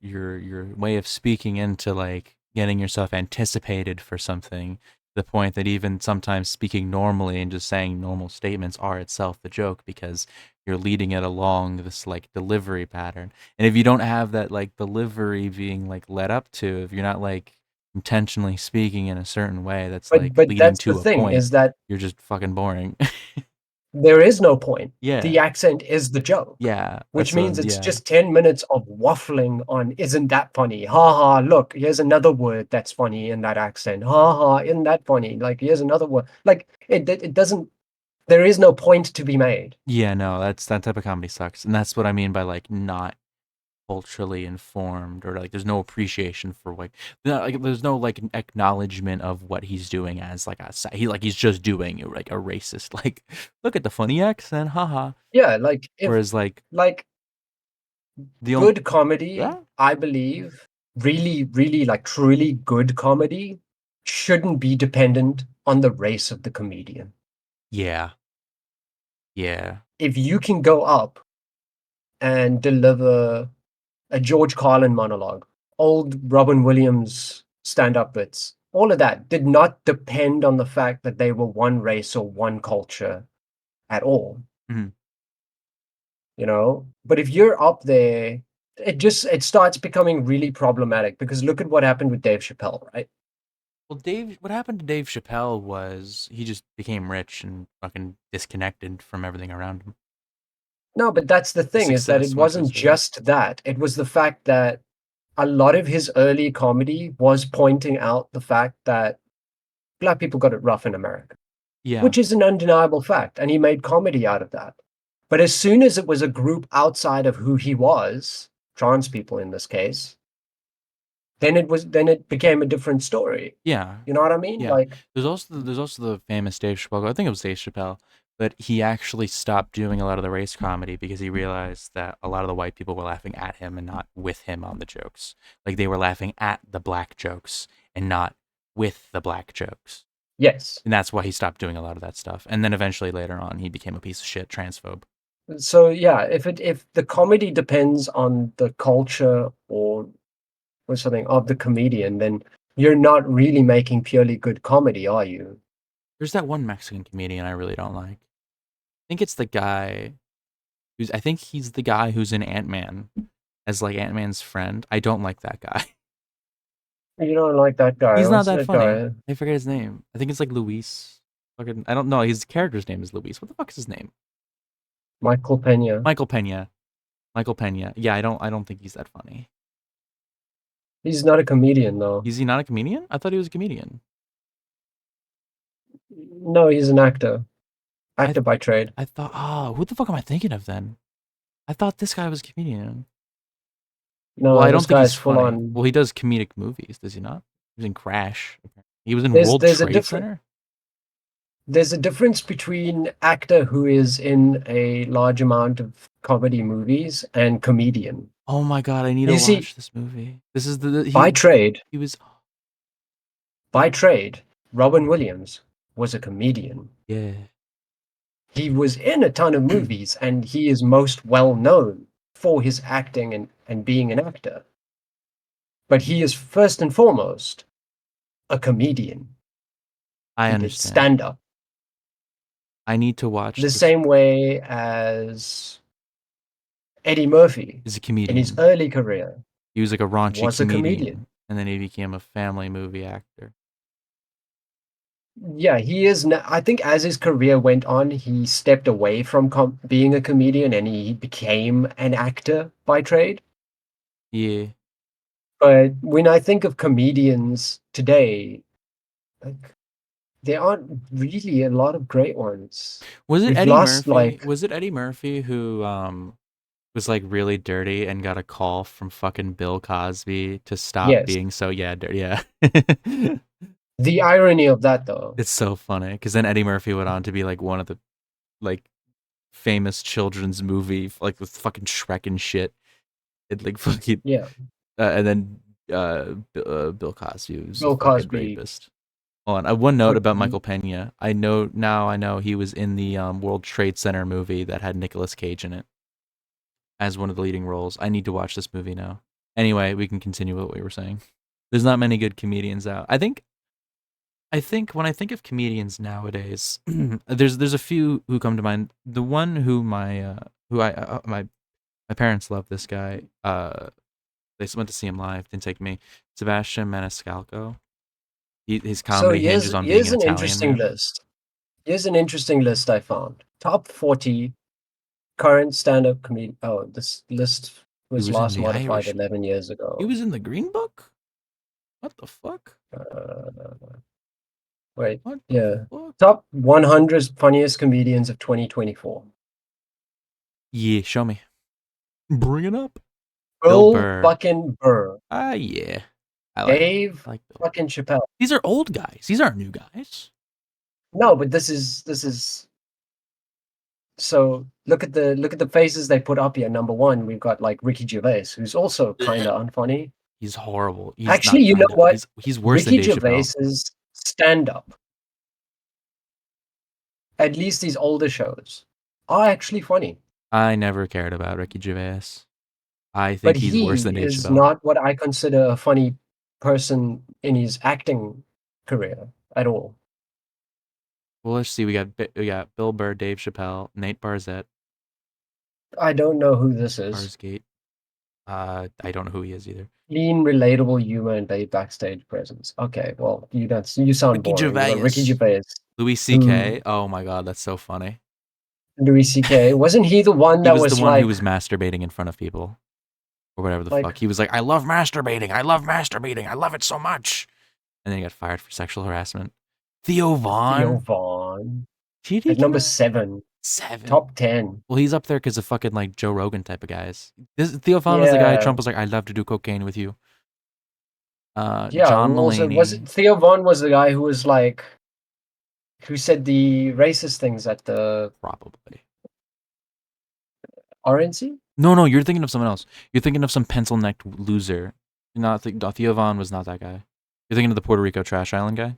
way of speaking into like getting yourself anticipated for something. The point that even sometimes speaking normally and just saying normal statements are itself the joke because you're leading it along this like delivery pattern. And if you don't have that like delivery being like led up to, if you're not like intentionally speaking in a certain way that's like But leading that's the to a thing, point, is that you're just fucking boring. there is no point. The Yeah. accent is the joke, Yeah. which That's means it's yeah. just 10 minutes of waffling on, isn't that funny? Ha ha, look, here's another word that's funny in that accent. Ha ha, isn't that funny? Like, here's another word. Like, it doesn't, there is no point to be made. Yeah, no, that's that type of comedy sucks. And that's what I mean by like not culturally informed or like there's no appreciation for like there's no like acknowledgement of what he's doing as like he's just doing like a racist like look at the funny accent haha. Yeah, like, if, Whereas like like, the only good comedy, yeah I believe, really, really, like, truly good comedy shouldn't be dependent on the race of the comedian. yeah yeah If you can go up and deliver a George Carlin monologue, old Robin Williams stand-up bits, all of that did not depend on the fact that they were one race or one culture at all. mhm. But if you're up there, it starts becoming really problematic because look at what happened with Dave Chappelle, right? Well, what happened to Dave Chappelle was he just became rich and fucking disconnected from everything around him. No, but that's the The thing, is that it success went to wasn't his head. just that. It was the fact that a lot of his early comedy was pointing out the fact that black people got it rough in America, Yeah. which is an undeniable fact, and he made comedy out of that. But as soon as it was a group outside of who he was, trans people in this case, then it became a different story. Yeah. You know what I mean? Yeah. Like, There's also the famous Dave Chappelle. I think it was Dave Chappelle but he actually stopped doing a lot of the race comedy because he realized that a lot of the white people were laughing at him and not with him on the jokes. Like they were laughing at the black jokes and not with the black jokes. Yes. And that's why he stopped doing a lot of that stuff. And then eventually later on, he became a piece of shit transphobe. So yeah, if the comedy depends on the culture or something of the comedian, then you're not really making purely good comedy, are you? There's that one Mexican comedian I really don't like. I think it's the guy I think he's the guy who's in Ant-Man as like Ant-Man's friend. I don't like that guy. You don't like that guy. He's not What's that that funny. guy? I forget his name. I think it's like Luis. Fucking, I don't know. His character's name is Luis. What the fuck is his name? Michael Pena. Michael Pena. Michael Pena. Yeah, I don't think he's that funny. He's not a comedian though. Is he not a comedian? I thought he was a comedian. No, he's an actor. Actor by trade. I thought, oh, who the fuck am I thinking of then? I thought this guy was a comedian. Well, No, I this don't think guy's he's full funny. on. Well, he does comedic movies, does he not? He was in Crash. He was in There's World there's a Trade different Center. there's a difference between actor who is in a large amount of comedy movies and comedian. Oh my god, I need to You see, watch this movie. This is by trade, he was Robin Williams was a comedian. yeah. He was in a ton of movies, and he is most well known for his acting and being an actor. But he is first and foremost a comedian. I He did understand. stand up. I need to watch The this. same way as Eddie Murphy He's a in his comedian. early career He was like a raunchy was a comedian, comedian. and then he became a family movie actor. Yeah, he is. I think as his career went on, he stepped away from being a comedian and he became an actor by trade. Yeah. But when I think of comedians today, like there aren't really a lot of great ones. Was it We've Eddie lost Murphy? like Was it Eddie Murphy who was like really dirty and got a call from fucking Bill Cosby to stop yes. being so dirty? Yeah. The irony of that though. It's so funny because then Eddie Murphy went on to be like one of the like famous children's movie like with fucking Shrek and shit. It like fucking Yeah. and then Bill Cosby was a Bill fucking Cosby. rapist. Hold on, one note Put, about Michael Pena. I know he was in the World Trade Center movie that had Nicolas Cage in it as one of the leading roles. I need to watch this movie now. Anyway, we can continue what we were saying. There's not many good comedians out. I think when I think of comedians nowadays, there's a few who come to mind. The one who my parents love this guy. They went to see him live. Didn't take me. Sebastian Maniscalco. His so comedy hinges on being an an Italian interesting man. list. Here's an interesting list I found. Top 40 current stand-up comedian. Oh, this list He was was in last The modified Irishman. 11 years He ago. was in the Green Book. What the fuck? Wait, What the yeah. fuck? Top 100 funniest comedians of 2024. Yeah, show me. Bring it up. Bill Burr. fucking Burr. Ah, yeah. I Dave like Bill. fucking Chappelle. These are old guys. These aren't new guys. No, but this is so look at the faces they put up here. Number one, we've got like Ricky Gervais, who's also kind of unfunny. He's horrible. He's Actually, not you know kinda. what? He's worse than Ricky Dave Chappelle. Gervais's stand-up, at least these older shows, are actually funny. I never cared about Ricky Gervais. I But think he's worse than he Dave is Chappelle. not what I consider a funny person in his acting career at all. Well, let's see. We got Bill Burr, Dave Chappelle, Nate Barzett, I don't know who this is. Barsgate. I don't know who he is either. Clean, relatable humor and laid backstage presence. Okay, well, you sound Ricky boring. You got Ricky Gervais. Gervais, Louis C.K. Oh my god, that's so funny. Louis C.K. Wasn't he the one He that was was the one like who was masturbating in front of people. Or whatever the Like- fuck. He was like, I love masturbating. I love masturbating. I love it so much. And then he got fired for sexual harassment. Theo Vaughn. Theo Vaughn Did he at number get 7, 7? top 10? Well, he's up there because of fucking like Joe Rogan type of guys. Theo Vaughn was the guy Yeah. Trump was like, I'd love to do cocaine with you. Yeah, John who also Mulaney. was it Theo Vaughn was the guy who was like who said the racist things at the Probably. RNC? No, you're thinking of someone else. You're thinking of some pencil-necked loser. You're not Theo Von was not that guy. You're thinking of the Puerto Rico Trash Island guy?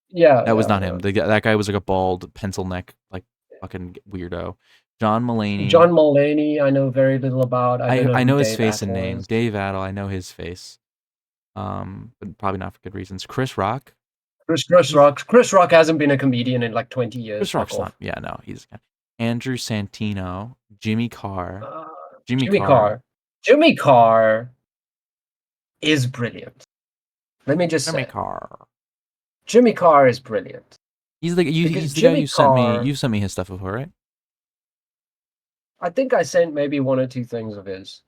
Yeah, That was not him. That guy was like a bald pencil neck, like fucking weirdo. John Mulaney. John Mulaney, I know very little about. I don't know I who know his Dave face and Attell name. is. Dave Attell, I know his face. But probably not for good reasons. Chris Rock. Chris Rock hasn't been a comedian in like 20 years. Chris Rock's not. Yeah, no, he's Andrew Santino, Jimmy Carr. Jimmy Carr is brilliant. Let me just say. Jimmy Carr is brilliant. He's the guy you sent me. You've sent me his stuff before, right? I think I sent maybe 1 or 2 things of his.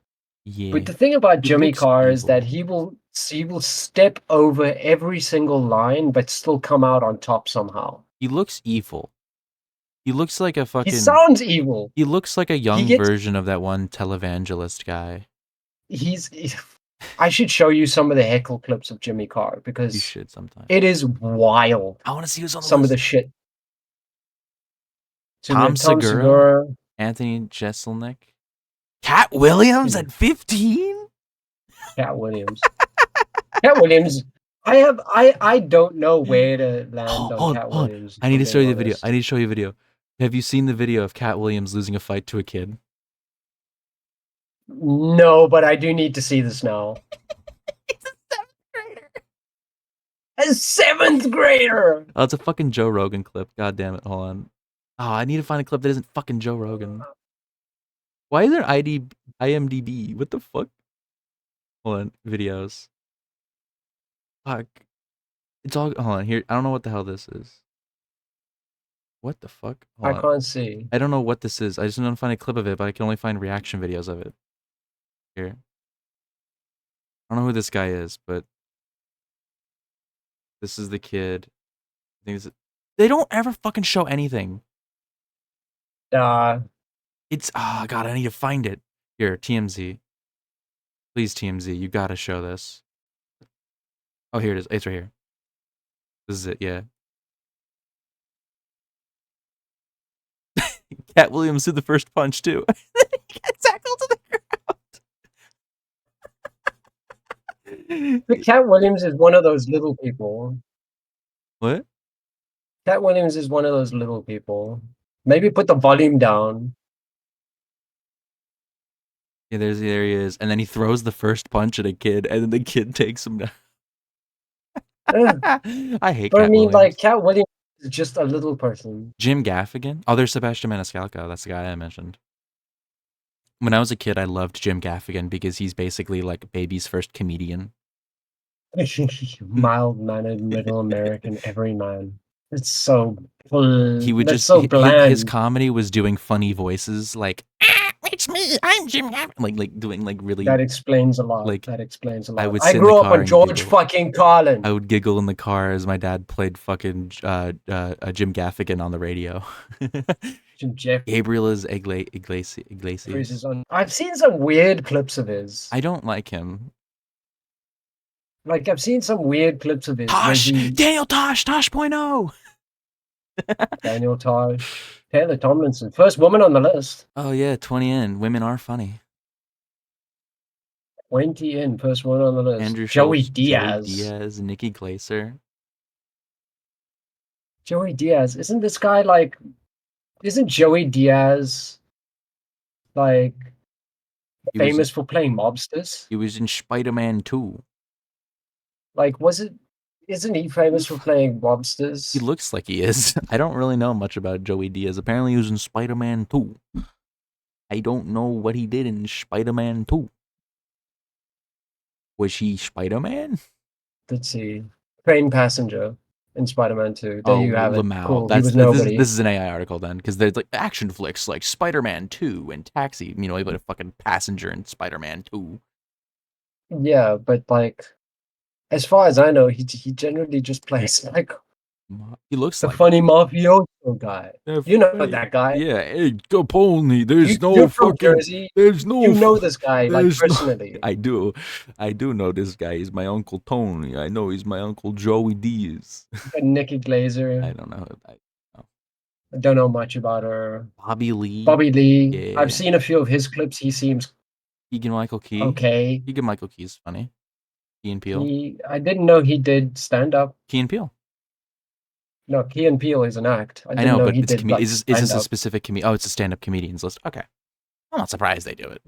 Yeah. But the thing about Jimmy Carr is that he will step over every single line, but still come out on top somehow. He looks evil. He looks like a fucking. He sounds evil. He looks like a young version of that one televangelist guy. I should show you some of the heckle clips of Jimmy Carr because you should sometime. It is wild. I want to see who's on some of the shit. Tom Segura, Anthony Jeselnik, Cat Williams at 15. Cat Williams. Cat Williams. I don't know where to land on Cat Williams. I need to show you the video. I need to show you a video. Have you seen the video of Cat Williams losing a fight to a kid? No, but I do need to see this now. He's a 7th grader. A 7th grader! Oh, it's a fucking Joe Rogan clip. God damn it. Hold on. Oh, I need to find a clip that isn't fucking Joe Rogan. Why is there IMDb? What the fuck? Hold on. Videos. Fuck. It's all... Hold on. Here. I don't know what the hell this is. What the fuck? I can't see. I don't know what this is. I just want to find a clip of it, but I can only find reaction videos of it. Here. I don't know who this guy is, but this is the kid. I think they don't ever fucking show anything. It's God, I need to find it. Here, TMZ. Please, TMZ, you gotta show this. Oh, here it is. It's right here. This is it, yeah. Cat Williams did the first punch too. He got tackled to the ground. The Cat Williams is one of those little people. What? Cat Williams is one of those little people. Maybe put the volume down. Yeah, there he is. And then he throws the first punch at a kid, and then the kid takes him down. I hate Cat Williams. Like, Cat Williams is just a little person. Jim Gaffigan? Oh, there's Sebastian Maniscalco. That's the guy I mentioned. When I was a kid, I loved Jim Gaffigan because he's basically like baby's first comedian. Mild-mannered, middle American everyman. It's so... He would just... so bland. His comedy was doing funny voices like... It's me, I'm Jim Gaffigan. Like doing like really... That explains a lot. Like, that explains a lot. I grew up on George fucking Carlin. I would giggle in the car as my dad played fucking Jim Gaffigan on the radio. Gabriel is Iglesias. I've seen some weird clips of his. I don't like him. Like, I've seen some weird clips of his. Tosh! Daniel Tosh! Tosh.0! Daniel Tosh. Taylor Tomlinson. First woman on the list. Oh, yeah. 20 in. Women are funny. 20 in. First one on the list. Andrew Joey Schultz, Diaz. Joey Diaz. Nikki Glaser. Joey Diaz. Isn't this guy like... Isn't Joey Diaz like famous for playing mobsters? He was in Spider-Man 2. Like, isn't he famous for playing mobsters? He looks like he is. I don't really know much about Joey Diaz. Apparently he was in Spider-Man 2. I don't know what he did in Spider-Man 2. Was he Spider-Man? Let's see. Train passenger in Spider-Man 2. There you have Lamau. it. Cool. This is an AI article then, because there's like action flicks like Spider-Man 2 and Taxi. You know, he put a fucking passenger in Spider-Man 2. Yeah, but like, as far as I know, he generally just plays like... He looks the like funny mafioso guy. You know that guy. Yeah, hey, Capone. There's no you're fucking... from Jersey. There's no... You know this guy, like, personally. I do know this guy. He's my Uncle Tony. I know he's my Uncle Joey Diaz. Nikki Glaser. I don't know. I don't know much about her. Bobby Lee. Bobby Lee. Yeah. I've seen a few of his clips. He seems Keegan-Michael Key. okay. Keegan-Michael Key's funny. Key and Peele. I didn't know he did stand up. Key and Peele. No, Key and Peele is an act. I I didn't know, know but he it's did like is this a stand-up. specific comedian? Oh, it's a stand-up comedians list. Okay. I'm not surprised they do it.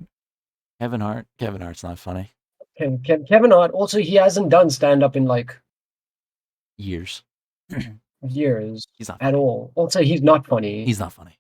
Kevin Hart. Kevin Hart's not funny. Kevin Hart. Also, he hasn't done stand-up in like Years. years He's not at funny. all. Also, he's not funny. He's not funny.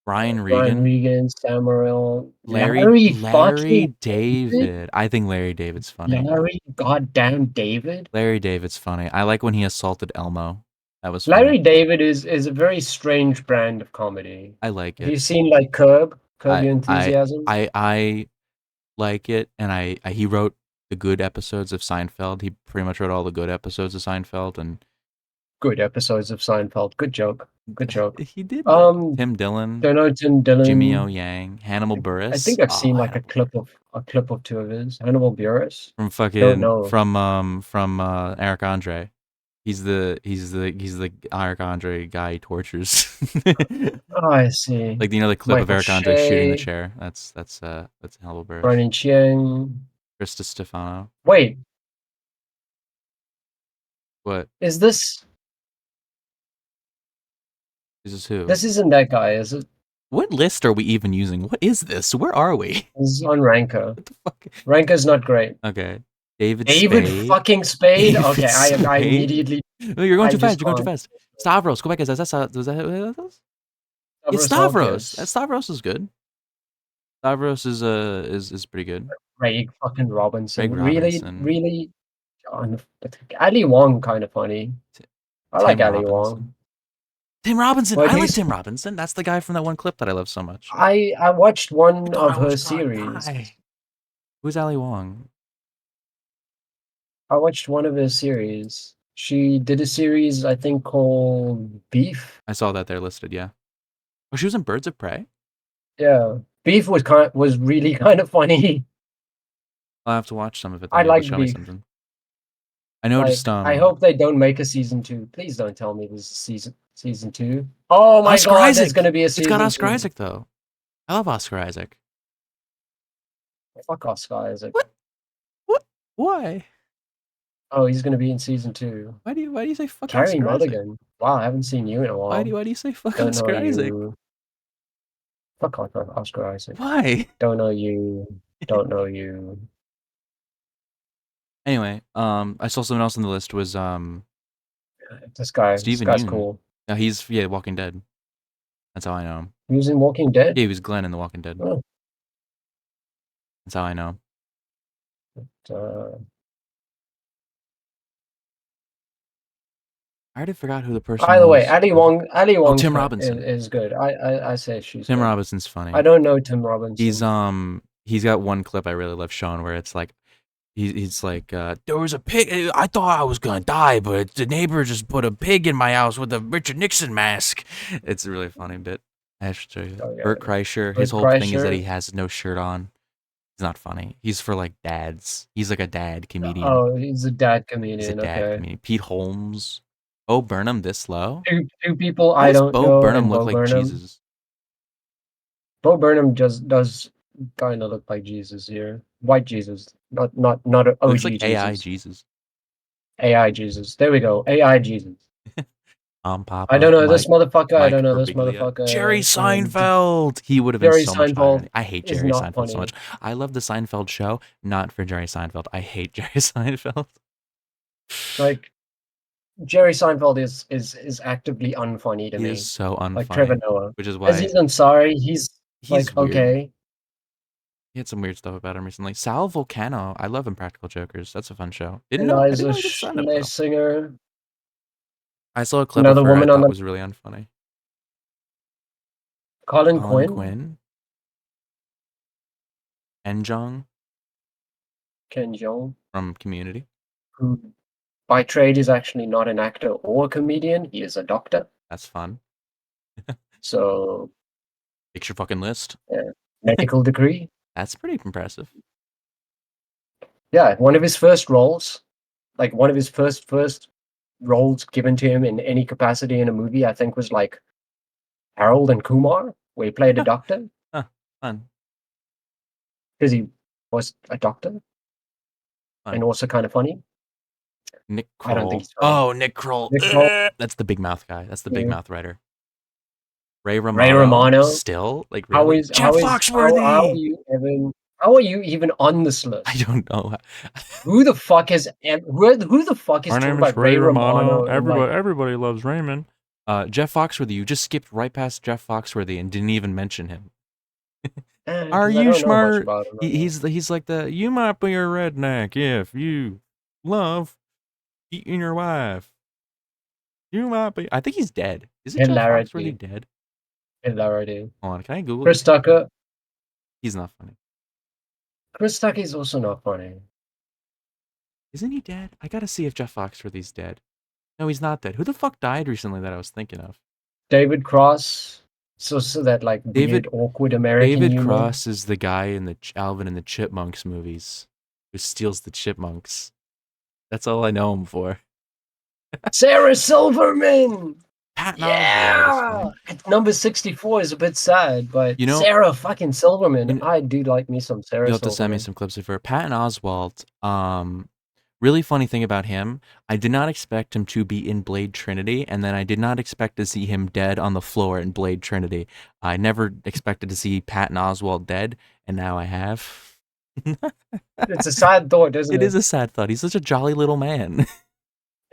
Brian Brian Regan. Regan, Samuel, Larry fucking David. I think Larry David's funny. Larry goddamn David. Larry David's funny. I like when he assaulted Elmo. That was funny. Larry David is a very strange brand of comedy. I like Have it. you seen like Curb Your Enthusiasm? I like it, and he wrote the good episodes of Seinfeld. He pretty much wrote all the good episodes of Seinfeld, and Good episodes of Seinfeld. Good joke. Good joke. he did. Tim Dillon, Dillon, Jimmy O Yang, Hannibal Buress. I think I've seen like Hannibal. a clip or two of his. Hannibal Buress. From Eric Andre. He's the Eric Andre guy he tortures. Oh, I see. Like the clip of Michael Eric Andre shooting the Shea. chair. That's Hannibal Buress. Brian Chiang. Krista Stefano. Wait, What? is this Who? This isn't that guy, is it? What list are we even using? What is this? Where are we? This is on Ranker. What the fuck? Ranker's not great. Okay. David David fucking Spade? David Okay, I Spade? immediately. No, you're going I too fast. just You're going too can't. fast. Stavros. Go back. Was that who that was? It's Stavros. Stavros is good. Stavros is pretty good. Craig fucking Robinson. Craig Robinson. Really. Ali Wong kind of funny. I like Ali Wong. Tim Robinson. But I like Tim Robinson. That's the guy from that one clip that I love so much. I watched one of her series. Who's Ali Wong? I watched one of her series. She did a series, I think, called Beef. I saw that there listed, yeah. Oh, she was in Birds of Prey? Yeah. Beef was really kind of funny. I'll have to watch some of it. I like show me Beef. something. I noticed. I hope they don't make a season 2. Please don't tell me this is season 2. Oh my god, Isaac. there's gonna be a season 2. It's got Oscar Isaac though. I love Oscar Isaac. Fuck Oscar Isaac. What? Why? Oh, he's gonna be in season 2. Why do you say fuck Carrie Oscar Mulligan. Isaac? Wow, I haven't seen you in a while. Why do you say fuck Don't Oscar know Isaac? you. Fuck Oscar Isaac. Why? Don't know you. Don't know you. Anyway, I saw someone else on the list was This guy's Stephen Yeun. cool. No, he's Walking Dead. That's how I know him. He was in Walking Dead? Yeah, he was Glenn in The Walking Dead. Oh. That's how I know him. I already forgot who the person By the way, was. Ali Wong Tim Robinson is good. I say she's Tim good. Robinson's funny. I don't know Tim Robinson. He's got one clip I really love showing where it's like he's like there was a pig. I thought I was gonna die, but the neighbor just put a pig in my house with a Richard Nixon mask. It's a really funny bit. I should show you. Oh, yeah. Bert Kreischer. His whole thing is that he has no shirt on. He's not funny. He's for like dads. He's like a dad comedian. Oh, he's a dad comedian. He's a dad comedian. Pete Holmes. Bo Burnham this low? Two people Why I does don't Bo know. Burnham look like Jesus? Bo Burnham just does kind of look like Jesus here. White Jesus, not OG Looks like Jesus. AI Jesus. AI Jesus. There we go. AI Jesus. Papa, I don't know this motherfucker. I Mike don't know this Birbiglia. motherfucker. Jerry Seinfeld. He would have been Jerry so much better. Seinfeld I hate is Jerry not Seinfeld funny. so much. I love the Seinfeld show, not for Jerry Seinfeld. I hate Jerry Seinfeld. Like Jerry Seinfeld is actively unfunny to me. He is so unfunny. Like Trevor Noah. Which is why Aziz Ansari, he's like weird. okay. He had some weird stuff about him recently. Sal Volcano. I love him. Practical Jokers. That's a fun show. I didn't know he did stand-up, though. Singer. I saw a clip Another of her woman I on thought the was really unfunny. Colin Quinn. En Jong Ken Jeong, from Community. who by trade is actually not an actor or a comedian. He is a doctor. That's fun. So Fix your fucking list. medical degree. That's pretty impressive. Yeah, one of his first roles, like one of his first roles given to him in any capacity in a movie, I think, was like Harold and Kumar, where he played a doctor Fun. because he was a doctor Fun. and also kind of funny. Nick I don't think Kroll. he's funny. Oh, Nick Kroll. Nick Kroll. That's the big mouth guy. That's the big Yeah. mouth writer. Ray Ray Romano. Romano. Still? Like, really? Jeff Foxworthy! How are you even on this list? I don't know. Who the fuck is talking about Ray Romano? and, like, Everybody loves Raymond. Jeff Foxworthy. You just skipped right past Jeff Foxworthy and didn't even mention him. Are 'cause I you don't know much smart? about him right He's like the you might be a redneck if you love eating your wife. You might be. I think he's dead. Is it Jeff Hilarity. Foxworthy dead? Hilarity. Hold on, can I Google Chris this? Tucker. He's not funny. Chris Tucker's also not funny. Isn't he dead? I gotta see if Jeff Foxworthy's dead. No, he's not dead. Who the fuck died recently that I was thinking of? David Cross. So that like David- weird, awkward American David humor. Cross is the guy in the Alvin and the Chipmunks movies who steals the chipmunks. That's all I know him for. Sarah Silverman. Patton Oswalt Yeah. is fun. At number 64 is a bit sad, but You know- Sarah fucking Silverman. You know- I do like me some Sarah You'll have to Silverman. send me some clips of her. Patton Oswalt, really funny thing about him, I did not expect him to be in Blade Trinity, and then I did not expect to see him dead on the floor in Blade Trinity. I never expected to see Patton Oswalt dead, and now I have. It's a sad thought, isn't it? It is a sad thought. He's such a jolly little man.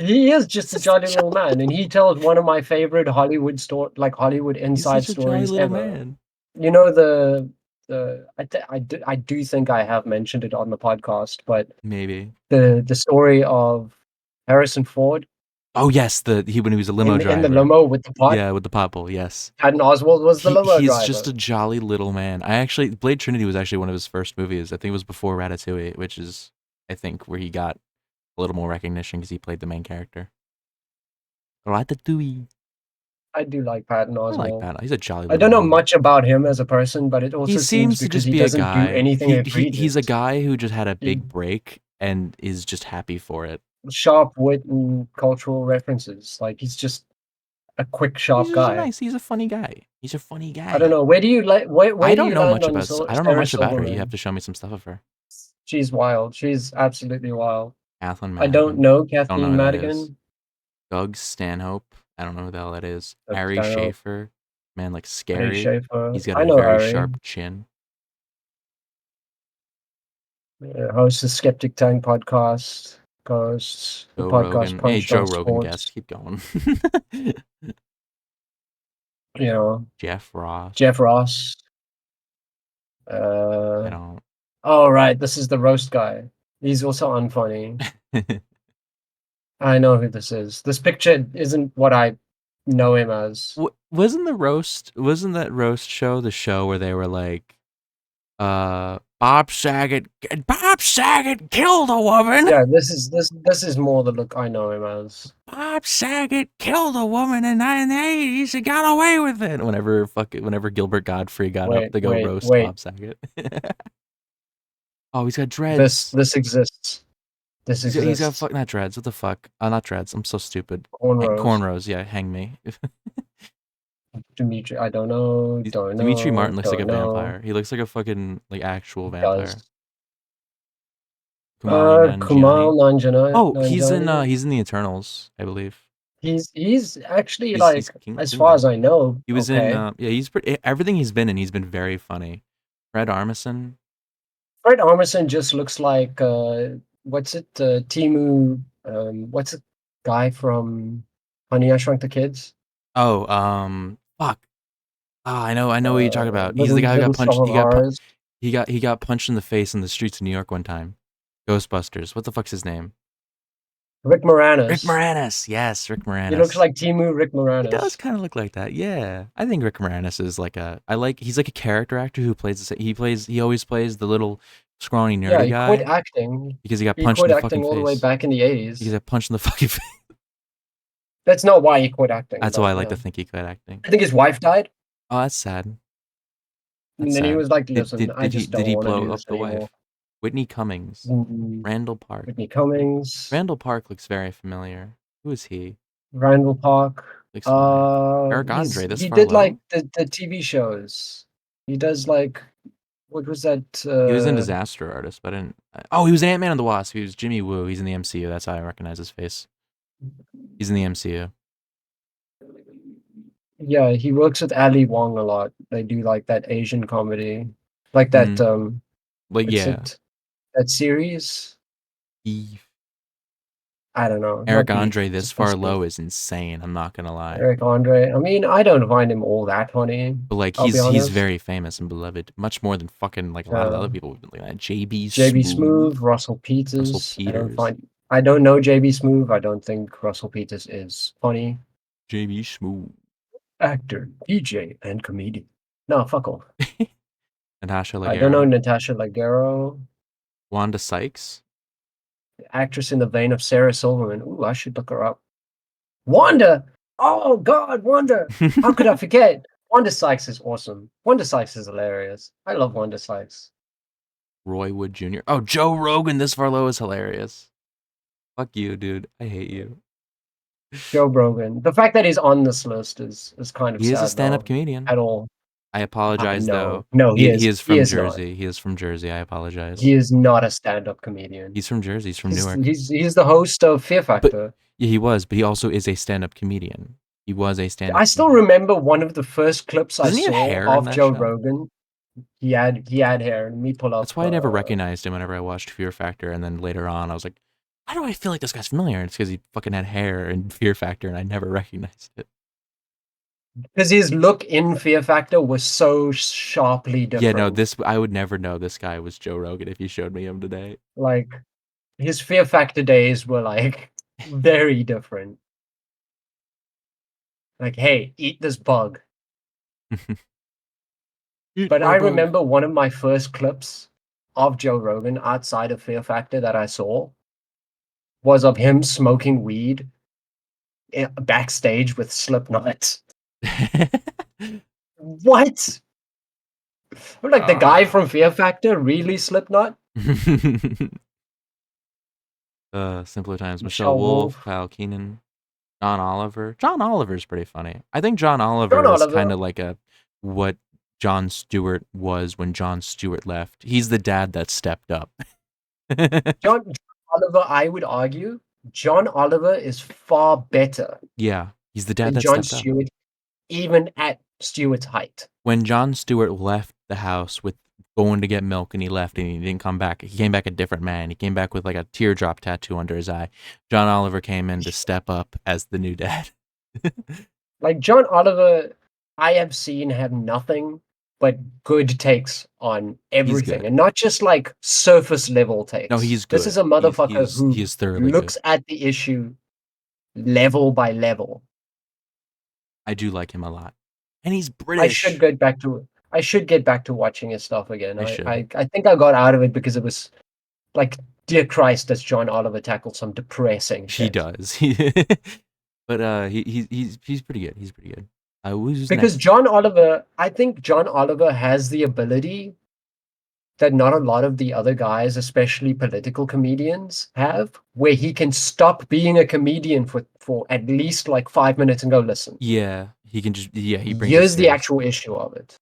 He is just a jolly little man, and he tells one of my favorite Hollywood He's inside such a jolly stories little ever. man. You know I do think I have mentioned it on the podcast, but Maybe. the story of Harrison Ford Oh yes, when he was a limo driver. in the limo with the pot. Yeah, with the potball. Yes. Patton Oswalt was the limo He's driver. just a jolly little man. Blade Trinity was actually one of his first movies. I think it was before Ratatouille, which is, I think, where he got a little more recognition because he played the main character. Ratatouille. I do like Patton I Oswalt. like Patton. He's a jolly little I don't know man. much about him as a person, but it also He seems seems to because just he be a doesn't guy. do anything egregious. He's a guy who just had a big He- break and is just happy for it. Sharp wit and cultural references. Like he's just a quick, sharp He's just guy. nice. He's a funny guy. He's a funny guy. I don't know. Where do you like? Where I do don't you know land much on about. Sarah I don't know much about her. Silverman? You have to show me some stuff of her. She's wild. She's absolutely wild. Kathleen I don't Madigan. know Don't know Kathleen who that is. Madigan. Doug Stanhope. I don't know who the hell that is. Doug Harry Stanhope. Schaefer. Man, like Harry scary. Schaefer. He's got I a know very Harry. sharp chin. Hosts the Skeptic Tank podcast. Hosts the Joe podcast Rogan. Hey, Punch Joe Drunk Rogan Sports. guest. Keep going. You know, Jeff Ross. Jeff Ross. I don't. Oh right, this is the roast guy. He's also unfunny. I know who this is. This picture isn't what I know him as. Wasn't that roast show the show where they were like, Bob Saget killed a woman. Yeah, this is more the look I know him as. Bob Saget killed a woman in the 80s and got away with it. Whenever Gilbert Godfrey got up to go roast Bob Saget. Oh, he's got dreads. This exists. This exists. He's got not dreads. What the fuck? Not dreads. I'm so stupid. Cornrows. Cornrows. Yeah, hang me. Dimitri, I don't know. Dimitri Martin looks like a vampire. He looks like a fucking actual vampire. Kumail Nanjiani. Oh, he's in the Eternals, I believe. He's actually He's as far as I know. He was in he's everything he's been in. He's been very funny. Fred Armisen. Fred Armisen just looks like what's it? Timu. What's the guy from Honey I Shrunk the Kids? Oh, fuck. I know what you're talking about. He's the guy who got punched. He got punched in the face in the streets of New York one time. Ghostbusters. What the fuck's his name? Rick Moranis. Rick Moranis. Yes, Rick Moranis. He looks like Timu Rick Moranis. He does kind of look like that. Yeah, I think Rick Moranis is he's like a character actor who plays he always plays the little scrawny nerdy guy. Yeah, he quit acting because he got punched in the fucking face. All the way back in the 80s. Because he got punched in the fucking face. That's not why he quit acting. That's why I like to think he quit acting. I think his wife died. Oh, that's sad. And then he was like, "Listen, did he blow up the wife?" Whitney Cummings. Randall Park. Whitney Cummings. Randall Park looks very familiar. Who is he? Randall Park. Looks familiar. Eric Andre, this He far did like low? the TV shows. He does like what was that? He was in Disaster Artist, but I didn't. Oh, he was in Ant-Man and the Wasp. He was Jimmy Woo. He's in the MCU. That's how I recognize his face. He's in the MCU. Yeah, he works with Ali Wong a lot. They do like that Asian comedy, like that. Like, What's yeah. it? That series? Eve. I don't know. Not Eric Beef. Andre, What's this it far supposed to be? low is insane. I'm not gonna lie. Eric Andre. I mean, I don't find him all that funny. But like, I'll be he's honest. very famous and beloved, much more than fucking like a lot of the other people we've been looking at. JB JB Smooth, Smooth, Russell Russell Peters. Peters, I don't know JB Smooth. I don't think Russell Peters is funny. JB Smooth, Actor, DJ, and comedian. No, fuck off. Natasha I don't know Leggero, Natasha Leggero. Wanda Sykes. Actress in the vein of Sarah Silverman. Ooh, I should look her up. Wanda! Oh God, Wanda! How could I forget? Wanda Sykes is awesome. Wanda Sykes is hilarious. I love Wanda Sykes. Roy Wood Jr. Oh, Joe Rogan, this far low is hilarious. Fuck you, dude. I hate you. Joe Rogan. The fact that he's on this list is kind of He is a sad stand-up though. comedian. At all. I apologize No. though. No, he is. He is He from is not. Jersey. He is from Jersey. I He apologize. is not a stand-up comedian. He's from Jersey. He's from He's Newark. he's the host of Fear But Factor. yeah, he was. But he also is a stand-up comedian. He was a stand-up I still comedian. remember one of the first clips I Doesn't he have saw hair in of that Joe show? Rogan. He had hair. Let me pull up. That's why I never recognized him whenever I watched Fear Factor. And then later on, I was like, why do I feel like this guy's familiar? And it's because he fucking had hair in Fear Factor, and I never recognized it. Because his look in Fear Factor was so sharply Yeah, no, different. I would never know this guy was Joe Rogan if you showed me him today. Like his Fear Factor days were like very different. Like, hey, eat this bug. But I remember one of my first clips of Joe Rogan outside of Fear Factor that I saw was of him smoking weed backstage with Slipknot. What? I'm like, the guy from Fear Factor really Slipknot? Simpler Times. Michelle Michelle Wolf, Wolf. Kyle Keenan, John Oliver. John Oliver's pretty funny. I think John John Oliver is kind Oliver. of like what Jon Stewart was when Jon Stewart left. He's the dad that stepped up. John Oliver, I would argue, John Oliver is far better Yeah, he's the dad than that Jon stepped up. Stewart, even at Stewart's height. When Jon Stewart left the house with going to get milk and he left and he didn't come back, he came back a different man. He came back with like a teardrop tattoo under his eye. John Oliver came in to step up as the new dad. Like John Oliver, I have seen have nothing but good takes on everything, good. and not just like surface level takes. No, he's This good. is a motherfucker who he is thoroughly looks good. at the issue level by level. I do like him a lot, and he's I British. should get back to watching his stuff again. I should. I think I got out of it because it was like, dear Christ, does John Oliver tackle some depressing shit? He does. But he's pretty good. He's pretty good. Who's Because next? John Oliver, I think John Oliver has the ability that not a lot of the other guys, especially political comedians, have, where he can stop being a comedian for at least like 5 minutes and go, listen. Yeah, he can just he brings Here's it the serious. actual issue of it.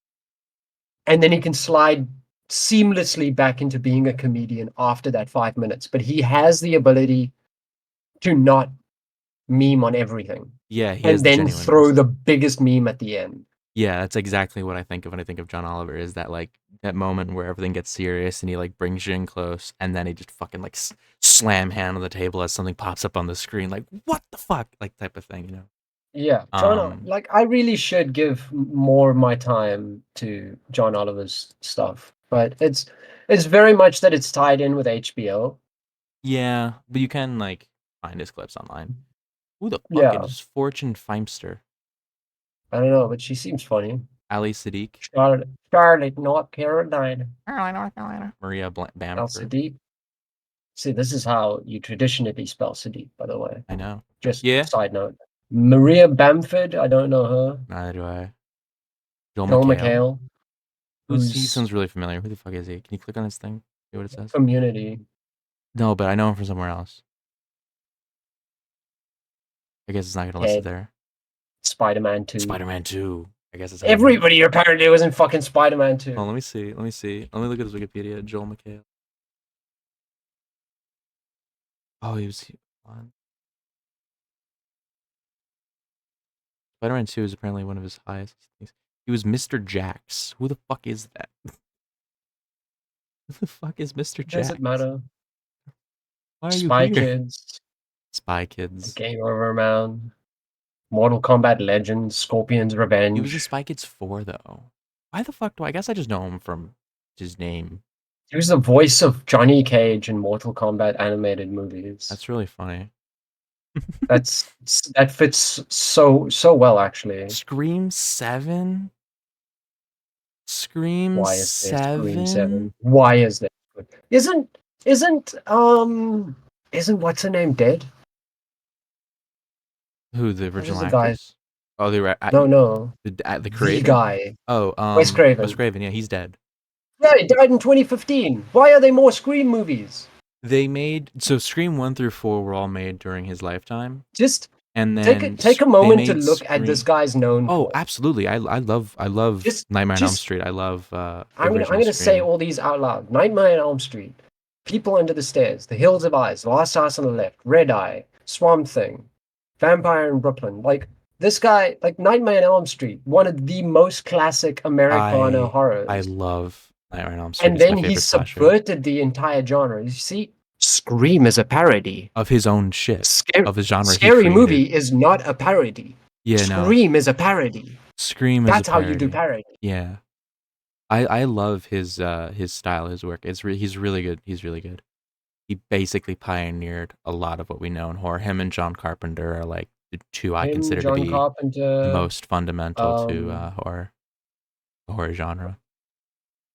And then he can slide seamlessly back into being a comedian after that 5 minutes. But he has the ability to not meme on everything. Yeah, he and has the then genuineness. throw the biggest meme at the end. Yeah, that's exactly what I think of when I think of John Oliver. Is that like that moment where everything gets serious and he like brings you in close, and then he just fucking like slam hand on the table as something pops up on the screen, like what the fuck, like type of thing, you know? Yeah, like I really should give more of my time to John Oliver's stuff, but it's very much that it's tied in with HBO. Yeah, but you can like find his clips online. Who the fuck Yeah. is Fortune Feimster? I don't know, but she seems funny. Ali Sadiq, Charlotte, North Carolina. Maria Al Bamford. Sadiq. See, this is how you traditionally spell Sadiq, by the way. I know. Just Yeah. side note. Maria Bamford, I don't know her. Neither do I. Joel Joel McHale. McHale. He sounds really familiar. Who the fuck is he? Can you click on his thing? See what it says? Community. No, but I know him from somewhere else. I guess it's not gonna list it Dead. there. Spider-Man 2. Spider-Man 2. I guess it's Everybody apparently was in fucking Spider-Man 2. Oh, let me see. Let me look at his Wikipedia. Joel McHale. Oh, he was on. Spider-Man 2 is apparently one of his highest things. He was Mr. Jax. Who the fuck is that? Who the fuck is Mr. Jax? Doesn't matter. Why are you Spy here? Kids. Spy Kids. Game Over Man. Mortal Kombat Legends. Scorpion's Revenge. He was in Spy Kids 4 though. Why the fuck do I guess I just know him from his name. He was the voice of Johnny Cage in Mortal Kombat animated movies. That's really funny. That fits so well, actually. Scream 7? Scream Why is there 7? Scream 7? Why is there? Isn't what's her name dead? Who, the original the guy? actress? Oh, the No. the creator? The guy. Oh, Wes Craven. Wes Craven, yeah, he's dead. Yeah, he died in 2015. Why are there more Scream movies? They made so Scream 1 through 4 were all made during his lifetime. Just and then take a moment to look at this guy's known. Oh, absolutely! I love Nightmare on Elm Street. I love. I'm gonna say all these out loud. Nightmare on Elm Street, People Under the Stairs, The Hills of Eyes, Last House on the Left, Red Eye, Swamp Thing, Vampire in Brooklyn. Like this guy, like Nightmare on Elm Street, one of the most classic Americana horrors. I love Nightmare on Elm Street. And then he subverted the entire genre. You see, Scream is a parody of his own shit, of his genre. Scary Movie is not a parody. Yeah, Scream is a parody. Scream is That's how you do parody. Yeah, I love his style, his work. He's really good. He's really good. He basically pioneered a lot of what we know in horror. Him and John Carpenter are like the two I consider to be the most fundamental to the horror genre.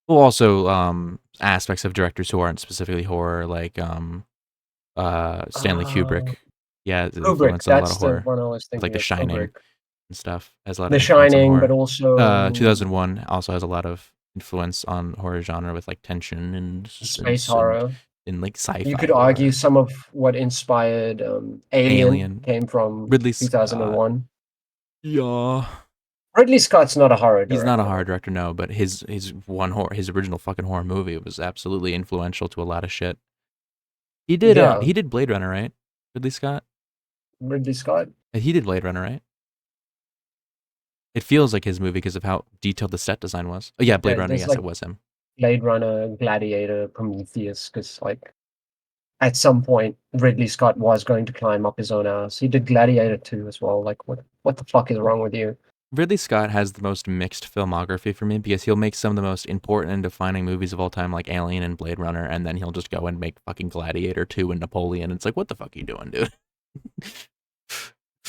Well, also aspects of directors who aren't specifically horror, like Stanley Kubrick. Yeah, the influence on a lot of horror, like The Shining and stuff. Has a lot of The Shining, but also 2001 also has a lot of influence on horror genre with like tension and space horror and like sci-fi. You could argue some of what inspired Alien came from Ridley 2001. Yeah. Ridley Scott's not a horror director. He's not a horror director, no, but his original fucking horror movie was absolutely influential to a lot of shit. He did Blade Runner, right? Ridley Scott? Ridley Scott? He did Blade Runner, right? It feels like his movie because of how detailed the set design was. Oh yeah, Blade Runner, yes, it was him. Blade Runner, Gladiator, Prometheus, because like at some point Ridley Scott was going to climb up his own ass. He did Gladiator 2 as well. Like what the fuck is wrong with you? Ridley Scott has the most mixed filmography for me because he'll make some of the most important and defining movies of all time, like Alien and Blade Runner, and then he'll just go and make fucking Gladiator 2 and Napoleon. It's like, what the fuck are you doing, dude? Like,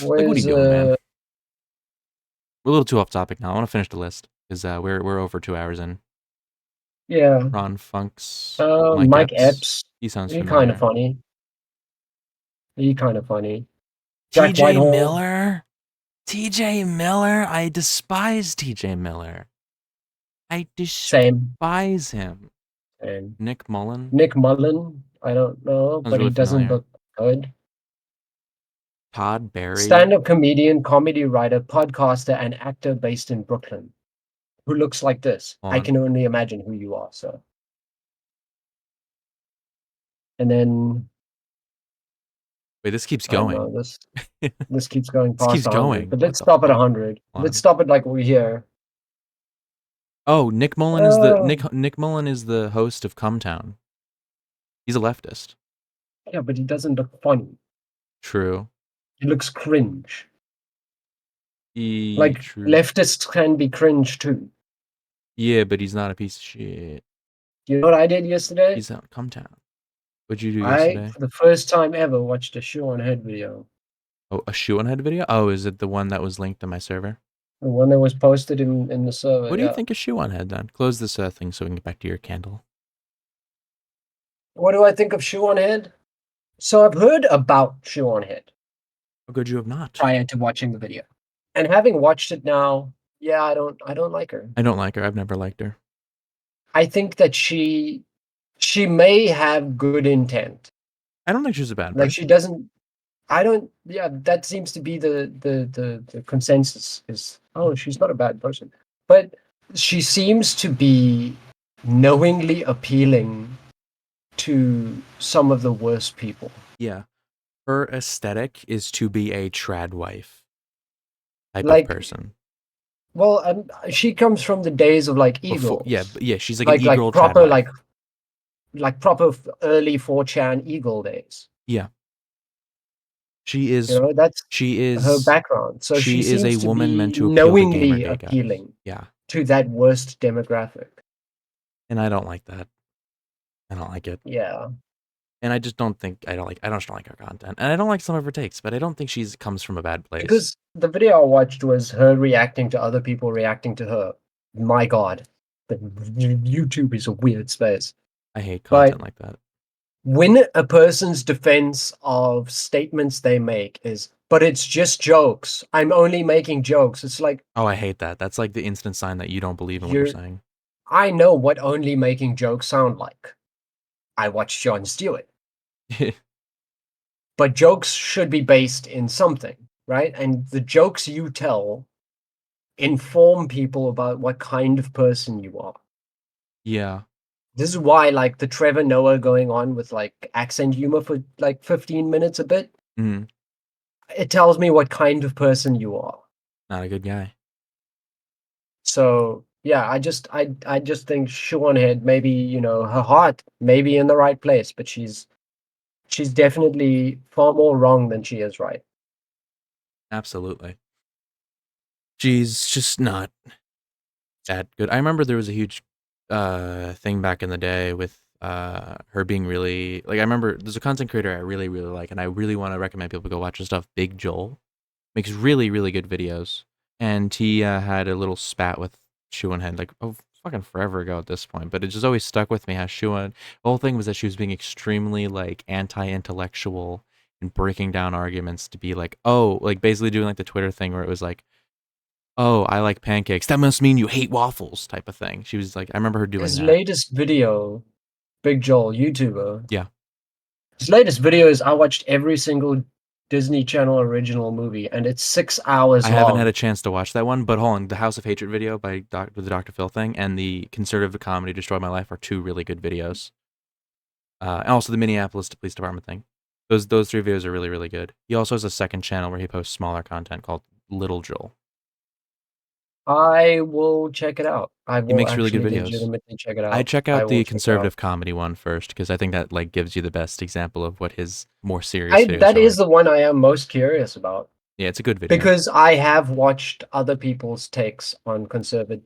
what are you doing, man? We're a little too off topic now. I want to finish the list because we're over 2 hours in. Yeah. Ron Funks. Mike Epps. He sounds familiar. kind of funny. T.J. Miller. T.J. Miller. I despise T.J. Miller. I despise him. Same. Nick Mullen. I don't know, but really he doesn't look good. Todd Barry. Stand-up comedian, comedy writer, podcaster, and actor based in Brooklyn. Who looks like this. I can only imagine who you are, sir. And then... Wait, this keeps going. This keeps going past keeps 100. going. But let's stop at 100. Let's stop at like we're here. Oh, Nick Mullen is Nick Mullen is the host of Cumtown. He's a leftist. Yeah, but he doesn't look funny. True. He looks cringe. True. Leftists can be cringe too. Yeah, but he's not a piece of shit. You know what I did yesterday? He's on Cumtown. What'd you do yesterday? I, for the first time ever, watched a Shoe on Head video. Oh, a Shoe on Head video? Oh, is it the one that was linked to my server? The one that was posted in the server. What do you think of Shoe on Head then? Close this thing so we can get back to your candle. What do I think of Shoe on Head? So I've heard about Shoe on Head. How could you have not? Prior to watching the video. And having watched it now, yeah, I don't like her. I don't like her. I've never liked her. I think that she may have good intent. I don't think she's a bad person. Like she doesn't I don't. Yeah, that seems to be the consensus. Is she's not a bad person, but she seems to be knowingly appealing to some of the worst people. Yeah. Her aesthetic is to be a trad wife type of Like, person. well, and she comes from the days of like Eagles, Yeah, she's like an e-girl trad proper wife. like proper early 4chan Eagle days. Yeah. She You is know, that's she her is background. So she she is a seems to woman be meant to appeal to gamer knowingly gay guys. appealing Yeah. to that worst demographic. And I don't like that. I don't like it. Yeah. And I just don't think I don't just don't like her content. And I don't like some of her takes, but I don't think she's comes from a bad place. Because the video I watched was her reacting to other people reacting to her. My God, the YouTube is a weird space. I hate But content like that. when a person's defense of statements they make is, but it's just jokes. I'm only making jokes. It's like, Oh, I hate that. That's like the instant sign that you don't believe in what you're you're. saying. I know what only making jokes sound like. I watch Jon Stewart. But jokes should be based in something, right? And the jokes you tell inform people about what kind of person you are. Yeah. This is why, like, the Trevor Noah going on with like accent humor for like 15 minutes a bit, Mm, it tells me what kind of person you are. not a good guy. So yeah, I just think Seanhead, maybe, you know, her heart may be in the right place, but she's definitely far more wrong than she is right. Absolutely. She's just not that good. I remember there was a huge thing back in the day with her being really like I remember there's a content creator I really like and I really want to recommend people go watch his stuff. Big Joel makes really good videos, and he had a little spat with Shuanhead like fucking forever ago at this point, but it just always stuck with me how Shuan the whole thing was that she was being extremely like anti-intellectual and breaking down arguments to be like, oh, like basically doing like the Twitter thing where it was like, oh, I like pancakes. That must mean you hate waffles, type of thing. She was like, I remember her doing His that. latest video, Big Joel, YouTuber. Yeah. His latest video is I watched every single Disney Channel original movie, and it's 6 hours I haven't had long. a chance to watch that one, but hold on. The House of Hatred video by with the Dr. Phil thing and the conservative comedy Destroy My Life are two really good videos. And also the Minneapolis Police Department thing. Those three videos are really good. He also has a second channel where he posts smaller content called Little Joel. I will check it out. I He will makes really good actually videos. legitimately check it I out. check I out will the check it out. conservative comedy one first because I think that like gives you the best example of what his more serious videos That are is like. the one I am most curious about Yeah, it's a good video. because I have watched other people's takes on conservative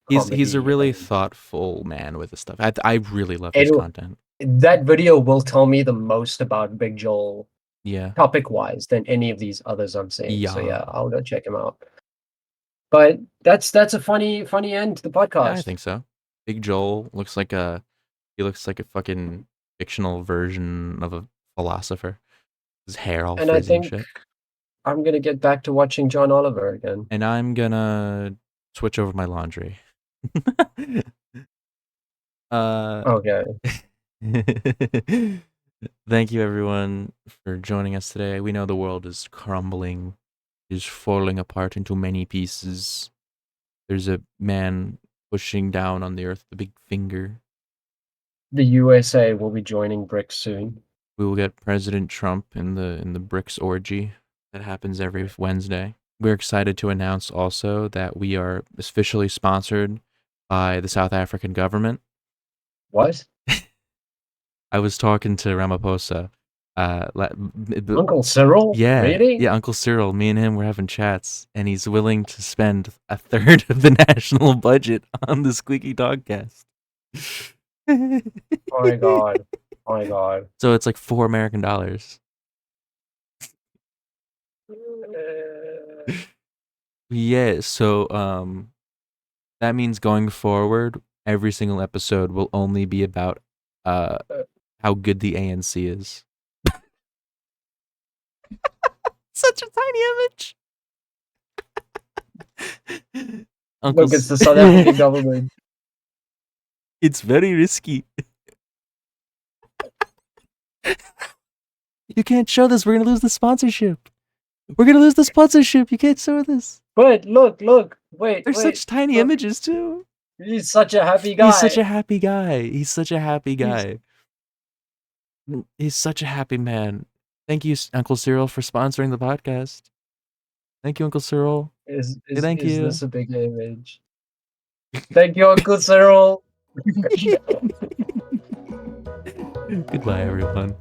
He's a comedy, really and thoughtful man with this stuff. I really love his it, content. that video will tell me the most about Big Joel Yeah. topic wise than any of these others I'm seeing. So Yeah. yeah, I'll go check him out. But that's a funny end to the Yeah, I podcast. think so. Big Joel looks like he looks like a fucking fictional version of a philosopher. His hair all And I frizzy and think shit. I'm gonna get back to watching John Oliver again. And I'm gonna switch over my laundry. uh Okay. Thank you everyone for joining us today. We know the world is crumbling, is falling apart into many pieces. There's a man pushing down on the earth with a big finger. The USA will be joining BRICS soon. We will get President Trump in the BRICS orgy that happens every Wednesday. We're excited to announce also that we are officially sponsored by the South African government. What? I was talking to Ramaphosa. Uncle Cyril? Yeah, Really? yeah, Uncle Cyril. Me and him were having chats, and he's willing to spend a third of the national budget on the Squeaky Dogcast. Oh my god. Oh my god. So it's like $4 American. Yeah, so that means going forward, every single episode will only be about how good the ANC is. Such a tiny image. Look, it's the South African government. It's very risky. You can't show this. We're gonna lose the sponsorship. We're gonna lose the sponsorship. You can't show this. Wait, look, wait, There's wait. such tiny look. images too. He's such a happy guy. He's such a happy guy. He's such a happy He's- guy. He's such a happy man. Thank you, Uncle Cyril, for sponsoring the podcast. Thank you, Uncle Cyril. Is thank you. this a big image? Thank you, Uncle Cyril. Goodbye, everyone.